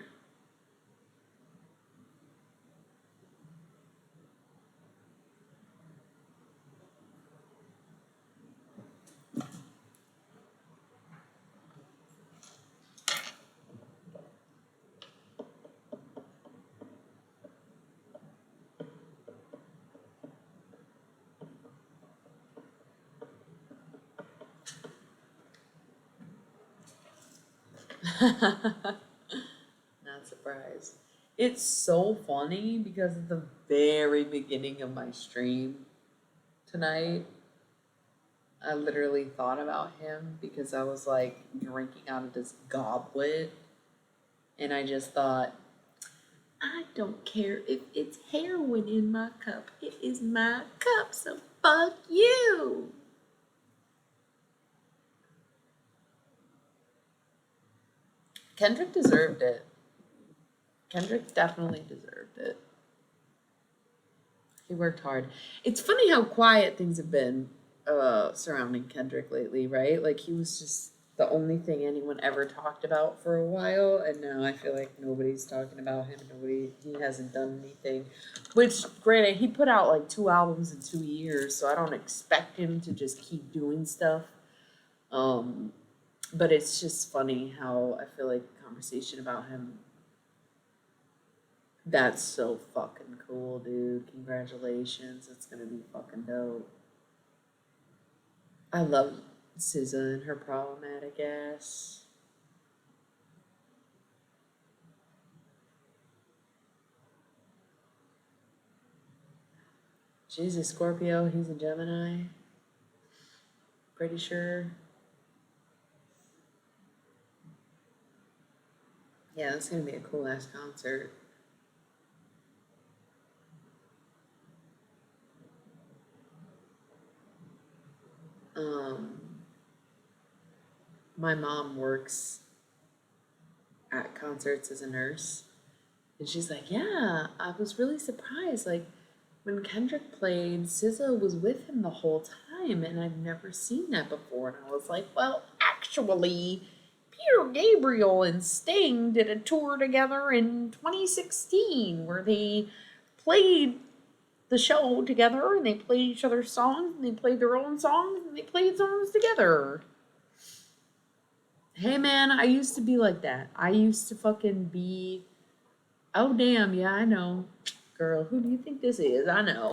Not surprised. It's so funny because at the very beginning of my stream tonight, I literally thought about him because I was like drinking out of this goblet and I just thought, I don't care if it's heroin in my cup. It is my cup, so fuck you. Kendrick deserved it. Kendrick definitely deserved it. He worked hard. It's funny how quiet things have been surrounding Kendrick lately, right? Like he was just the only thing anyone ever talked about for a while, and now I feel like nobody's talking about him. He hasn't done anything. Which, granted, he put out like 2 albums in 2 years, so I don't expect him to just keep doing stuff. Um, but it's just funny how I feel like the conversation about him. That's so fucking cool, dude. Congratulations. It's gonna be fucking dope. I love SZA and her problematic ass. She's a Scorpio, he's a Gemini. Pretty sure. Yeah, that's gonna be a cool ass concert. Um, my mom works at concerts as a nurse, and she's like, "Yeah, I was really surprised. Like when Kendrick played, SZA was with him the whole time, and I've never seen that before." And I was like, "Well, actually, Peter Gabriel and Sting did a tour together in 2016 where they played the show together and they played each other's songs and they played their own songs and they played songs together." Hey man, I used to be like that. I used to fucking be, oh damn, yeah, I know. Girl, who do you think this is? I know.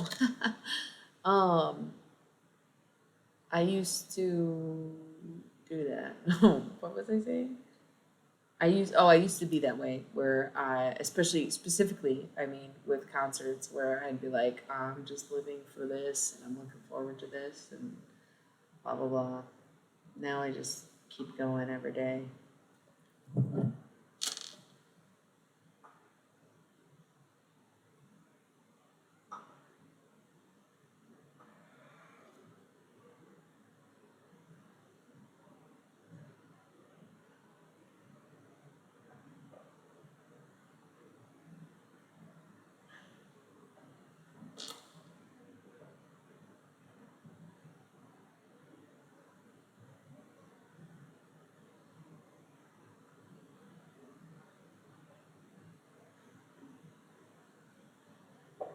um, I used to do that. What was I saying? I used to be that way where I, especially specifically, I mean, with concerts where I'd be like, I'm just living for this and I'm looking forward to this and blah blah blah. Now I just keep going every day.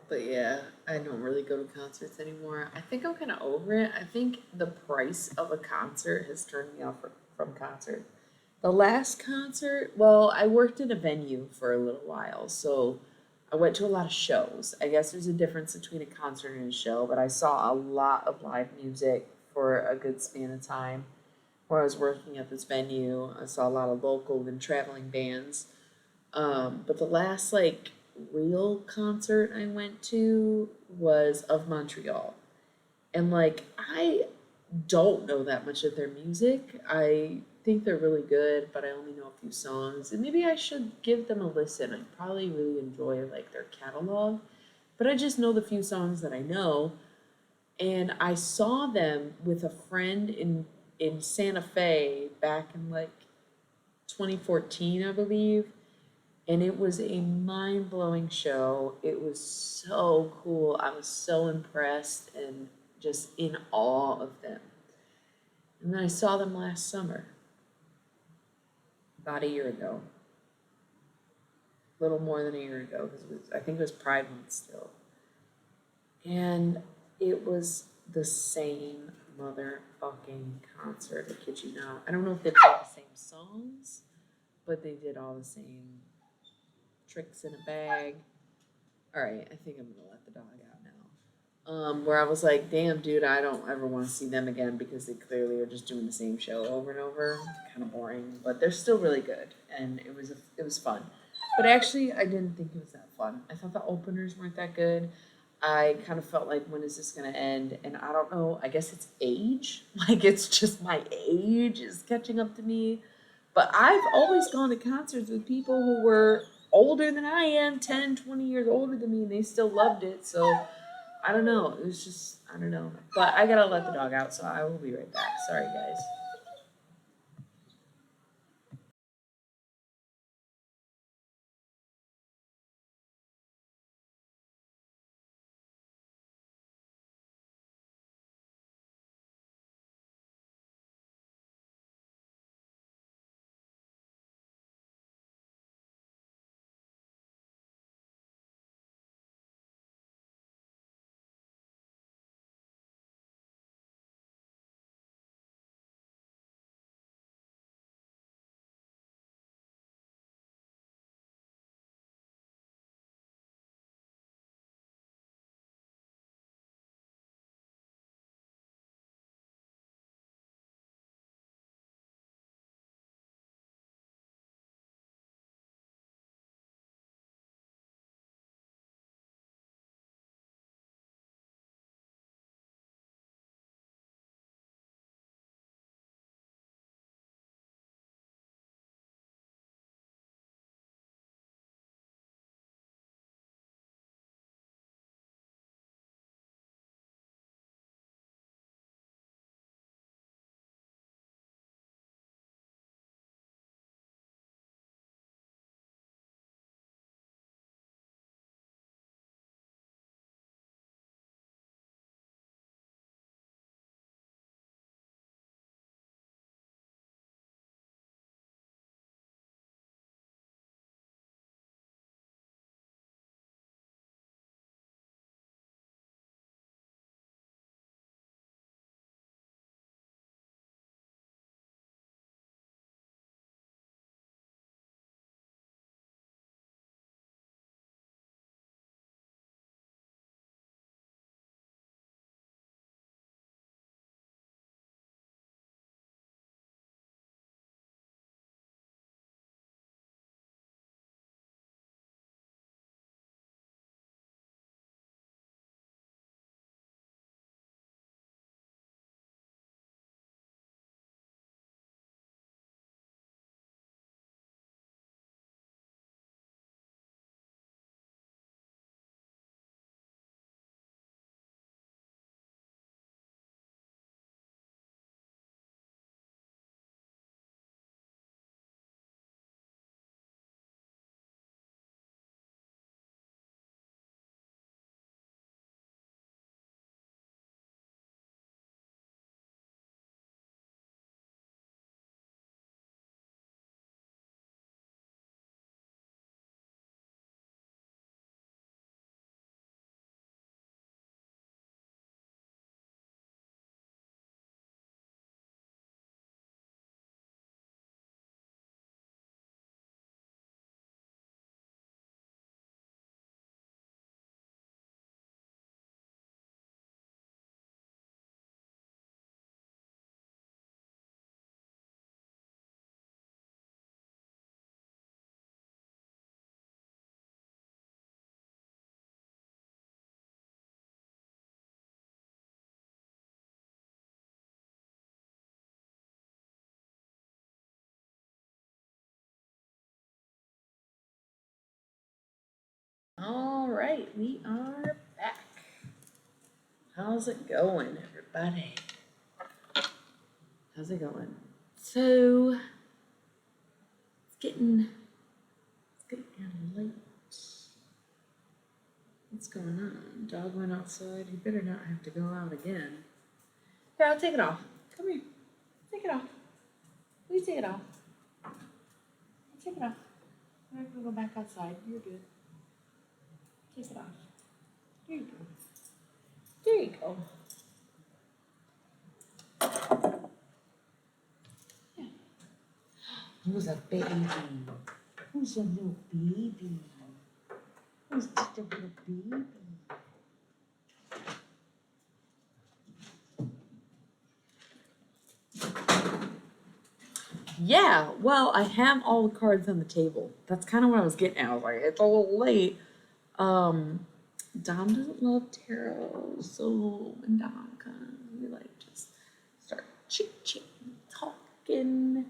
But yeah, I don't really go to concerts anymore. I think I'm kind of over it. I think the price of a concert has turned me off from concerts. The last concert, well, I worked in a venue for a little while, so I went to a lot of shows. I guess there's a difference between a concert and a show, but I saw a lot of live music for a good span of time. Where I was working at this venue, I saw a lot of local and traveling bands. But the last like real concert I went to was of Montreal. And like I don't know that much of their music. I think they're really good, but I only know a few songs. And maybe I should give them a listen. I'd probably really enjoy like their catalog. But I just know the few songs that I know. And I saw them with a friend in Santa Fe back in like 2014, I believe. And it was a mind blowing show. It was so cool. I was so impressed and just in awe of them. And then I saw them last summer, about a year ago, a little more than a year ago, because I think it was Pride Month still. And it was the same motherfucking concert. I kid you not. I don't know if they played the same songs, but they did all the same tricks in a bag. All right, I think I'm gonna let the dog out now. Where I was like, damn, dude, I don't ever want to see them again because they clearly are just doing the same show over and over. Kind of boring, but they're still really good, and it was fun. But actually, I didn't think it was that fun. I thought the openers weren't that good. I kind of felt like, when is this gonna end? And I don't know. I guess it's age. Like it's just my age is catching up to me. But I've always gone to concerts with people who were older than I am, 10, 20 years older than me, and they still loved it. So I don't know. It was just, I don't know. But I gotta let the dog out, so I will be right back. Sorry, guys. All right, we are back. How's it going, everybody? How's it going? So, it's getting kind of late. What's going on? Dog went outside. He better not have to go out again. Here, I'll take it off. Come here. Take it off. Will you take it off? Take it off. I'm not gonna go back outside. You're good. Take it off. There you go. There you go. Yeah. Who's a baby? Who's a little baby? Who's just a little baby? Yeah, well, I have all the cards on the table. That's kind of what I was getting at. I was like, it's a little late. Dom doesn't love tarot, so when Dom comes, we like just start chit-chatting, talking,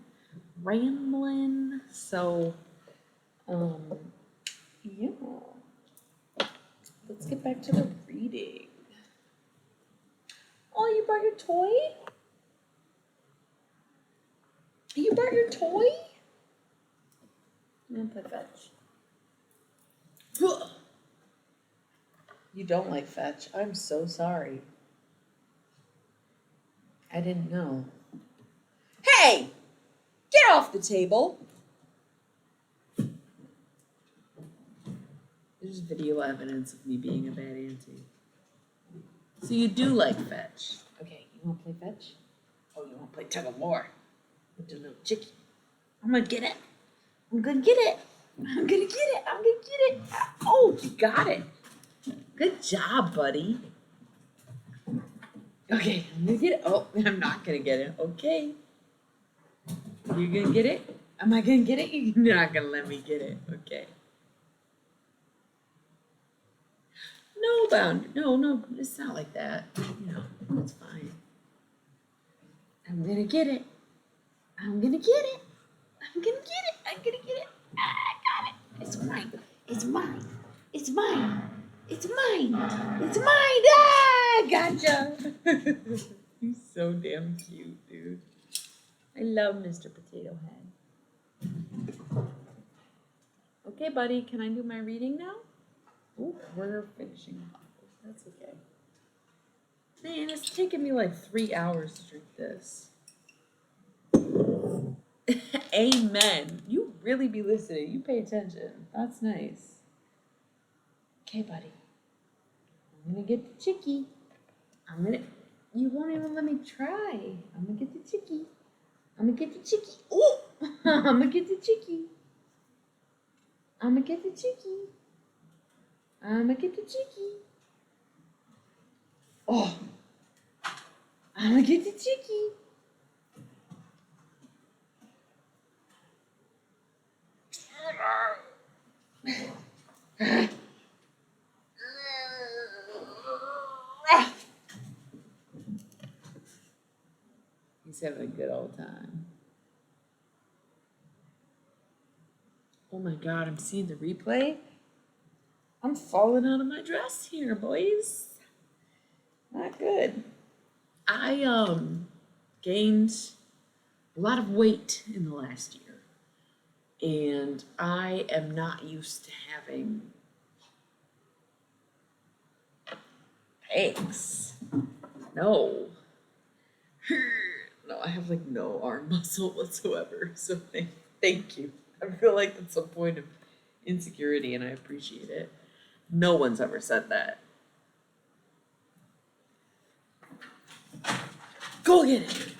rambling. So, yeah. Let's get back to the reading. Oh, you brought your toy? You brought your toy? I'm gonna play fetch. You don't like fetch. I'm so sorry. I didn't know. Hey! Get off the table! There's video evidence of me being a bad auntie. So you do like fetch. Okay, you wanna play fetch? Oh, you wanna play tug of war? With the little chickie. I'm gonna get it. I'm gonna get it. I'm gonna get it. I'm gonna get it. Oh, you got it. Good job, buddy. Okay, I'm gonna get it. Oh, I'm not gonna get it. Okay. You're gonna get it? Am I gonna get it? You're not gonna let me get it. Okay. No, bound. No, it's not like that. You know, it's fine. I'm gonna get it. I'm gonna get it. I'm gonna get it. I'm gonna get it. I got it. It's mine. It's mine. It's mine. It's mine. It's mine. Ah, gotcha. He's so damn cute, dude. I love Mr. Potato Head. Okay, buddy, can I do my reading now? Oh, we're finishing off. That's okay. Man, it's taken me like 3 hours to drink this. Amen. You really be listening. You pay attention. That's nice. Okay, buddy. I'm gonna get the chickie. You won't even let me try. I'm gonna get the chickie. I'm gonna get the chickie. Oh! I'm gonna get the chickie. I'm gonna get the chickie. I'm gonna get the chickie. Oh! I'm gonna get the chickie. He's having a good old time. Oh my God, I'm seeing the replay. I'm falling out of my dress here, boys. Not good. I gained a lot of weight in the last year. And I am not used to having pecs. No. No, I have like no arm muscle whatsoever. So thank you. I feel like that's a point of insecurity and I appreciate it. No one's ever said that. Go get it.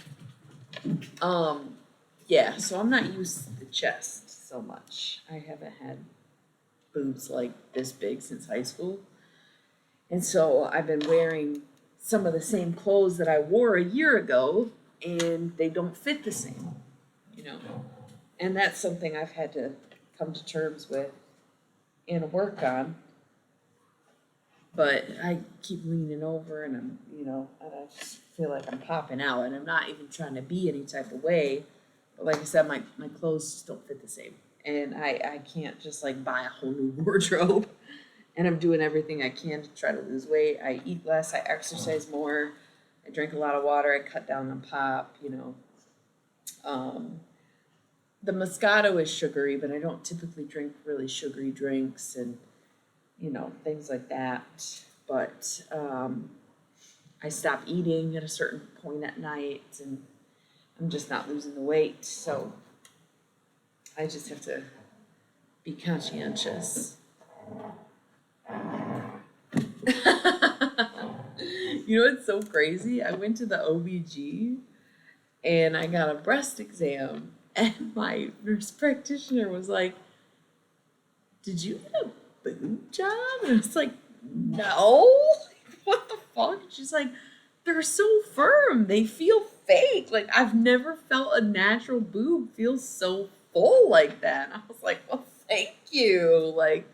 Yeah, so I'm not used to the chest so much. I haven't had boobs like this big since high school. And so I've been wearing some of the same clothes that I wore a year ago, and they don't fit the same, you know. And that's something I've had to come to terms with and work on. But I keep leaning over and I'm, and I just feel like I'm popping out and I'm not even trying to be any type of way. But like I said, my clothes just don't fit the same. And I can't just like buy a whole new wardrobe And I'm doing everything I can to try to lose weight. I eat less, I exercise more, I drink a lot of water, I cut down on pop, you know. Um, the Moscato is sugary, but I don't typically drink really sugary drinks and, you know, things like that. But I stop eating at a certain point at night and I'm just not losing the weight. So I just have to be conscientious. You know what's so crazy? I went to the OBG and I got a breast exam, and my nurse practitioner was like, "Did you get a boob job?" And I was like, "No." What the fuck? She's like, "They're so firm. They feel fake. Like I've never felt a natural boob feel so full like that." And I was like, "Well, thank you. Like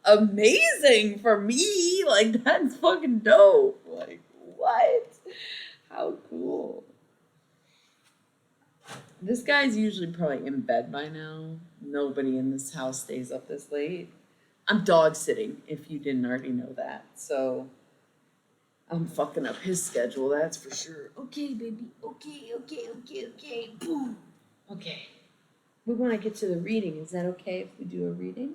amazing for me. Like that's fucking dope. Like what? How cool." This guy's usually probably in bed by now. Nobody in this house stays up this late. I'm dog sitting, if you didn't already know that. So I'm fucking up his schedule, that's for sure. Okay, baby. Okay. Boom. Okay. We want to get to the reading. Is that okay if we do a reading?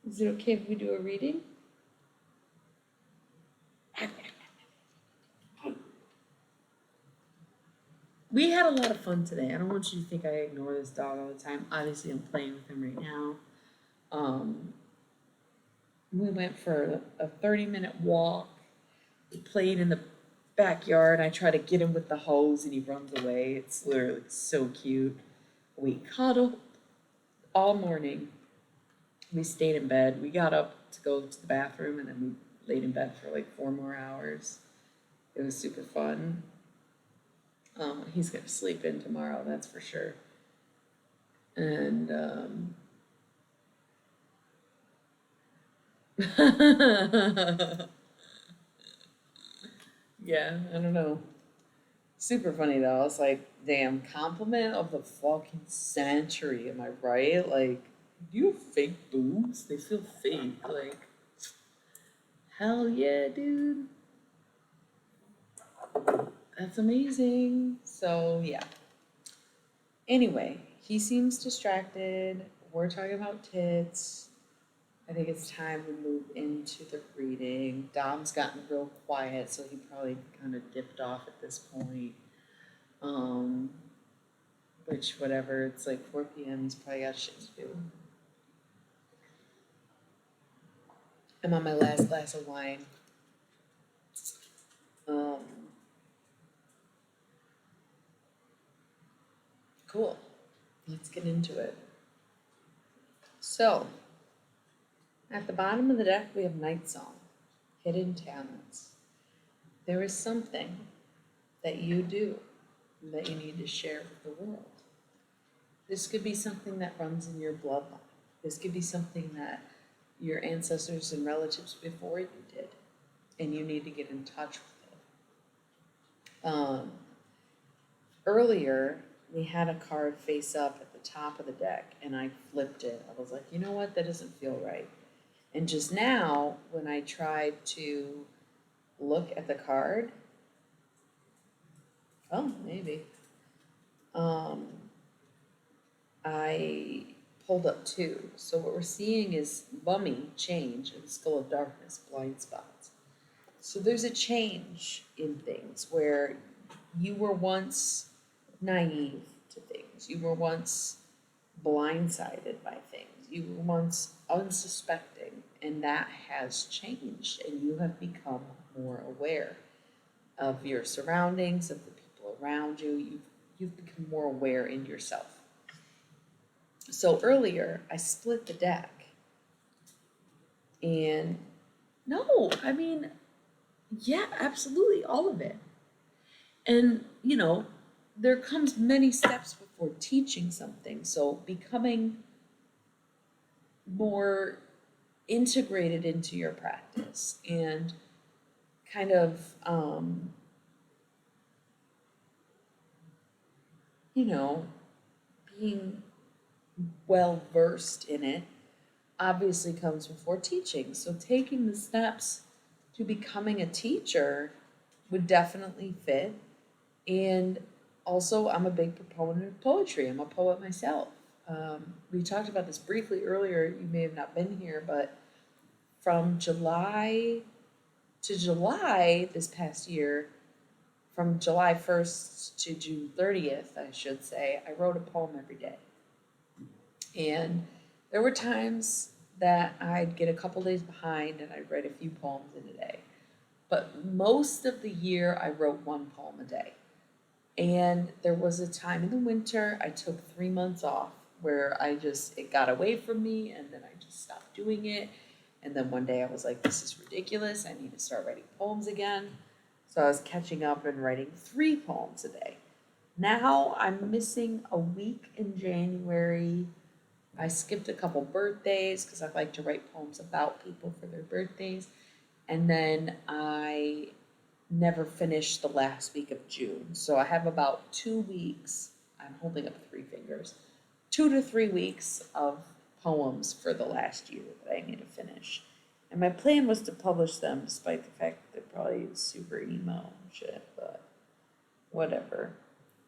Is it okay if we do a reading? We had a lot of fun today. I don't want you to think I ignore this dog all the time. Obviously, I'm playing with him right now. We went for a 30-minute walk. We played in the backyard. I try to get him with the hose and he runs away. It's literally so cute. We cuddled all morning. We stayed in bed. We got up to go to the bathroom and then we laid in bed for like 4 more hours. It was super fun. He's gonna sleep in tomorrow, that's for sure. And yeah, I don't know. Super funny though. It's like, damn, compliment of the fucking century. Am I right? Like, do you have fake boobs? They feel fake. Like, hell yeah, dude. That's amazing. So yeah. Anyway, he seems distracted. We're talking about tits. I think it's time we move into the reading. Dom's gotten real quiet, so he probably kind of dipped off at this point. Which, whatever, it's like 4 p.m., he's probably got shit to do. I'm on my last glass of wine. Cool. Let's get into it. So, at the bottom of the deck, we have Night Song, Hidden Talents. There is something that you do that you need to share with the world. This could be something that runs in your bloodline. This could be something that your ancestors and relatives before you did, and you need to get in touch with it. Earlier, we had a card face up at the top of the deck, and I flipped it. I was like, you know what? That doesn't feel right. And just now, when I tried to look at the card, oh, maybe, I pulled up 2. So what we're seeing is Mummy, change, and Skull of Darkness, blind spots. So there's a change in things where you were once naive to things. You were once blindsided by things. You were once unsuspecting, and that has changed, and you have become more aware of your surroundings, of the people around you. You've become more aware in yourself. So earlier, I split the deck, and no, I mean, yeah, absolutely, all of it. And, you know, there comes many steps before teaching something. So becoming more integrated into your practice and kind of, you know, being well versed in it obviously comes before teaching. So taking the steps to becoming a teacher would definitely fit. And also, I'm a big proponent of poetry. I'm a poet myself. We talked about this briefly earlier. You may have not been here, but from July to July this past year, from July 1st to June 30th, I should say, I wrote a poem every day. And there were times that I'd get a couple days behind and I'd write a few poems in a day. But most of the year, I wrote one poem a day. And there was a time in the winter, I took 3 months off where it got away from me and then I just stopped doing it. And then one day I was like, this is ridiculous. I need to start writing poems again. So I was catching up and writing 3 poems a day. Now I'm missing a week in January. I skipped a couple birthdays because I like to write poems about people for their birthdays. And then I never finished the last week of June. So I have about 2 weeks. I'm holding up 3 fingers. 2 to 3 weeks of poems for the last year that I need to finish. And my plan was to publish them despite the fact that they're probably super emo and shit, but whatever.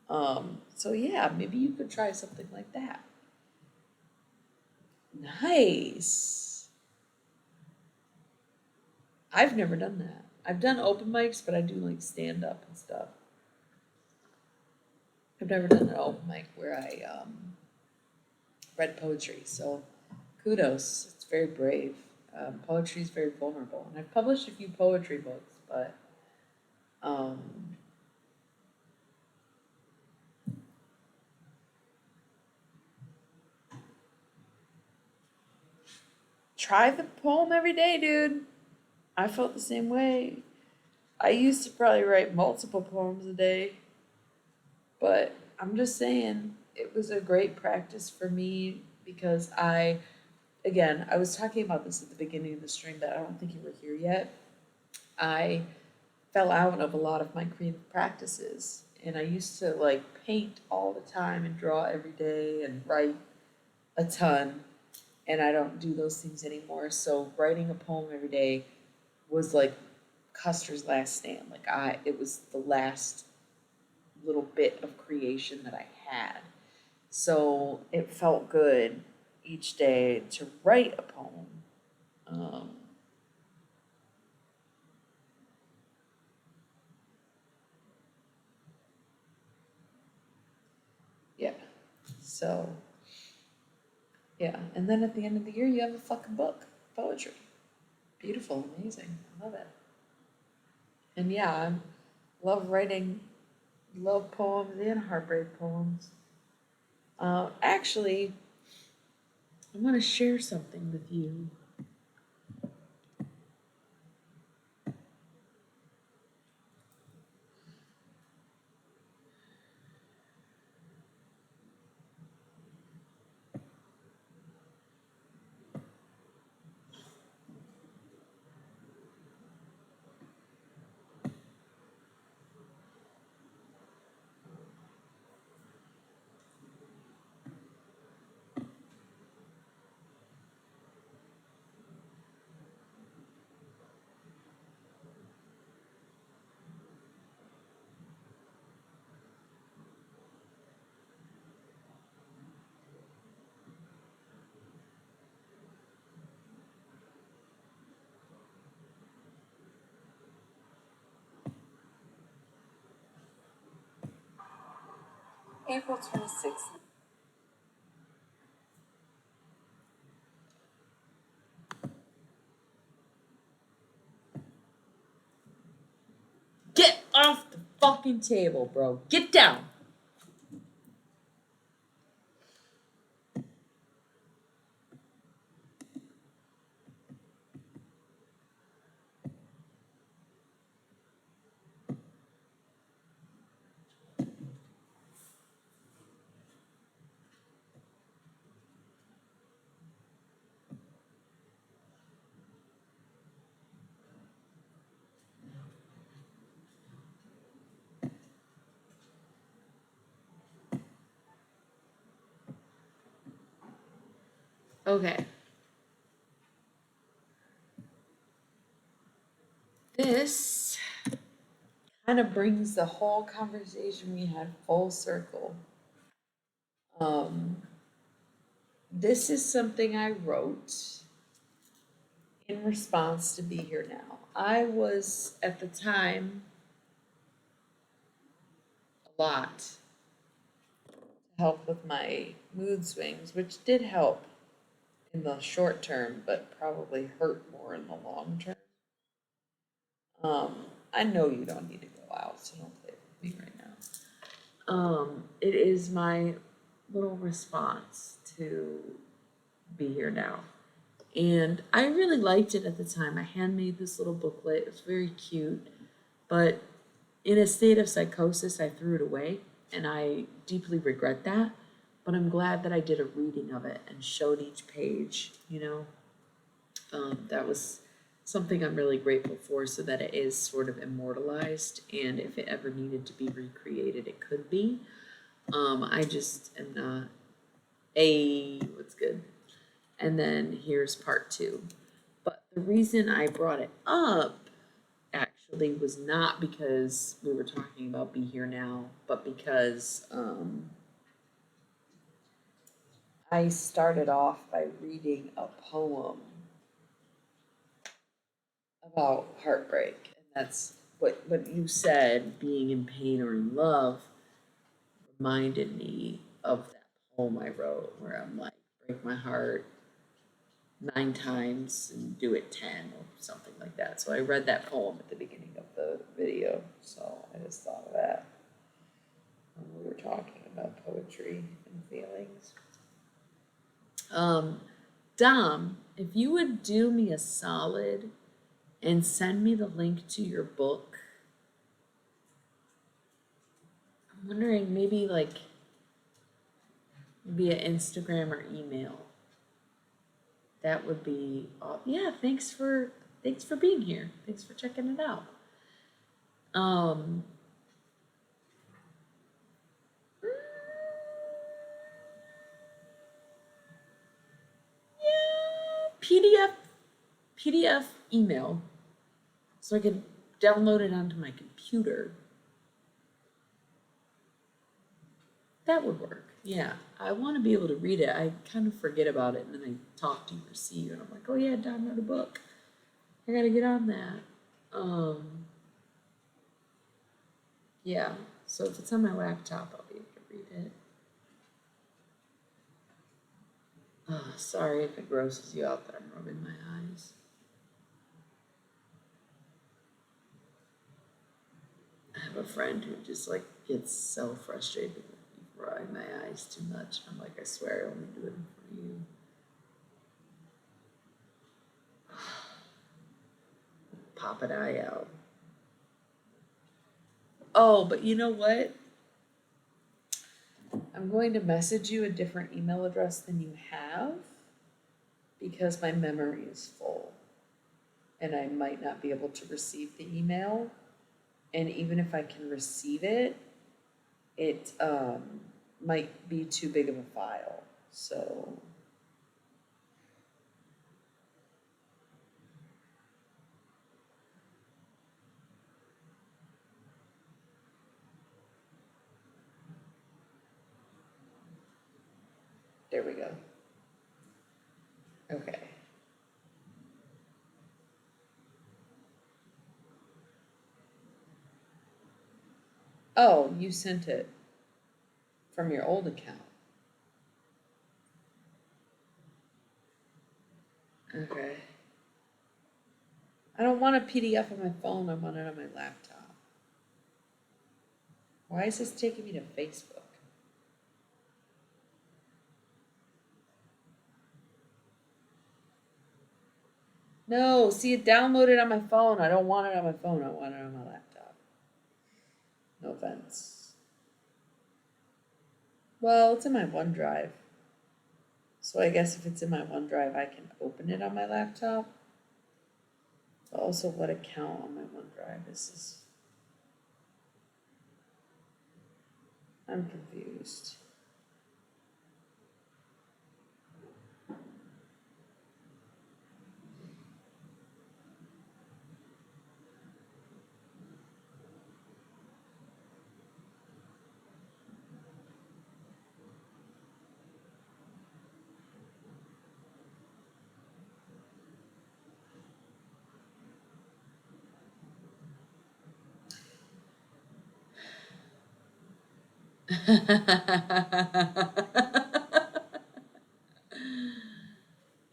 So yeah, maybe you could try something like that. Nice. I've never done that. I've done open mics, but I do like stand up and stuff. I've never done an open mic where I read poetry, so kudos. It's very brave. Poetry is very vulnerable, and I've published a few poetry books, but um, try the poem every day, dude. I felt the same way. I used to probably write multiple poems a day, but I'm just saying it was a great practice for me because again, I was talking about this at the beginning of the stream, but I don't think you were here yet. I fell out of a lot of my creative practices, and I used to like paint all the time and draw every day and write a ton, and I don't do those things anymore. So writing a poem every day was like Custer's last stand. It was the last little bit of creation that I had. So it felt good each day to write a poem. Um, yeah. So yeah. And then at the end of the year, you have a fucking book, poetry. Beautiful, amazing. I love it. And yeah, I love writing love poems and heartbreak poems. Actually, I want to share something with you. April 26th. Get off the fucking table, bro. Get down. Okay. kind of brings the whole conversation we had full circle. Um, this is something I wrote in response to Be Here Now. I was at the time a lot to help with my mood swings, which did help in the short term, but probably hurt more in the long term. Um, I know you don't need to go out, so don't play with me right now. It is my little response to Be Here Now. And I really liked it at the time. I handmade this little booklet. It was very cute, but in a state of psychosis, I threw it away, and I deeply regret that. But I'm glad that I did a reading of it and showed each page, you know. That was something I'm really grateful for, so that it is sort of immortalized, and if it ever needed to be recreated, it could be. I just am not what's good. And then here's part 2. But the reason I brought it up actually was not because we were talking about Be Here Now, but because I started off by reading a poem about heartbreak. And that's what you said, being in pain or in love, reminded me of that poem I wrote where I'm like, break my heart 9 times and do it 10 or something like that. So I read that poem at the beginning of the video. So I just thought of that when we were talking about poetry and feelings. Dom, if you would do me a solid and send me the link to your book. I'm wondering maybe via Instagram or email. That would be yeah, thanks for being here. Thanks for checking it out. Yeah, PDF email, so I could download it onto my computer. That would work. Yeah, I want to be able to read it. I kind of forget about it, and then I talk to you or see you, and I'm like, oh yeah, download a book. I gotta get on that. Yeah, so if it's on my laptop, I'll be able to read it. Oh, sorry if it grosses you out that I'm rubbing my eyes. I have a friend who just gets so frustrated with me rubbing my eyes too much. I'm like, I swear I only do it for you. Pop an eye out. Oh, but you know what? I'm going to message you a different email address than you have because my memory is full and I might not be able to receive the email. And even if I can receive it, it might be too big of a file. So there we go. Okay. Oh, you sent it from your old account. Okay. I don't want a PDF on my phone, I want it on my laptop. Why is this taking me to Facebook? No, see it downloaded on my phone. I don't want it on my phone, I want it on my laptop. No offense. Well, it's in my OneDrive. So I guess if it's in my OneDrive, I can open it on my laptop. But also, what account on my OneDrive is this? I'm confused.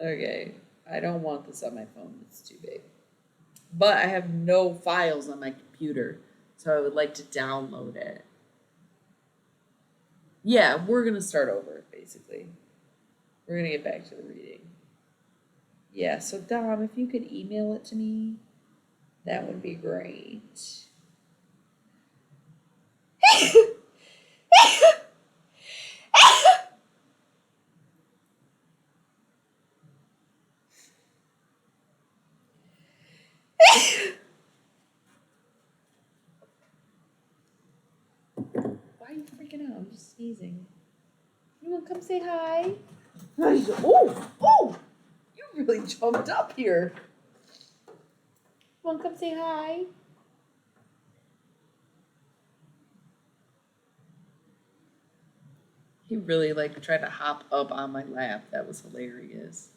Okay, I don't want this on my phone. It's too big. But I have no files on my computer, so I would like to download it. Yeah, we're gonna start over, basically. We're gonna get back to the reading. Yeah, so Dom, if you could email it to me, that would be great. Why are you freaking out? I'm just sneezing. You wanna come say hi? Oh, oh! You really jumped up here. Wanna come say hi? He really tried to hop up on my lap. That was hilarious.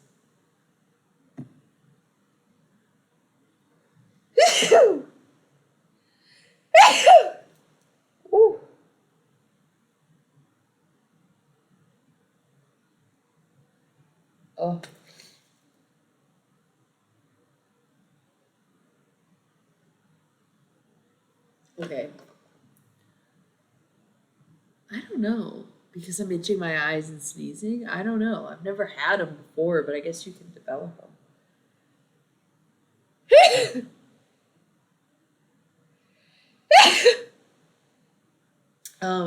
Ooh. Oh. Okay. I don't know because I'm itching my eyes and sneezing. I don't know. I've never had them before, but I guess you can develop them.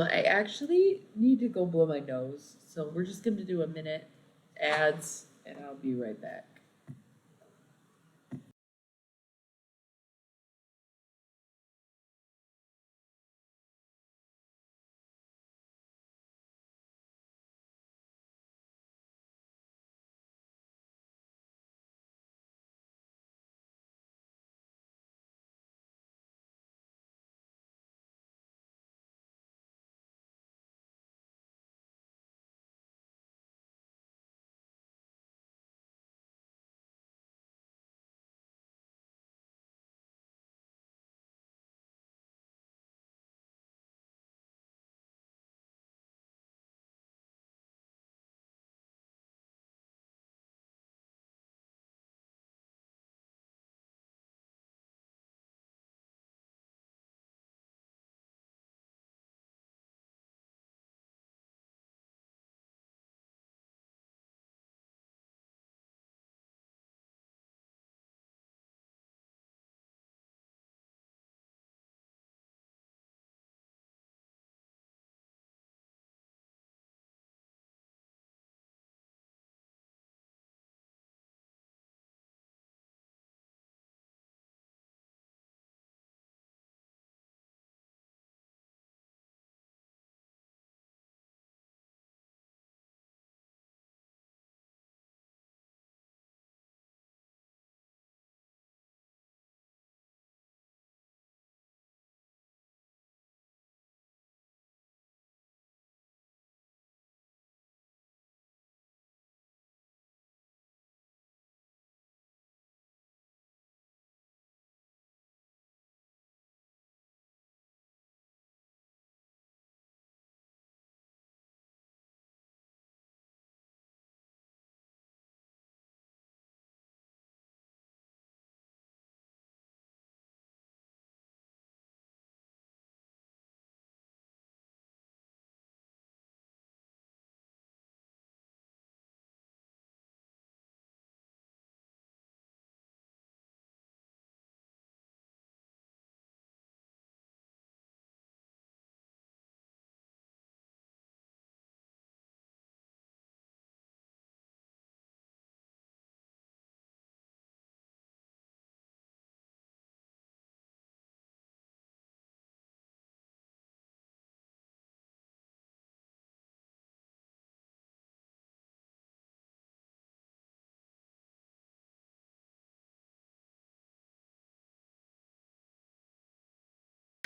I actually need to go blow my nose, so we're just gonna do a minute ads, and I'll be right back.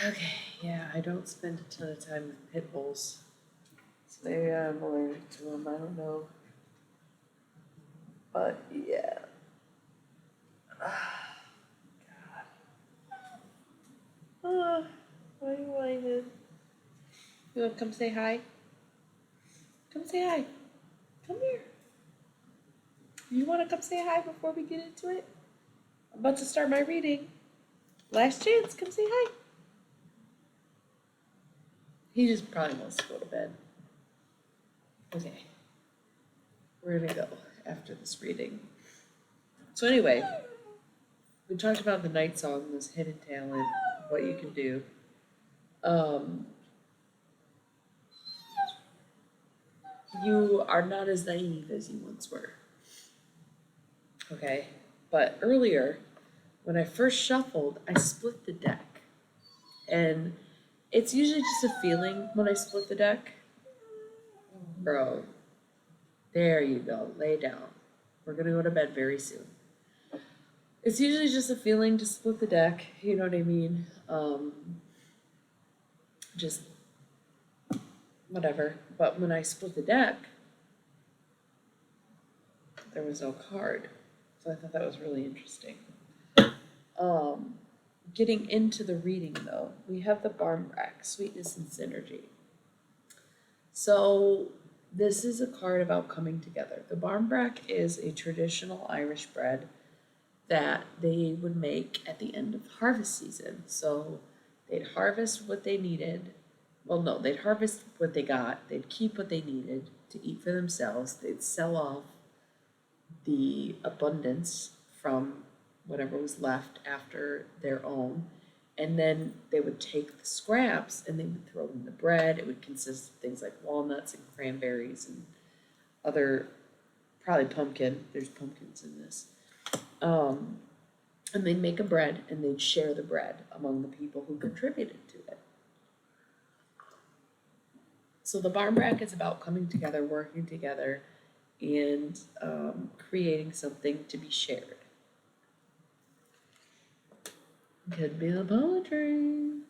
Okay, yeah, I don't spend a ton of time with pit bulls. So maybe I'm allergic to them, I don't know. But yeah. God. Why are you whining? You want to come say hi? Come say hi. Come here. You want to come say hi before we get into it? I'm about to start my reading. Last chance, come say hi. He just probably wants to go to bed. Okay. We're gonna go after this reading. So anyway, we talked about the night song, this hidden talent, what you can do. You are not as naive as you once were. Okay? But earlier, when I first shuffled, I split the deck. And it's usually just a feeling when I split the deck. Bro, there you go. Lay down. We're gonna go to bed very soon. It's usually just a feeling to split the deck, you know what I mean? Just whatever. But when I split the deck, there was no card. So I thought that was really interesting. Getting into the reading though, we have the Barmbrack, Sweetness and Synergy. So this is a card about coming together. The Barmbrack is a traditional Irish bread that they would make at the end of harvest season. So they'd harvest what they needed. Well, no, they'd harvest what they got. They'd keep what they needed to eat for themselves. They'd sell off the abundance from whatever was left after their own. And then they would take the scraps and they would throw in the bread. It would consist of things like walnuts and cranberries and other, probably pumpkin. There's pumpkins in this. And they'd make a bread and they'd share the bread among the people who contributed to it. So the Barmbrack is about coming together, working together, and creating something to be shared. Could be the poetry.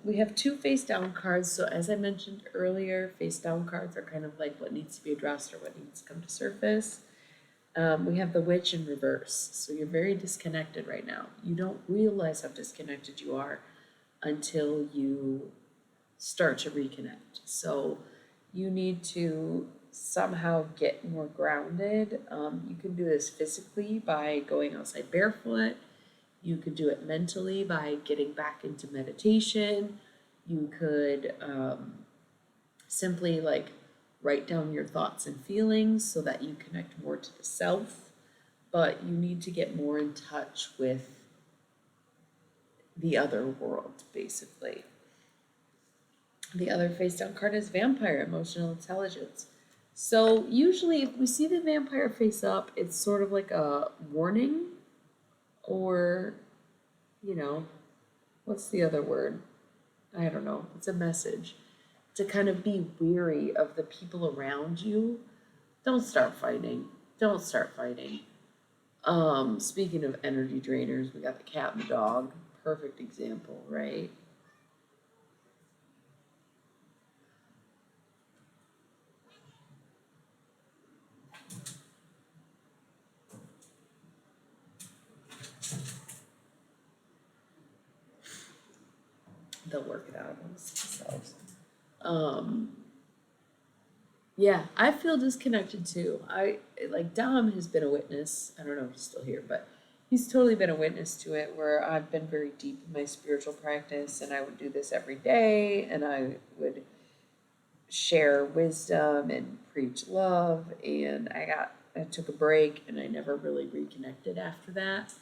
We have two face down cards. So as I mentioned earlier, face down cards are kind of like what needs to be addressed or what needs to come to surface. We have the Witch in reverse. So you're very disconnected right now. You don't realize how disconnected you are until you start to reconnect. So you need to somehow get more grounded. You can do this physically by going outside barefoot. You could do it mentally by getting back into meditation. You could simply like write down your thoughts and feelings so that you connect more to the self. But you need to get more in touch with the other world, basically. The other face down card is Vampire, Emotional Intelligence. So usually if we see the vampire face up, it's sort of like a warning or, you know, what's the other word? I don't know. It's a message to kind of be weary of the people around you. Don't start fighting. Don't start fighting. Speaking of energy drainers, we got the cat and the dog. Perfect example, right? They'll work it out amongst themselves. Yeah, I feel disconnected too. I like Dom has been a witness. I don't know if he's still here, but he's totally been a witness to it where I've been very deep in my spiritual practice and I would do this every day and I would share wisdom and preach love and I took a break and I never really reconnected after that.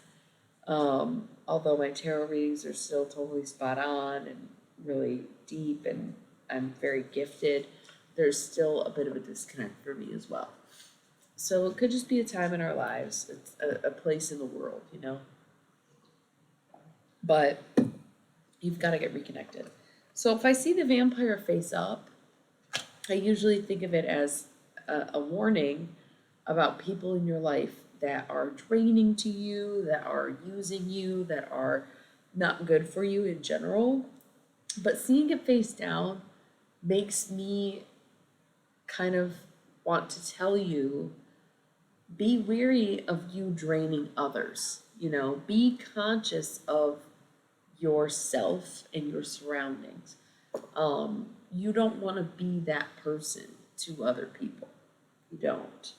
Although my tarot readings are still totally spot on and really deep and I'm very gifted, there's still a bit of a disconnect for me as well. So it could just be a time in our lives, it's a place in the world, you know? But you've got to get reconnected. So if I see the vampire face up, I usually think of it as a warning about people in your life that are draining to you, that are using you, that are not good for you in general. But seeing it face down makes me kind of want to tell you, be weary of you draining others. You know, be conscious of yourself and your surroundings. You don't want to be that person to other people. You don't.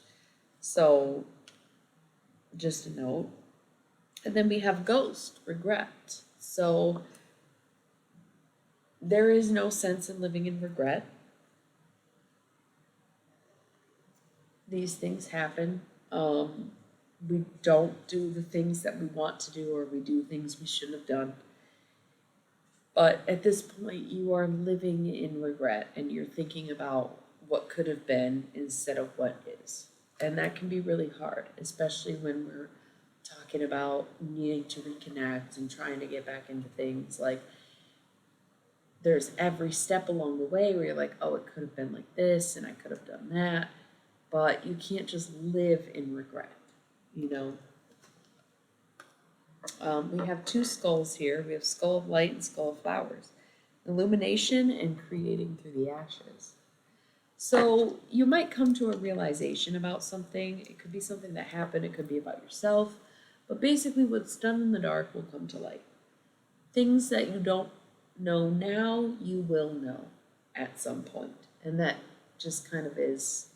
So, just a note. And then we have ghost, regret. So, there is no sense in living in regret. These things happen. We don't do the things that we want to do, or we do things we shouldn't have done. But at this point, you are living in regret and you're thinking about what could have been instead of what is. And that can be really hard, especially when we're talking about needing to reconnect and trying to get back into things. Like, there's every step along the way where you're like, oh, it could have been like this and I could have done that. But you can't just live in regret, you know? We have two skulls here. We have skull of light and skull of flowers. Illumination and creating through the ashes. So you might come to a realization about something. It could be something that happened. It could be about yourself. But basically what's done in the dark will come to light. Things that you don't know now, you will know at some point. And that just kind of is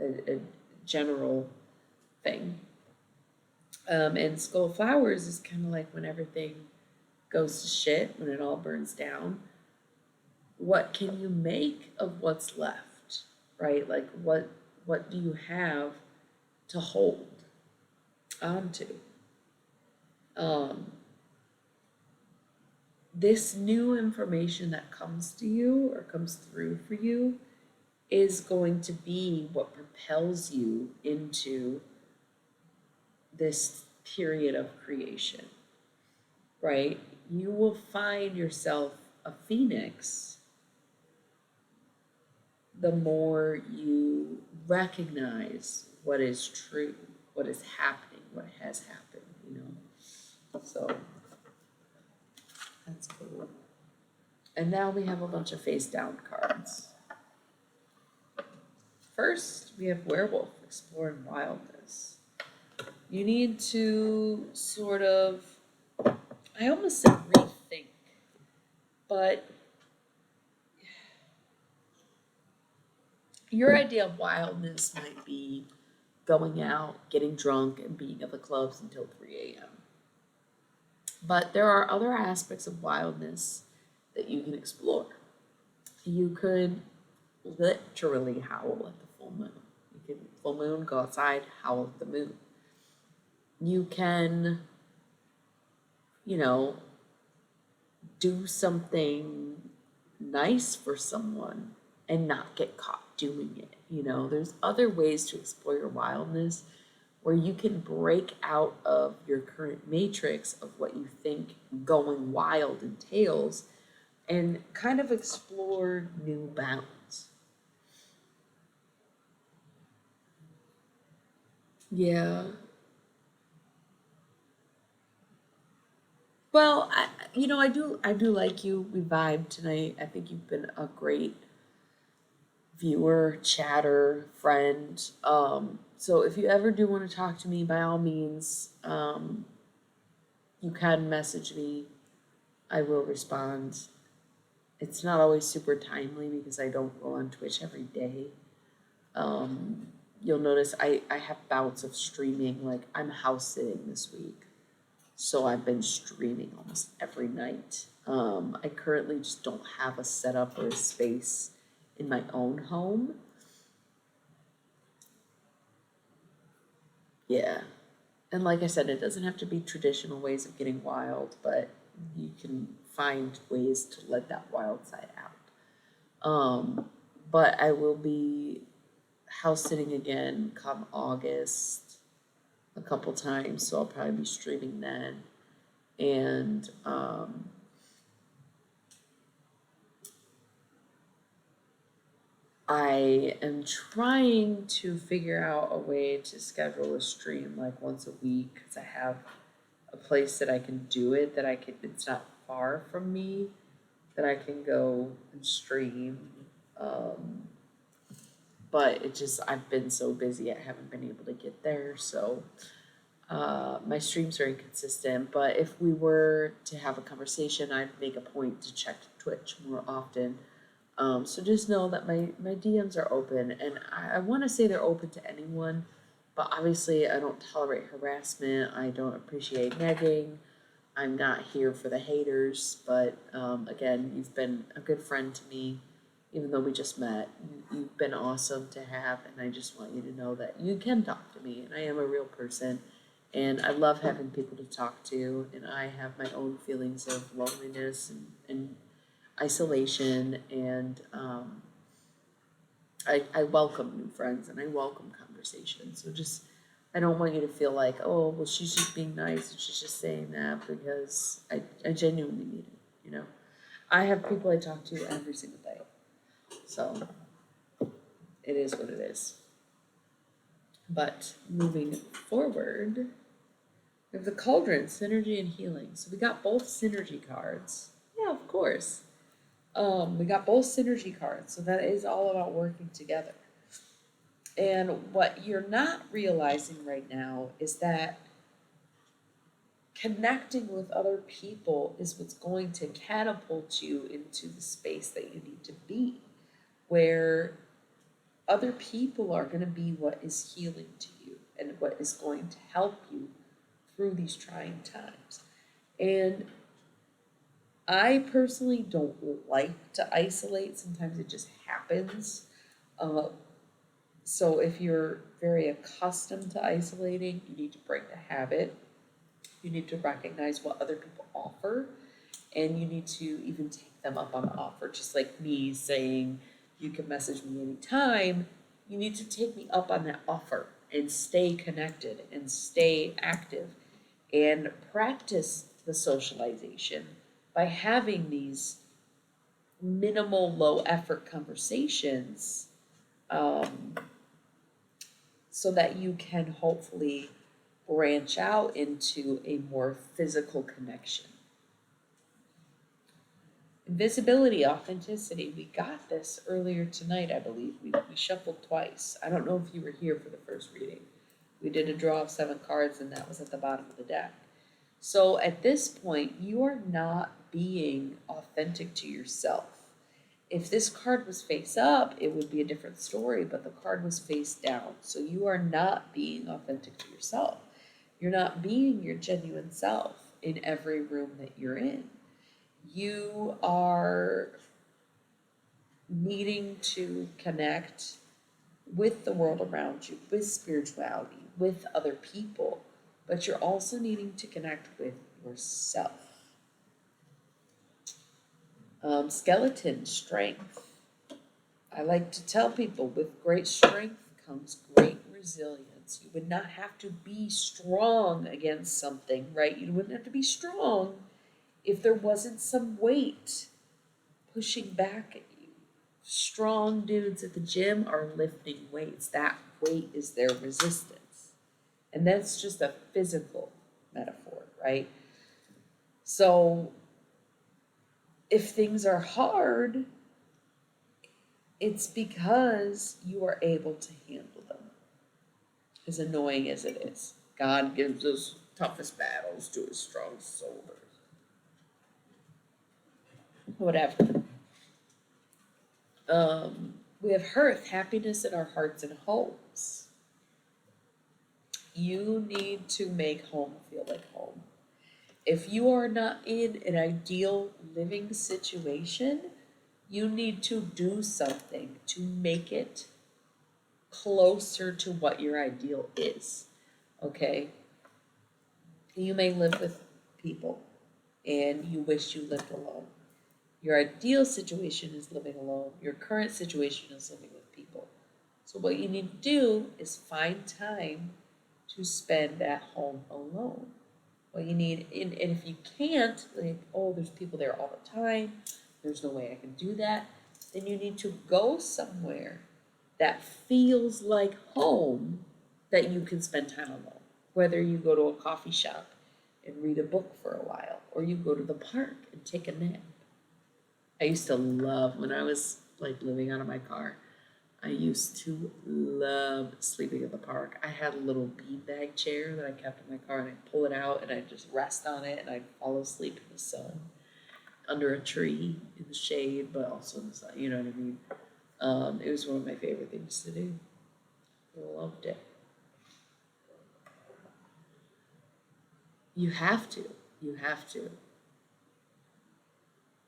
a general thing. And Skull of Flowers is kind of like when everything goes to shit, when it all burns down. What can you make of what's left, right? Like what do you have to hold onto? Um, this new information that comes to you or comes through for you is going to be what propels you into this period of creation, right? You will find yourself a phoenix the more you recognize what is true, what is happening, what has happened, you know? So that's cool. And now we have a bunch of face down cards. First, we have Werewolf, Exploring Wildness. You need to sort of, I almost said rethink, but your idea of wildness might be going out, getting drunk, and being at the clubs until 3 a.m. But there are other aspects of wildness that you can explore. You could literally howl at the full moon. You can full moon, go outside, howl at the moon. You can, you know, do something nice for someone and not get caught doing it. You know, there's other ways to explore your wildness where you can break out of your current matrix of what you think going wild entails and kind of explore new bounds. Yeah. Well, I do like you. We vibed tonight. I think you've been a great viewer, chatter, friend. So if you ever do want to talk to me, by all means, you can message me. I will respond. It's not always super timely because I don't go on Twitch every day. Um, you'll notice I have bouts of streaming, like I'm house sitting this week. So I've been streaming almost every night. I currently just don't have a setup or a space in my own home. Yeah. And like I said, it doesn't have to be traditional ways of getting wild, but you can find ways to let that wild side out. But I will be house sitting again come August a couple times, so I'll probably be streaming then. And I am trying to figure out a way to schedule a stream like once a week because I have a place that I can do it, that I can, it's not far from me, that I can go and stream. Um, but it just, I've been so busy, I haven't been able to get there. So my streams are inconsistent. But if we were to have a conversation, I'd make a point to check Twitch more often. So just know that my DMs are open, and I want to say they're open to anyone, but obviously I don't tolerate harassment. I don't appreciate negging. I'm not here for the haters, but again, you've been a good friend to me, even though we just met. You've been awesome to have, and I just want you to know that you can talk to me, and I am a real person, and I love having people to talk to, and I have my own feelings of loneliness and isolation, and I welcome new friends and I welcome conversation. So just, I don't want you to feel like, oh, well, she's just being nice and she's just saying that, because I genuinely need it, you know. I have people I talk to every single day. So it is what it is. But moving forward, we have the Cauldron, Synergy and Healing. So we got both Synergy cards. Yeah, of course. We got both Synergy cards. So that is all about working together. And what you're not realizing right now is that connecting with other people is what's going to catapult you into the space that you need to be, where other people are going to be what is healing to you and what is going to help you through these trying times. And I personally don't like to isolate. Sometimes it just happens. So if you're very accustomed to isolating, you need to break the habit. You need to recognize what other people offer, and you need to even take them up on the offer. Just like me saying, you can message me anytime, you need to take me up on that offer and stay connected and stay active and practice the socialization by having these minimal, low effort conversations, so that you can hopefully branch out into a more physical connection. Invisibility, authenticity. We got this earlier tonight, I believe. We shuffled twice. I don't know if you were here for the first reading. We did a draw of 7 cards, and that was at the bottom of the deck. So at this point, you are not being authentic to yourself. If this card was face up, it would be a different story, but the card was face down. So you are not being authentic to yourself. You're not being your genuine self in every room that you're in. You are needing to connect with the world around you, with spirituality, with other people, but you're also needing to connect with yourself. Skeleton, strength. I like to tell people, with great strength comes great resilience. You would not have to be strong against something, right? You wouldn't have to be strong if there wasn't some weight pushing back at you. Strong dudes at the gym are lifting weights. That weight is their resistance. And that's just a physical metaphor, right? So if things are hard, it's because you are able to handle them, as annoying as it is. God gives us toughest battles to his strong soldiers. Whatever. We have hearth, happiness in our hearts and homes. You need to make home feel like home. If you are not in an ideal living situation, you need to do something to make it closer to what your ideal is. Okay? You may live with people and you wish you lived alone. Your ideal situation is living alone. Your current situation is living with people. So what you need to do is find time to spend at home alone. What you need, and if you can't, like, oh, there's people there all the time, there's no way I can do that, then you need to go somewhere that feels like home that you can spend time alone. Whether you go to a coffee shop and read a book for a while, or you go to the park and take a nap. I used to love, when I was like living out of my car, I used to love sleeping at the park. I had a little beanbag chair that I kept in my car, and I'd pull it out and I'd just rest on it and I'd fall asleep in the sun. under a tree in the shade, but also in the sun. You know what I mean? It was one of my favorite things to do. Loved it. You have to. You have to.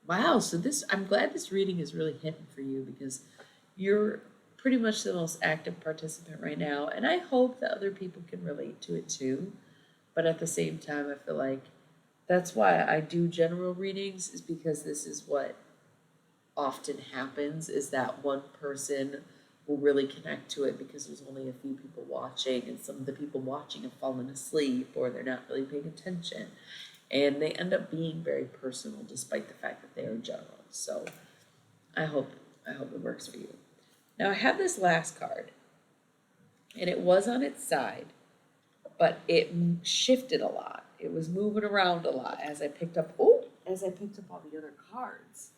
Wow. So I'm glad this reading is really hitting for you because you're pretty much the most active participant right now. And I hope that other people can relate to it too. But at the same time, I feel like that's why I do general readings, is because this is what often happens, is that one person will really connect to it because there's only a few people watching, and some of the people watching have fallen asleep or they're not really paying attention, and they end up being very personal despite the fact that they are general. So I hope it works for you. Now I have this last card, and it was on its side, but it shifted a lot. It was moving around a lot as I picked up all the other cards.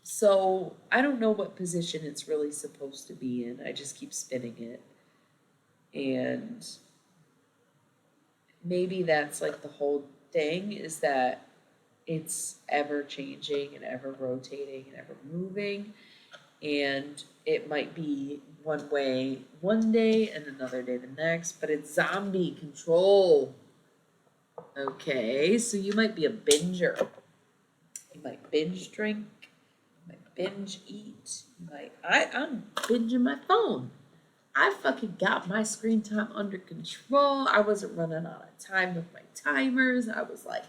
So I don't know what position it's really supposed to be in. I just keep spinning it. And maybe that's like the whole thing, is that it's ever changing and ever rotating and ever moving. And it might be one way one day and another day the next, but it's zombie control. Okay, so you might be a binger. You might binge drink. You might binge eat. I'm binging my phone. I fucking got my screen time under control. I wasn't running out of time with my timers. I was like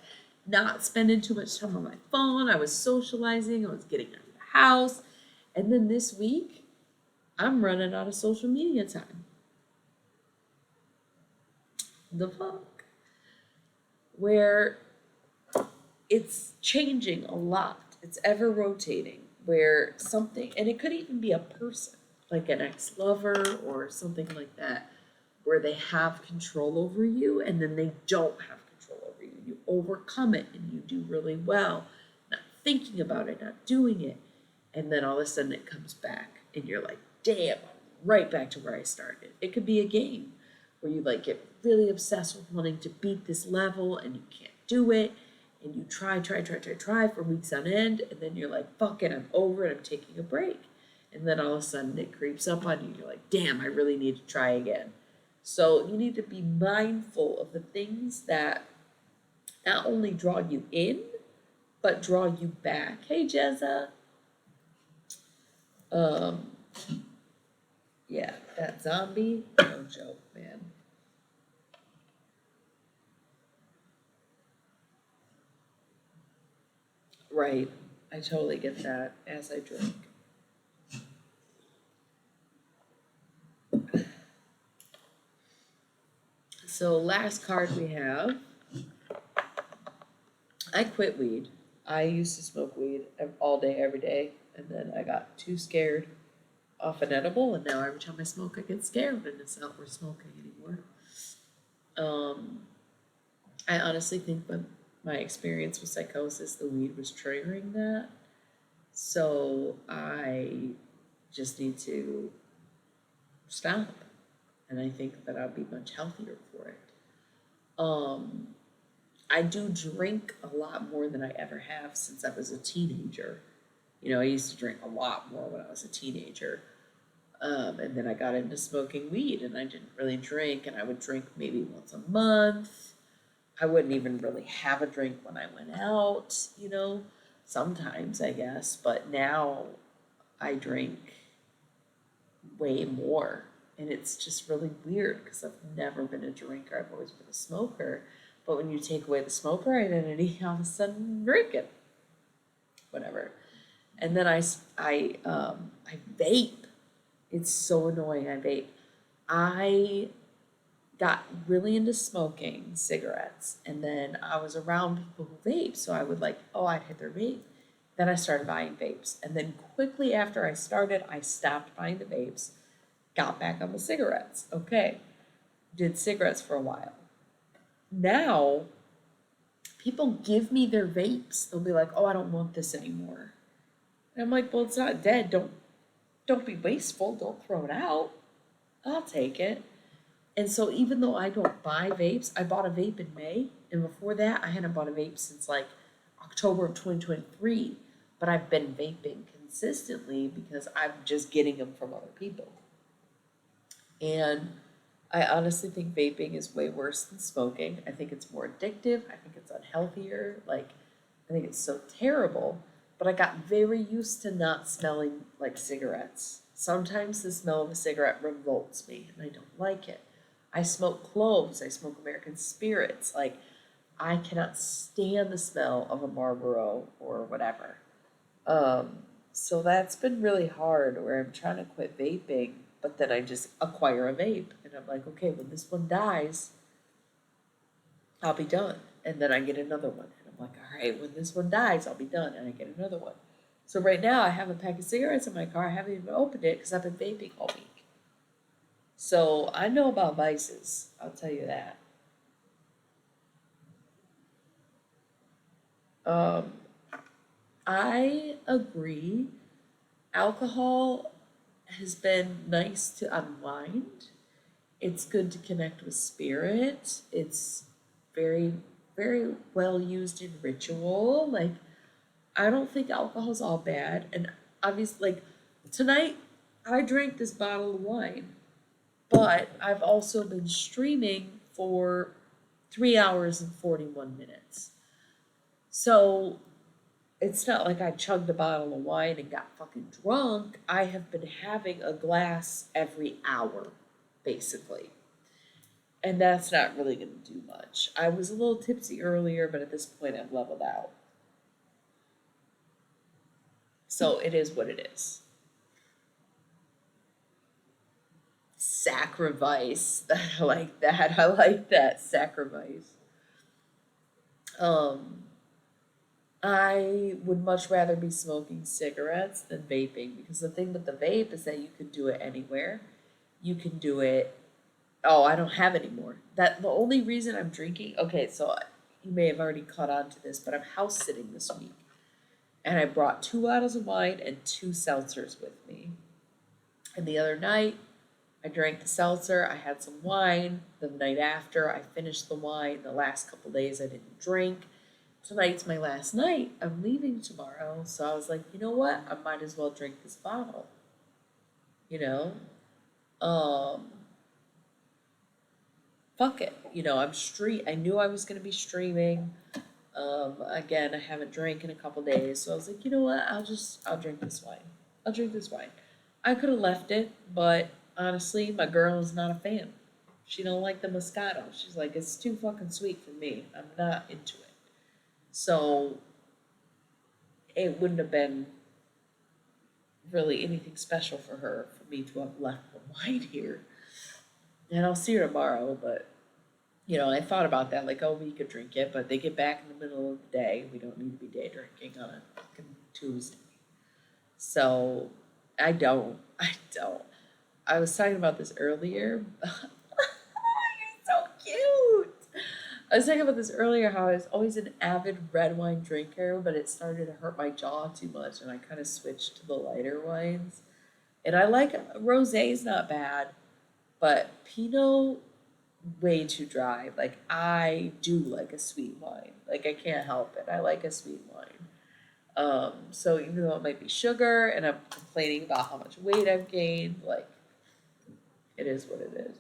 not spending too much time on my phone. I was socializing. I was getting out of the house. And then this week, I'm running out of social media time. The fuck? Where it's changing a lot. It's ever rotating. Where something, and it could even be a person, like an ex-lover or something like that, where they have control over you and then they don't have control over you. You overcome it and you do really well, not thinking about it, not doing it. And then all of a sudden it comes back and you're like, damn, I'm right back to where I started. It could be a game where you like get really obsessed with wanting to beat this level and you can't do it. And you try for weeks on end. And then you're like, fuck it, I'm over it, I'm taking a break. And then all of a sudden it creeps up on you. You're like, damn, I really need to try again. So you need to be mindful of the things that not only draw you in, but draw you back. Hey, Jezza. Yeah, that zombie, no joke, man. Right, I totally get that as I drink. So last card we have, I quit weed. I used to smoke weed all day, every day, and then I got too scared off an edible, and now every time I smoke, I get scared, and it's not worth smoking anymore. I honestly think when my experience with psychosis, the weed was triggering that. So I just need to stop. And I think that I'll be much healthier for it. I do drink a lot more than I ever have since I was a teenager. You know, I used to drink a lot more when I was a teenager. And then I got into smoking weed and I didn't really drink, and I would drink maybe once a month. I wouldn't even really have a drink when I went out, you know, sometimes I guess, but now I drink way more. And it's just really weird because I've never been a drinker, I've always been a smoker. But when you take away the smoker identity, all of a sudden I'm drinking. Whatever. And then I vape. It's so annoying. I vape. I got really into smoking cigarettes, and then I was around people who vape, so I would like, oh, I'd hit their vape. Then I started buying vapes, and then quickly after I started, I stopped buying the vapes, got back on the cigarettes. Okay, did cigarettes for a while. Now, people give me their vapes. They'll be like, oh, I don't want this anymore. And I'm like, well, it's not dead. Don't be wasteful. Don't throw it out. I'll take it. And so even though I don't buy vapes, I bought a vape in May. And before that, I hadn't bought a vape since like October of 2023, but I've been vaping consistently because I'm just getting them from other people. And I honestly think vaping is way worse than smoking. I think it's more addictive. I think it's unhealthier. Like, I think it's so terrible. But I got very used to not smelling like cigarettes. Sometimes the smell of a cigarette revolts me and I don't like it. I smoke cloves, I smoke American spirits. Like, I cannot stand the smell of a Marlboro or whatever. Um, so that's been really hard where I'm trying to quit vaping, but then I just acquire a vape and I'm like, okay, when this one dies, I'll be done. And then I get another one. And I'm like, all right, when this one dies, I'll be done. And I get another one. So right now I have a pack of cigarettes in my car. I haven't even opened it because I've been vaping all week. So I know about vices. I'll tell you that. Um, I agree. Alcohol has been nice to unwind. It's good to connect with spirit. It's very, very well used in ritual. Like, I don't think alcohol's all bad. And obviously, like, tonight I drank this bottle of wine, but I've also been streaming for 3 hours and 41 minutes. So it's not like I chugged a bottle of wine and got fucking drunk. I have been having a glass every hour, basically. And that's not really going to do much. I was a little tipsy earlier, but at this point I've leveled out. So it is what it is. Sacrifice. I like that. I like that. Sacrifice. Um, I would much rather be smoking cigarettes than vaping because the thing with the vape is that you can do it anywhere. You can do it. Oh, I don't have any more. That the only reason I'm drinking. Okay, so you may have already caught on to this, but I'm house sitting this week, and I brought 2 bottles of wine and two seltzers with me. And the other night, I drank the seltzer. I had some wine. The night after, I finished the wine. The last couple days, I didn't drink. Tonight's my last night. I'm leaving tomorrow. So I was like, you know what? I might as well drink this bottle. You know? Um, Fuck it. I knew I was gonna be streaming. Again, I haven't drank in a couple days. So I was like, you know what? I'll drink this wine. I'll drink this wine. I could have left it, but honestly, my girl is not a fan. She don't like the Moscato. She's like, it's too fucking sweet for me. I'm not into it. So it wouldn't have been really anything special for her for me to have left the wine here. And I'll see her tomorrow, but I thought about that, like, oh, we could drink it, but they get back in the middle of the day. We don't need to be day drinking on a fucking Tuesday. So I don't. I don't. I was talking about this earlier. You're so cute. I was talking about this earlier how I was always an avid red wine drinker, but it started to hurt my jaw too much, and I kind of switched to the lighter wines. And I like rosé is not bad, but Pinot way too dry. Like, I do like a sweet wine. Like, I can't help it. I like a sweet wine. So even though it might be sugar and I'm complaining about how much weight I've gained, like, it is what it is.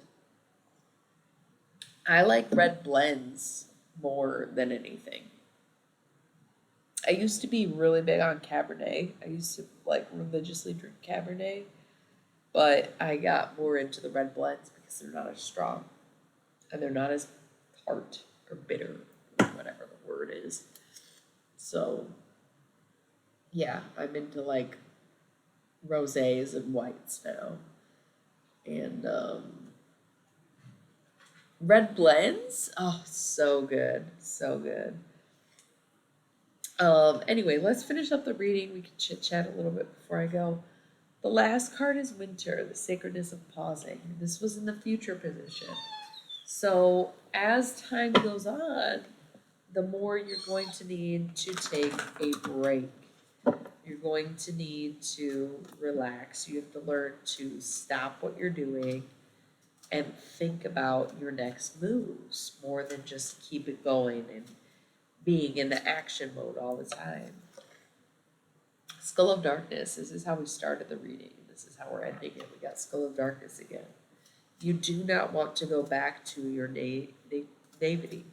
I like red blends more than anything. I used to be really big on Cabernet. I used to like religiously drink Cabernet, but I got more into the red blends because they're not as strong and they're not as tart or bitter, or whatever the word is. So yeah, I'm into like rosés and whites now. And red blends, oh, so good, so good. Anyway, let's finish up the reading. We can chit chat a little bit before I go. The last card is Winter, the sacredness of pausing. This was in the future position. So as time goes on, the more you're going to need to take a break. You're going to need to relax. You have to learn to stop what you're doing and think about your next moves more than just keep it going and being in the action mode all the time. Skull of Darkness, this is how we started the reading. This is how we're ending it. We got Skull of Darkness again. You do not want to go back to your naivety.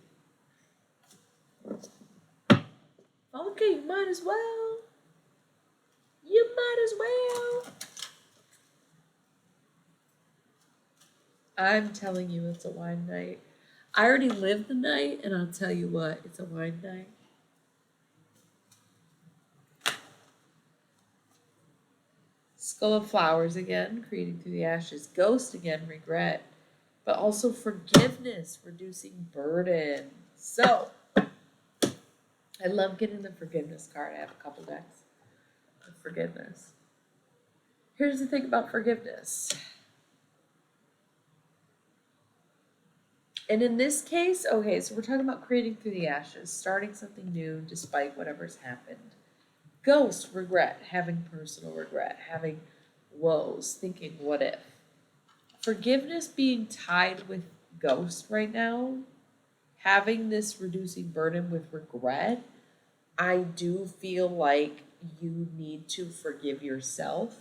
Okay, you might as well. You might as well. I'm telling you, it's a wine night. I already lived the night, and I'll tell you what, it's a wine night. Skull of Flowers again, creating through the ashes. Ghost again, regret. But also forgiveness, reducing burden. So, I love getting the forgiveness card. I have a couple decks of forgiveness. Here's the thing about forgiveness. And in this case, okay, so we're talking about creating through the ashes, starting something new despite whatever's happened. Ghost, regret, having personal regret, having woes, thinking what if. Forgiveness being tied with ghost right now, having this reducing burden with regret, I do feel like you need to forgive yourself.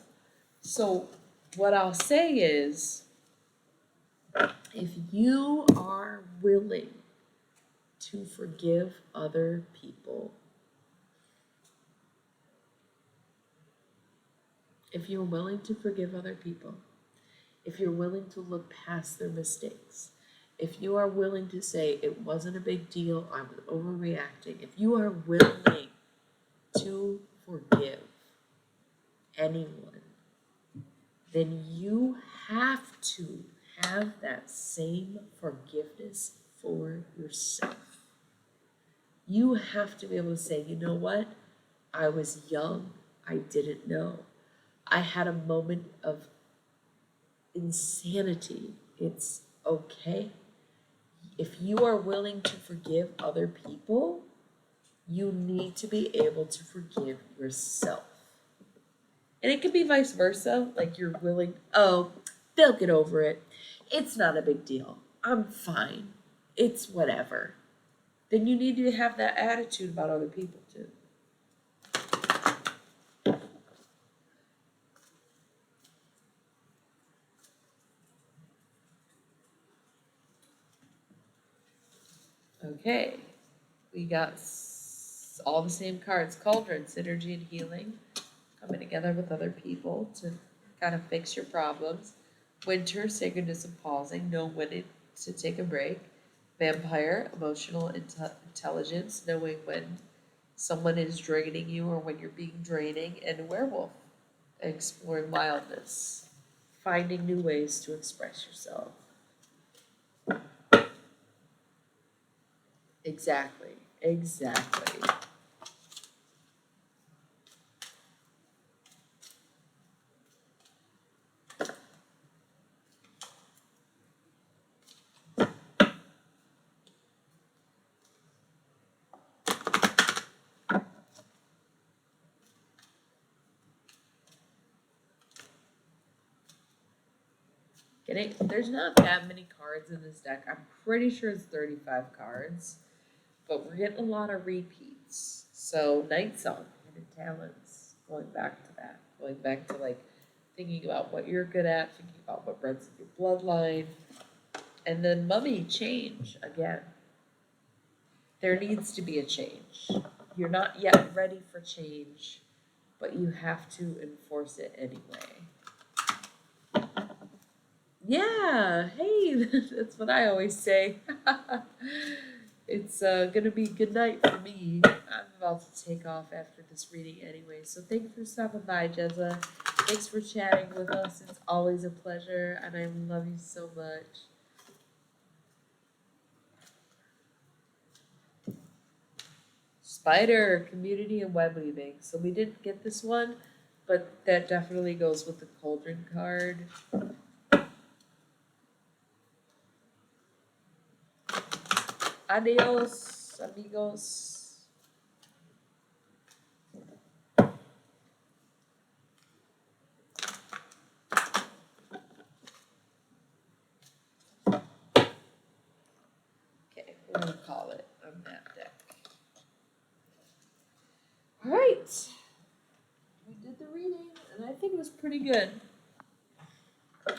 So, what I'll say is, if you are willing to forgive other people, if you're willing to forgive other people, if you're willing to look past their mistakes, if you are willing to say it wasn't a big deal, I was overreacting, if you are willing to forgive anyone, then you have to have that same forgiveness for yourself. You have to be able to say, you know what? I was young. I didn't know. I had a moment of insanity. It's okay. If you are willing to forgive other people, you need to be able to forgive yourself. And it could be vice versa, like you're willing, oh, they'll get over it. It's not a big deal. I'm fine. It's whatever. Then you need to have that attitude about other people too. Okay, we got all the same cards. Cauldron, synergy and healing. Coming together with other people to kind of fix your problems. Winter, sacredness and pausing. Know when to take a break. Vampire, emotional intelligence. Knowing when someone is draining you or when you're being draining. And werewolf, exploring wildness. Finding new ways to express yourself. Exactly. Exactly. There's not that many cards in this deck. I'm pretty sure it's 35 cards, but we're getting a lot of repeats. So Night Song, Hidden Talents, going back to that, going back to like thinking about what you're good at, thinking about what runs in your bloodline, and then Mummy, change again. There needs to be a change. You're not yet ready for change, but you have to enforce it anyway. Yeah, hey, that's what I always say. It's gonna be good night for me. I'm about to take off after this reading anyway. So thanks for stopping by, Jezza. Thanks for chatting with us. It's always a pleasure, and I love you so much. Spider, community, and web weaving. So we didn't get this one, but that definitely goes with the cauldron card. Adios, amigos. Okay, we're gonna call it on that deck. pretty good.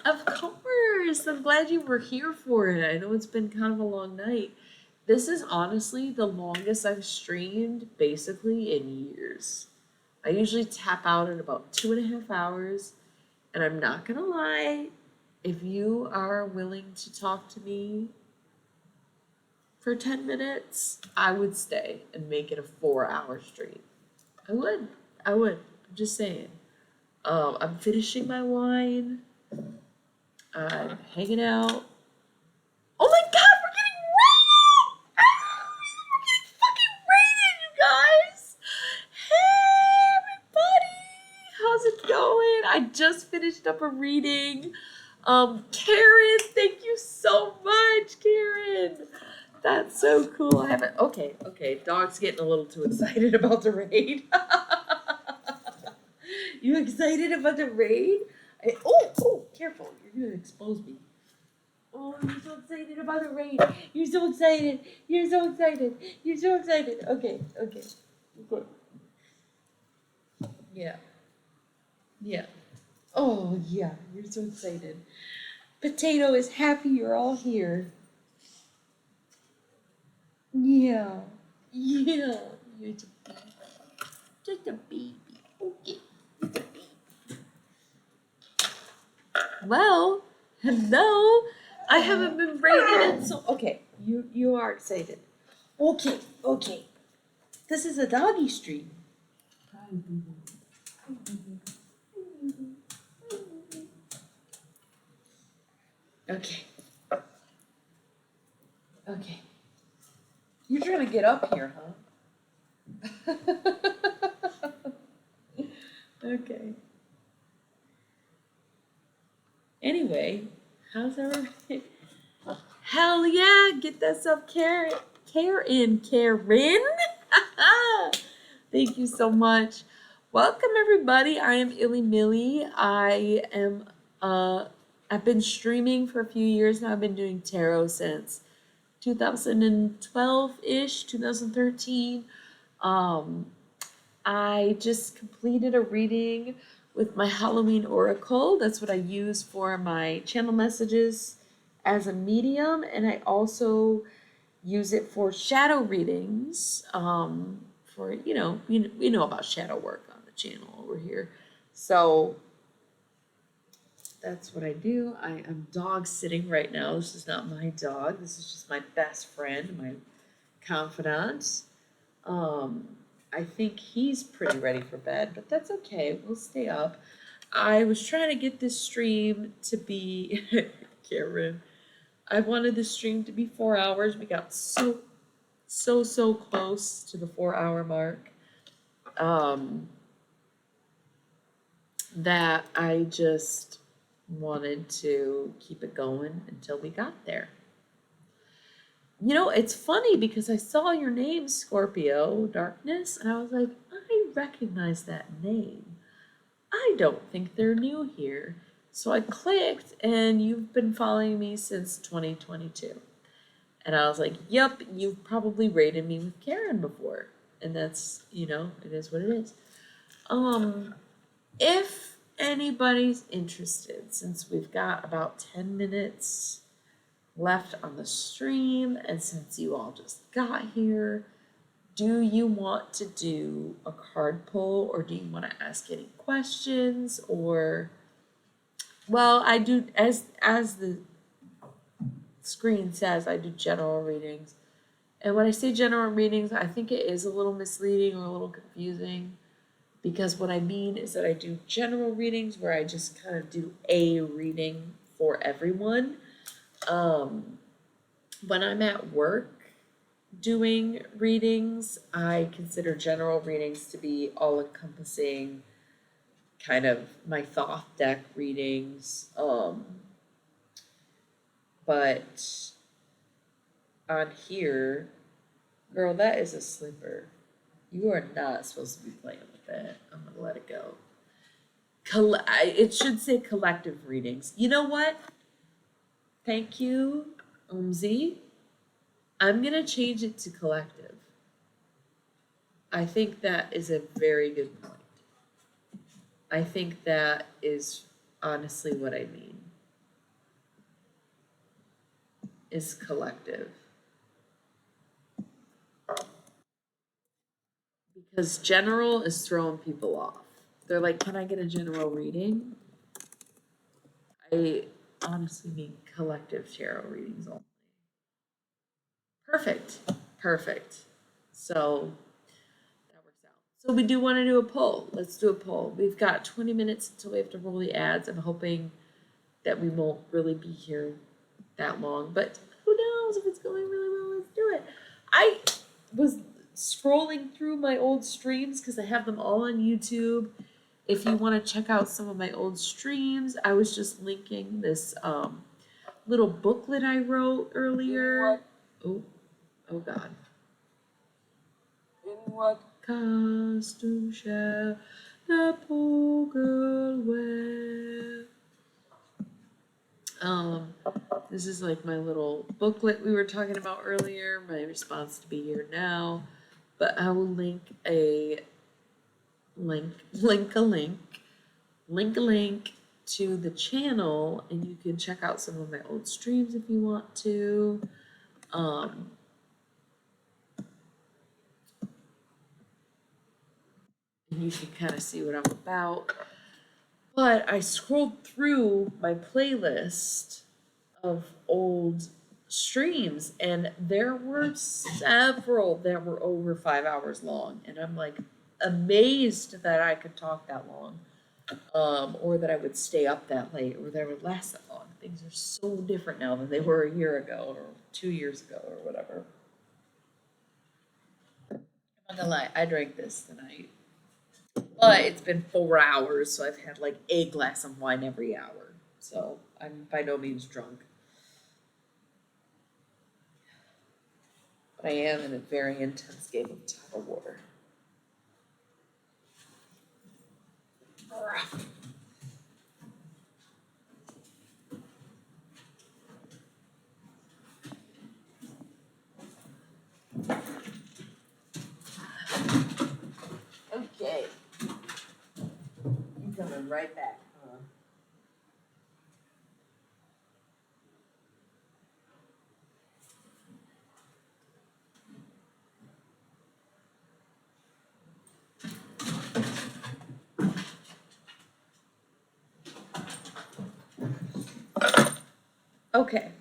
Of course. I'm glad you were here for it. I know it's been kind of a long night. This is honestly the longest I've streamed basically in years. I usually tap out at about 2.5 hours, and I'm not gonna lie, if you are willing to talk to me for 10 minutes, I would stay and make it a 4 hour stream. I would. I would. I'm just saying. I'm finishing my wine. I'm hanging out. Oh my god, we're getting raided! Ah, we're getting fucking raided, you guys! Hey, everybody! How's it going? I just finished up a reading. Karen, thank you so much, Karen. That's so cool. I haven't. Okay. Dog's getting a little too excited about the raid. You excited about the raid? Careful. You're going to expose me. Oh, you're so excited about the raid. You're so excited. You're so excited. You're so excited. Okay. Yeah. Oh, yeah. You're so excited. Potato is happy you're all here. Yeah. You're just a baby. Okay. Just a baby. Well, hello. I haven't been rated in so. Okay, you are excited. Okay. This is a doggy stream. Okay. You're trying to get up here, huh? Okay. Anyway, how's everybody? Hell yeah, get that self care in, Karen. Thank you so much. Welcome everybody. I am Illy Millie. I've been streaming for a few years now. I've been doing tarot since 2012-ish, 2013. I just completed a reading with my Halloween Oracle. That's what I use for my channel messages as a medium, and I also use it for shadow readings. For we know about shadow work on the channel over here, so that's what I do. I'm dog sitting right now. This is not my dog. This is just my best friend, my confidant. I think he's pretty ready for bed, but that's okay. We'll stay up. I was trying to get this stream to be Karen. I wanted the stream to be 4 hours. We got so close to the 4 hour mark. That I just wanted to keep it going until we got there. You know, it's funny because I saw your name, Scorpio Darkness, and I was like, I recognize that name. I don't think they're new here. So I clicked, and you've been following me since 2022. And I was like, yep, you've probably rated me with Karen before. And that's, it is what it is. If anybody's interested, since we've got about 10 minutes left on the stream, and since you all just got here, do you want to do a card pull, or do you want to ask any questions? Or, well, I do, as the screen says, I do general readings. And when I say general readings, I think it is a little misleading or a little confusing, because what I mean is that I do general readings where I just kind of do a reading for everyone. When I'm at work doing readings, I consider general readings to be all encompassing, kind of my Thoth deck readings. But on here, girl, that is a slipper. You are not supposed to be playing with that. I'm gonna let it go. It should say collective readings. You know what? Thank you, Umzi. I'm gonna change it to collective. I think that is a very good point. I think that is honestly what I mean, is collective. Because general is throwing people off. They're like, can I get a general reading? I honestly mean collective tarot readings only. Perfect. Perfect. So that works out. So we do want to do a poll. Let's do a poll. We've got 20 minutes until we have to roll the ads. I'm hoping that we won't really be here that long, but who knows if it's going really well? Let's do it. I was scrolling through my old streams because I have them all on YouTube. If you want to check out some of my old streams, I was just linking this little booklet I wrote earlier. Oh, oh God. In what costume shall the poor girl wear? This is like my little booklet we were talking about earlier, my response to Be Here Now. But I will link a link to the channel, and you can check out some of my old streams if you want to. And you can kind of see what I'm about. But I scrolled through my playlist of old streams, and there were several that were over 5 hours long, and I'm like amazed that I could talk that long, or that I would stay up that late, or that I would last that long. Things are so different now than they were a year ago or 2 years ago or whatever. I'm not gonna lie, I drank this tonight, but it's been 4 hours, so I've had like a glass of wine every hour, so I'm by no means drunk. But I am in a very intense game of tug of war. Okay. You coming right back, huh? Okay.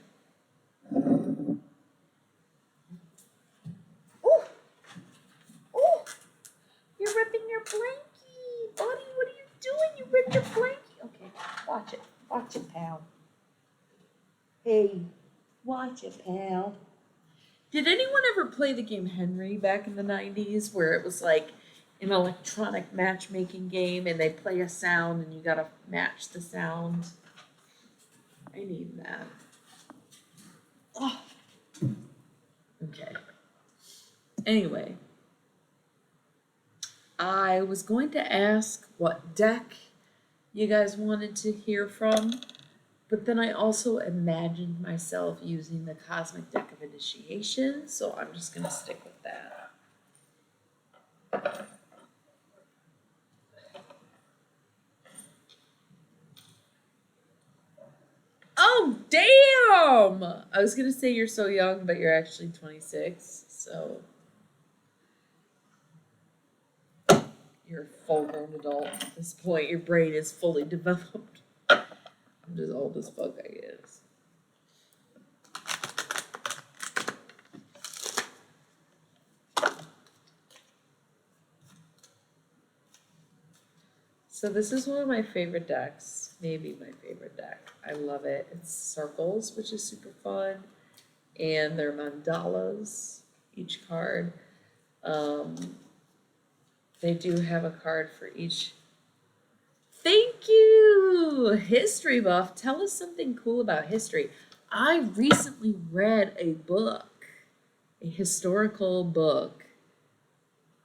Ooh. Ooh. You're ripping your blankie. Buddy, what are you doing? You ripped your blankie. Okay, watch it. Watch it, pal. Hey, watch it, pal. Did anyone ever play the game Henry back in the 90s where it was like an electronic matchmaking game and they play a sound and you gotta match the sound? I need that. Oh. Okay. Anyway, I was going to ask what deck you guys wanted to hear from, but then I also imagined myself using the Cosmic Deck of Initiation, so I'm just going to stick with that. Oh, damn! I was going to say you're so young, but you're actually 26, so you're a full-grown adult at this point. Your brain is fully developed. I'm just old as fuck, I guess. So this is one of my favorite decks, maybe my favorite deck. I love it. It's circles, which is super fun, and they're mandalas, each card. They do have a card for each. Thank you, History Buff. Tell us something cool about history. I recently read a book, a historical book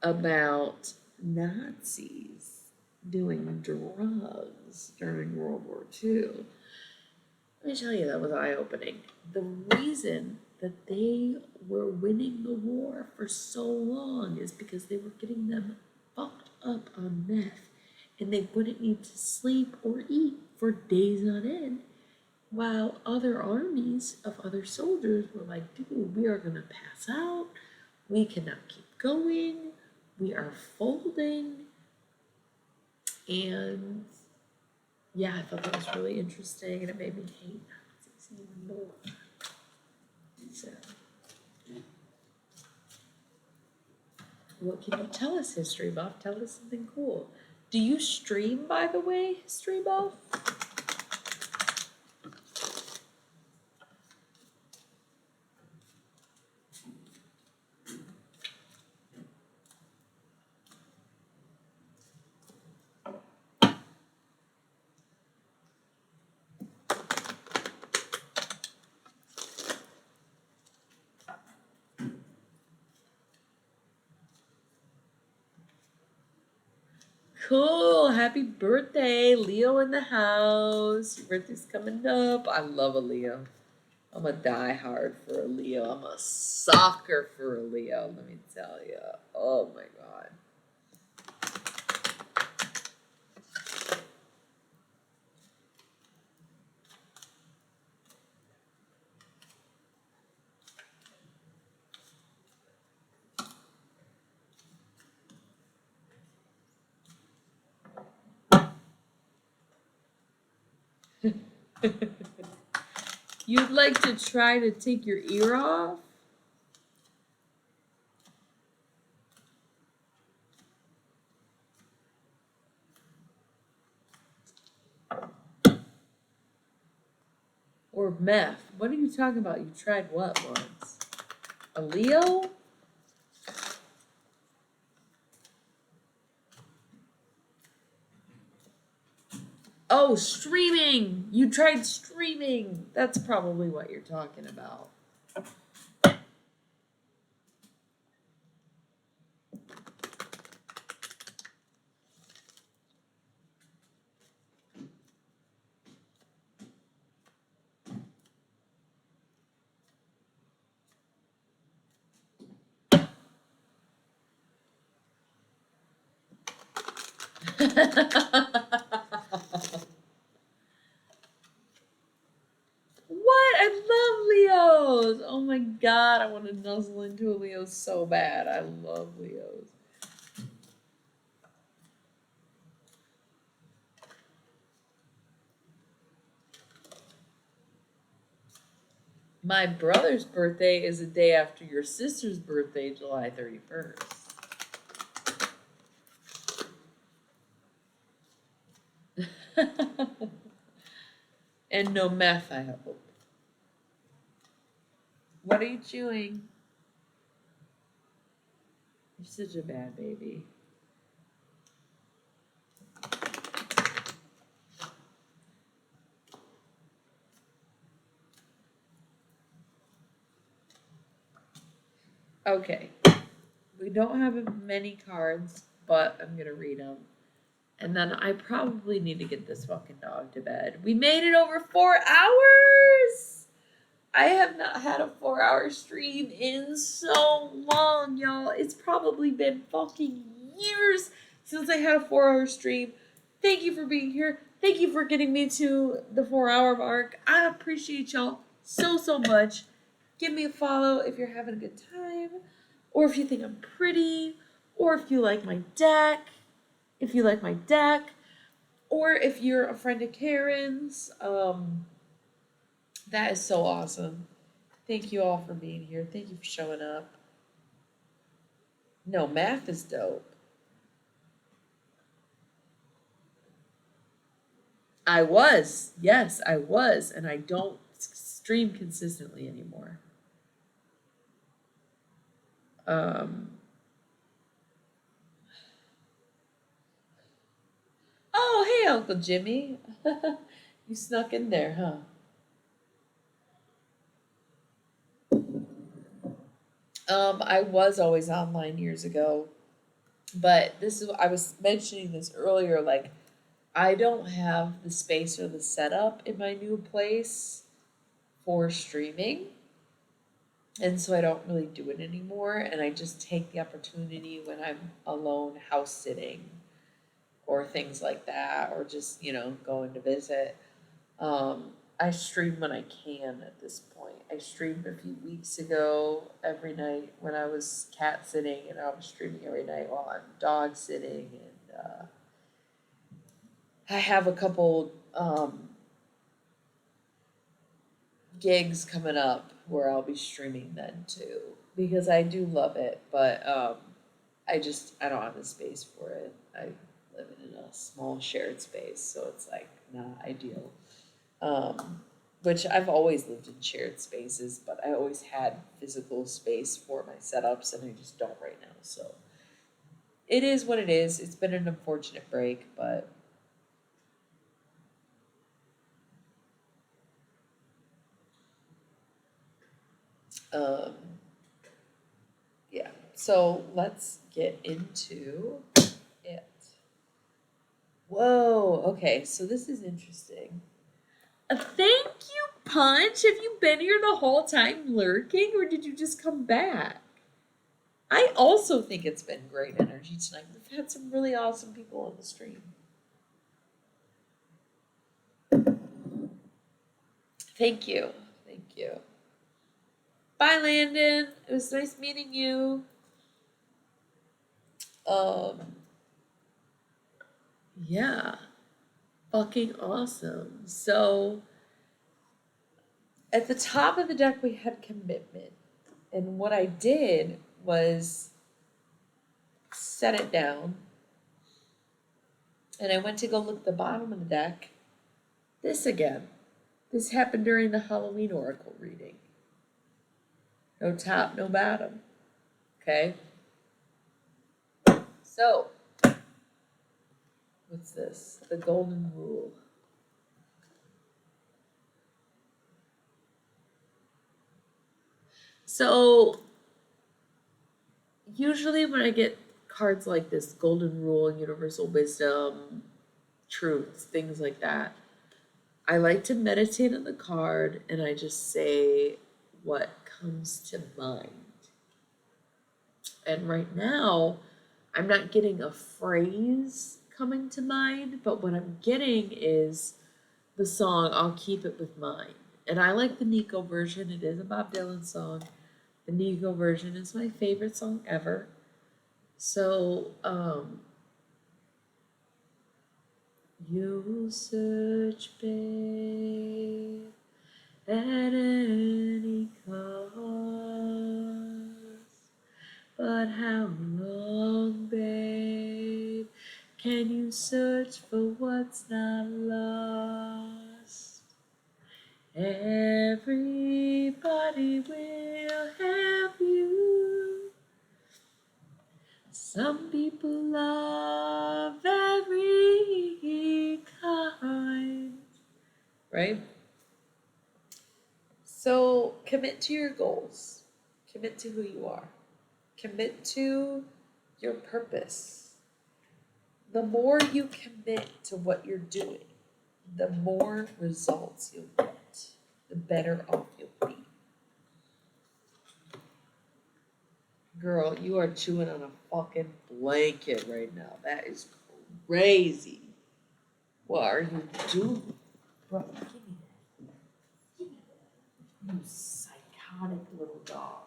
about Nazis doing drugs during World War II. Let me tell you, that was eye-opening. The reason that they were winning the war for so long is because they were getting them fucked up on meth and they wouldn't need to sleep or eat for days on end. While other armies of other soldiers were like, dude, we are going to pass out. We cannot keep going. We are folding. And yeah, I thought that was really interesting, and it made me hate Nazis even more. So, what can you tell us, History Buff? Tell us something cool. Do you stream, by the way, History Buff? Cool. Happy birthday. Leo in the house. Your birthday's coming up. I love a Leo. I'm a diehard for a Leo. I'm a sucker for a Leo, let me tell you. Oh my God. You'd like to try to take your ear off? Or meth? What are you talking about? You tried what once? A Leo? Oh, streaming! You tried streaming! That's probably what you're talking about. What? I love Leos! Oh my God, I want to nuzzle into a Leo so bad. I love Leos. My brother's birthday is the day after your sister's birthday, July 31st. And no meth, I hope. What are you chewing? You're such a bad baby. Okay. We don't have many cards, but I'm going to read them. And then I probably need to get this fucking dog to bed. We made it over 4 hours! I have not had a 4-hour stream in so long, y'all. It's probably been fucking years since I had a 4-hour stream. Thank you for being here. Thank you for getting me to the 4-hour mark. I appreciate y'all so, so much. Give me a follow if you're having a good time, or if you think I'm pretty, or if you like my deck, or if you're a friend of Karen's. That is so awesome. Thank you all for being here. Thank you for showing up. No, math is dope. I was. Yes, I was. And I don't stream consistently anymore. Oh, hey, Uncle Jimmy. You snuck in there, huh? I was always online years ago, but I was mentioning this earlier, like, I don't have the space or the setup in my new place for streaming. And so I don't really do it anymore. And I just take the opportunity when I'm alone house sitting or things like that, or just, going to visit. I stream when I can at this point. I streamed a few weeks ago every night when I was cat sitting, and I was streaming every night while I'm dog sitting. And I have a couple gigs coming up where I'll be streaming then too, because I do love it, but I don't have the space for it. I live in a small shared space, so it's like not ideal. Um, which I've always lived in shared spaces, but I always had physical space for my setups, and I just don't right now. So it is what it is. It's been an unfortunate break, but um, yeah. So let's get into it. Whoa. Okay. So this is interesting. A thank you punch? Have you been here the whole time lurking, or did you just come back? I also think it's been great energy tonight. We've had some really awesome people on the stream. Thank you. Thank you. Bye, Landon. It was nice meeting you. Um, yeah. Fucking awesome. So, at the top of the deck, we had commitment. And what I did was set it down. And I went to go look at the bottom of the deck. This again. This happened during the Halloween Oracle reading. No top, no bottom. Okay? So, what's this? The golden rule. So, usually when I get cards like this, golden rule, universal wisdom, truths, things like that, I like to meditate on the card and I just say what comes to mind. And right now, I'm not getting a phrase coming to mind, but what I'm getting is the song I'll Keep It With Mine. And I like the Nico version. It is a Bob Dylan song. The Nico version is my favorite song ever. So, you'll search, babe, at any cost. But how long, babe, can you search for what's not lost? Everybody will have you. Some people love every kind. Right? So commit to your goals. Commit to who you are. Commit to your purpose. The more you commit to what you're doing, the more results you'll get, the better off you'll be. Girl, you are chewing on a fucking blanket right now. That is crazy. What are you doing? Bro, give me that. Give me that. You psychotic little dog.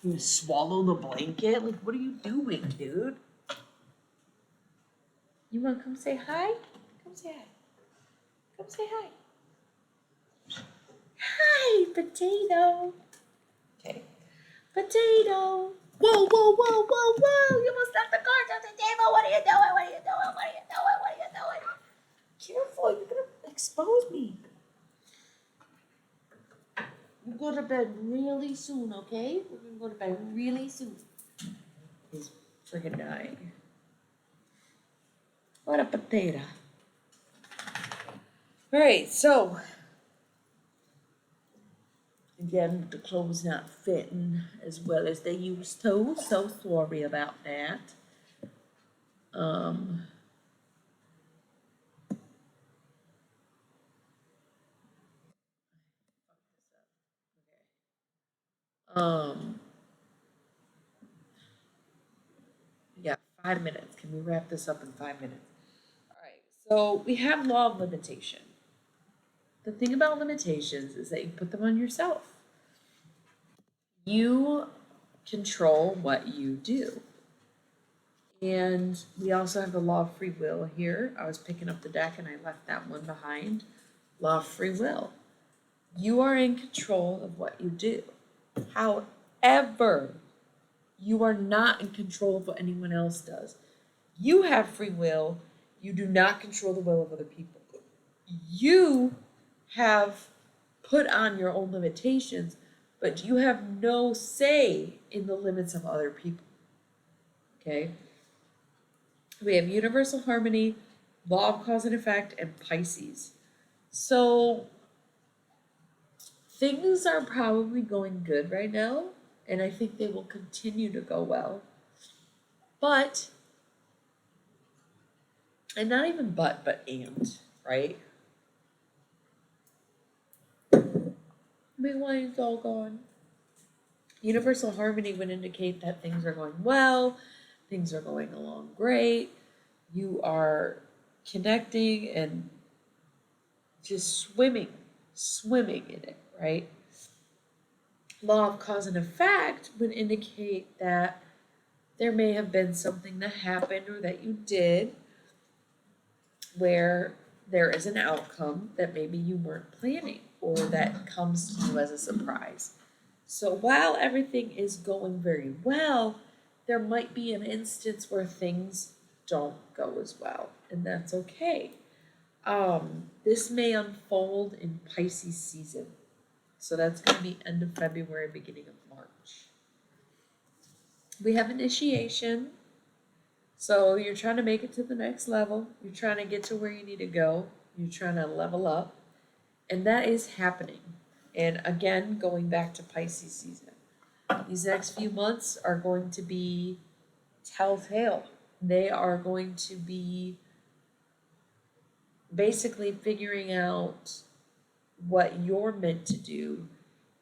You swallow the blanket? Like, what are you doing, dude? You wanna come say hi? Come say hi. Come say hi. Hi, potato. Okay. Potato. Whoa, whoa, whoa, whoa, whoa. You almost knocked the cards off the table. What are you doing? What are you doing? What are you doing? What are you doing? Careful, you're gonna expose me. You go to bed really soon, okay? We're gonna go to bed really soon. He's freaking dying. What a potato. Alright, so again, the clothes not fitting as well as they used to, so sorry about that. Um, um, yeah, 5 minutes. Can we wrap this up in 5 minutes? All right. So we have law of limitation. The thing about limitations is that you put them on yourself. You control what you do. And we also have the law of free will here. I was picking up the deck and I left that one behind. Law of free will. You are in control of what you do. However, you are not in control of what anyone else does. You have free will. You do not control the will of other people. You have put on your own limitations, but you have no say in the limits of other people. Okay? We have universal harmony, law of cause and effect, and Pisces. So things are probably going good right now, and I think they will continue to go well. But, and not even but and, right? Why is all gone? Universal harmony would indicate that things are going well, things are going along great, you are connecting and just swimming in it, right? Law of cause and effect would indicate that there may have been something that happened or that you did where there is an outcome that maybe you weren't planning or that comes to you as a surprise. So while everything is going very well, there might be an instance where things don't go as well, and that's okay. This may unfold in Pisces season. So that's going to be end of February, beginning of March. We have initiation. So you're trying to make it to the next level. You're trying to get to where you need to go. You're trying to level up. And that is happening. And again, going back to Pisces season. These next few months are going to be telltale. They are going to be basically figuring out what you're meant to do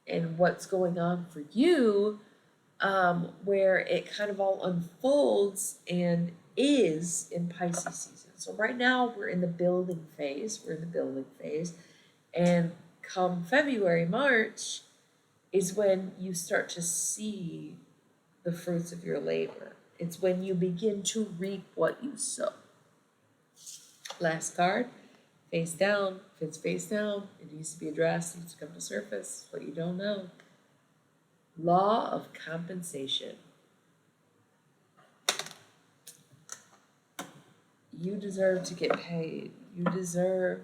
and what's going on for you, where it kind of all unfolds and is in Pisces season. So right now we're in the building phase. And come February, March is when you start to see the fruits of your labor. It's when you begin to reap what you sow. Last card, face down. If it's face down, it needs to be addressed, it needs to come to surface. What you don't know. Law of compensation. You deserve to get paid. You deserve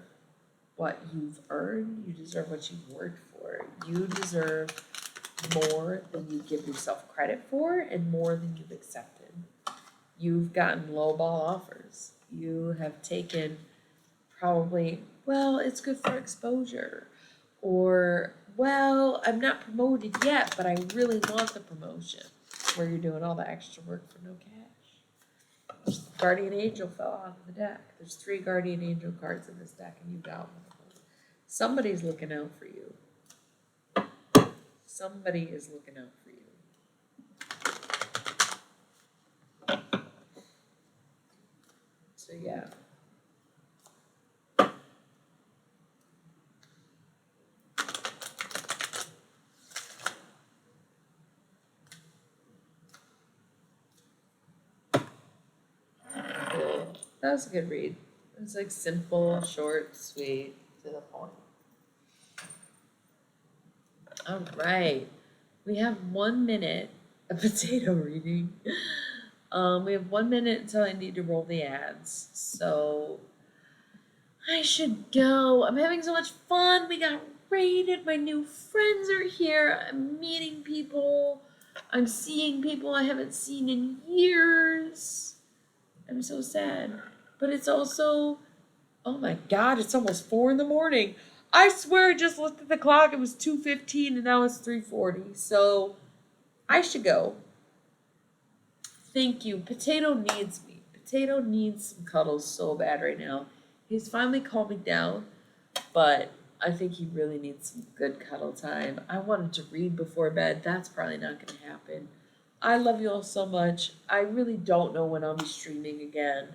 what you've earned. You deserve what you've worked for. You deserve more than you give yourself credit for and more than you've accepted. You've gotten lowball offers. You have taken probably, well, it's good for exposure. Or, well, I'm not promoted yet, but I really want the promotion. Where you're doing all the extra work for no cash. Guardian Angel fell out of the deck. There's 3 Guardian Angel cards in this deck, and you got one of them. Somebody's looking out for you. Somebody is looking out for you. So, yeah. That was a good read. It was like simple, short, sweet, to the point. All right. We have 1 minute of potato reading. We have 1 minute until I need to roll the ads. So I should go. I'm having so much fun. We got raided. My new friends are here. I'm meeting people. I'm seeing people I haven't seen in years. I'm so sad. But it's also, oh my God, it's almost 4 a.m. I swear I just looked at the clock. It was 2:15 and now it's 3:40. So I should go. Thank you. Potato needs me. Potato needs some cuddles so bad right now. He's finally calmed me down, but I think he really needs some good cuddle time. I wanted to read before bed. That's probably not going to happen. I love you all so much. I really don't know when I'll be streaming again.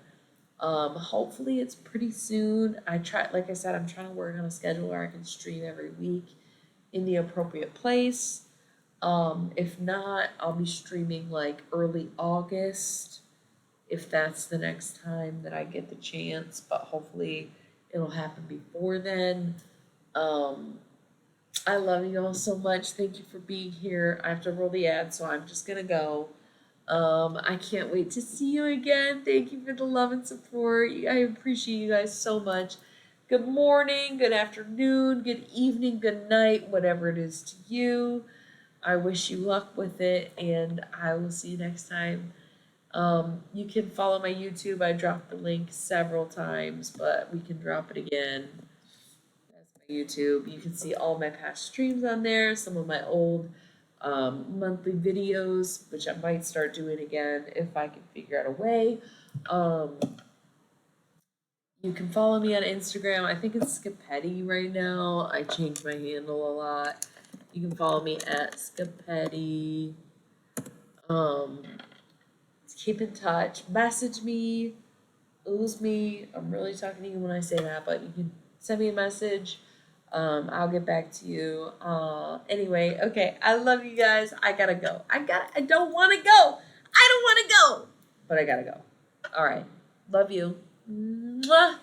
Hopefully it's pretty soon. Like I said, I'm trying to work on a schedule where I can stream every week in the appropriate place. If not, I'll be streaming like early August if that's the next time that I get the chance, but hopefully it'll happen before then. Um, I love you all so much. Thank you for being here. I have to roll the ad, so I'm just gonna go. I can't wait to see you again. Thank you for the love and support. I appreciate you guys so much. Good morning, good afternoon, good evening, good night, whatever it is to you. I wish you luck with it, and I will see you next time. You can follow my YouTube. I dropped the link several times, but we can drop it again. That's my YouTube. You can see all my past streams on there, some of my old monthly videos, which I might start doing again if I can figure out a way. Um, you can follow me on Instagram. I think it's Scapetti right now. I change my handle a lot. You can follow me at Scapetti. Um, keep in touch. Message me. Ooze me. I'm really talking to you when I say that, but you can send me a message. I'll get back to you. Anyway, okay. I love you guys. I gotta go. I don't want to go. I don't want to go, but I gotta go. All right. Love you. Mwah.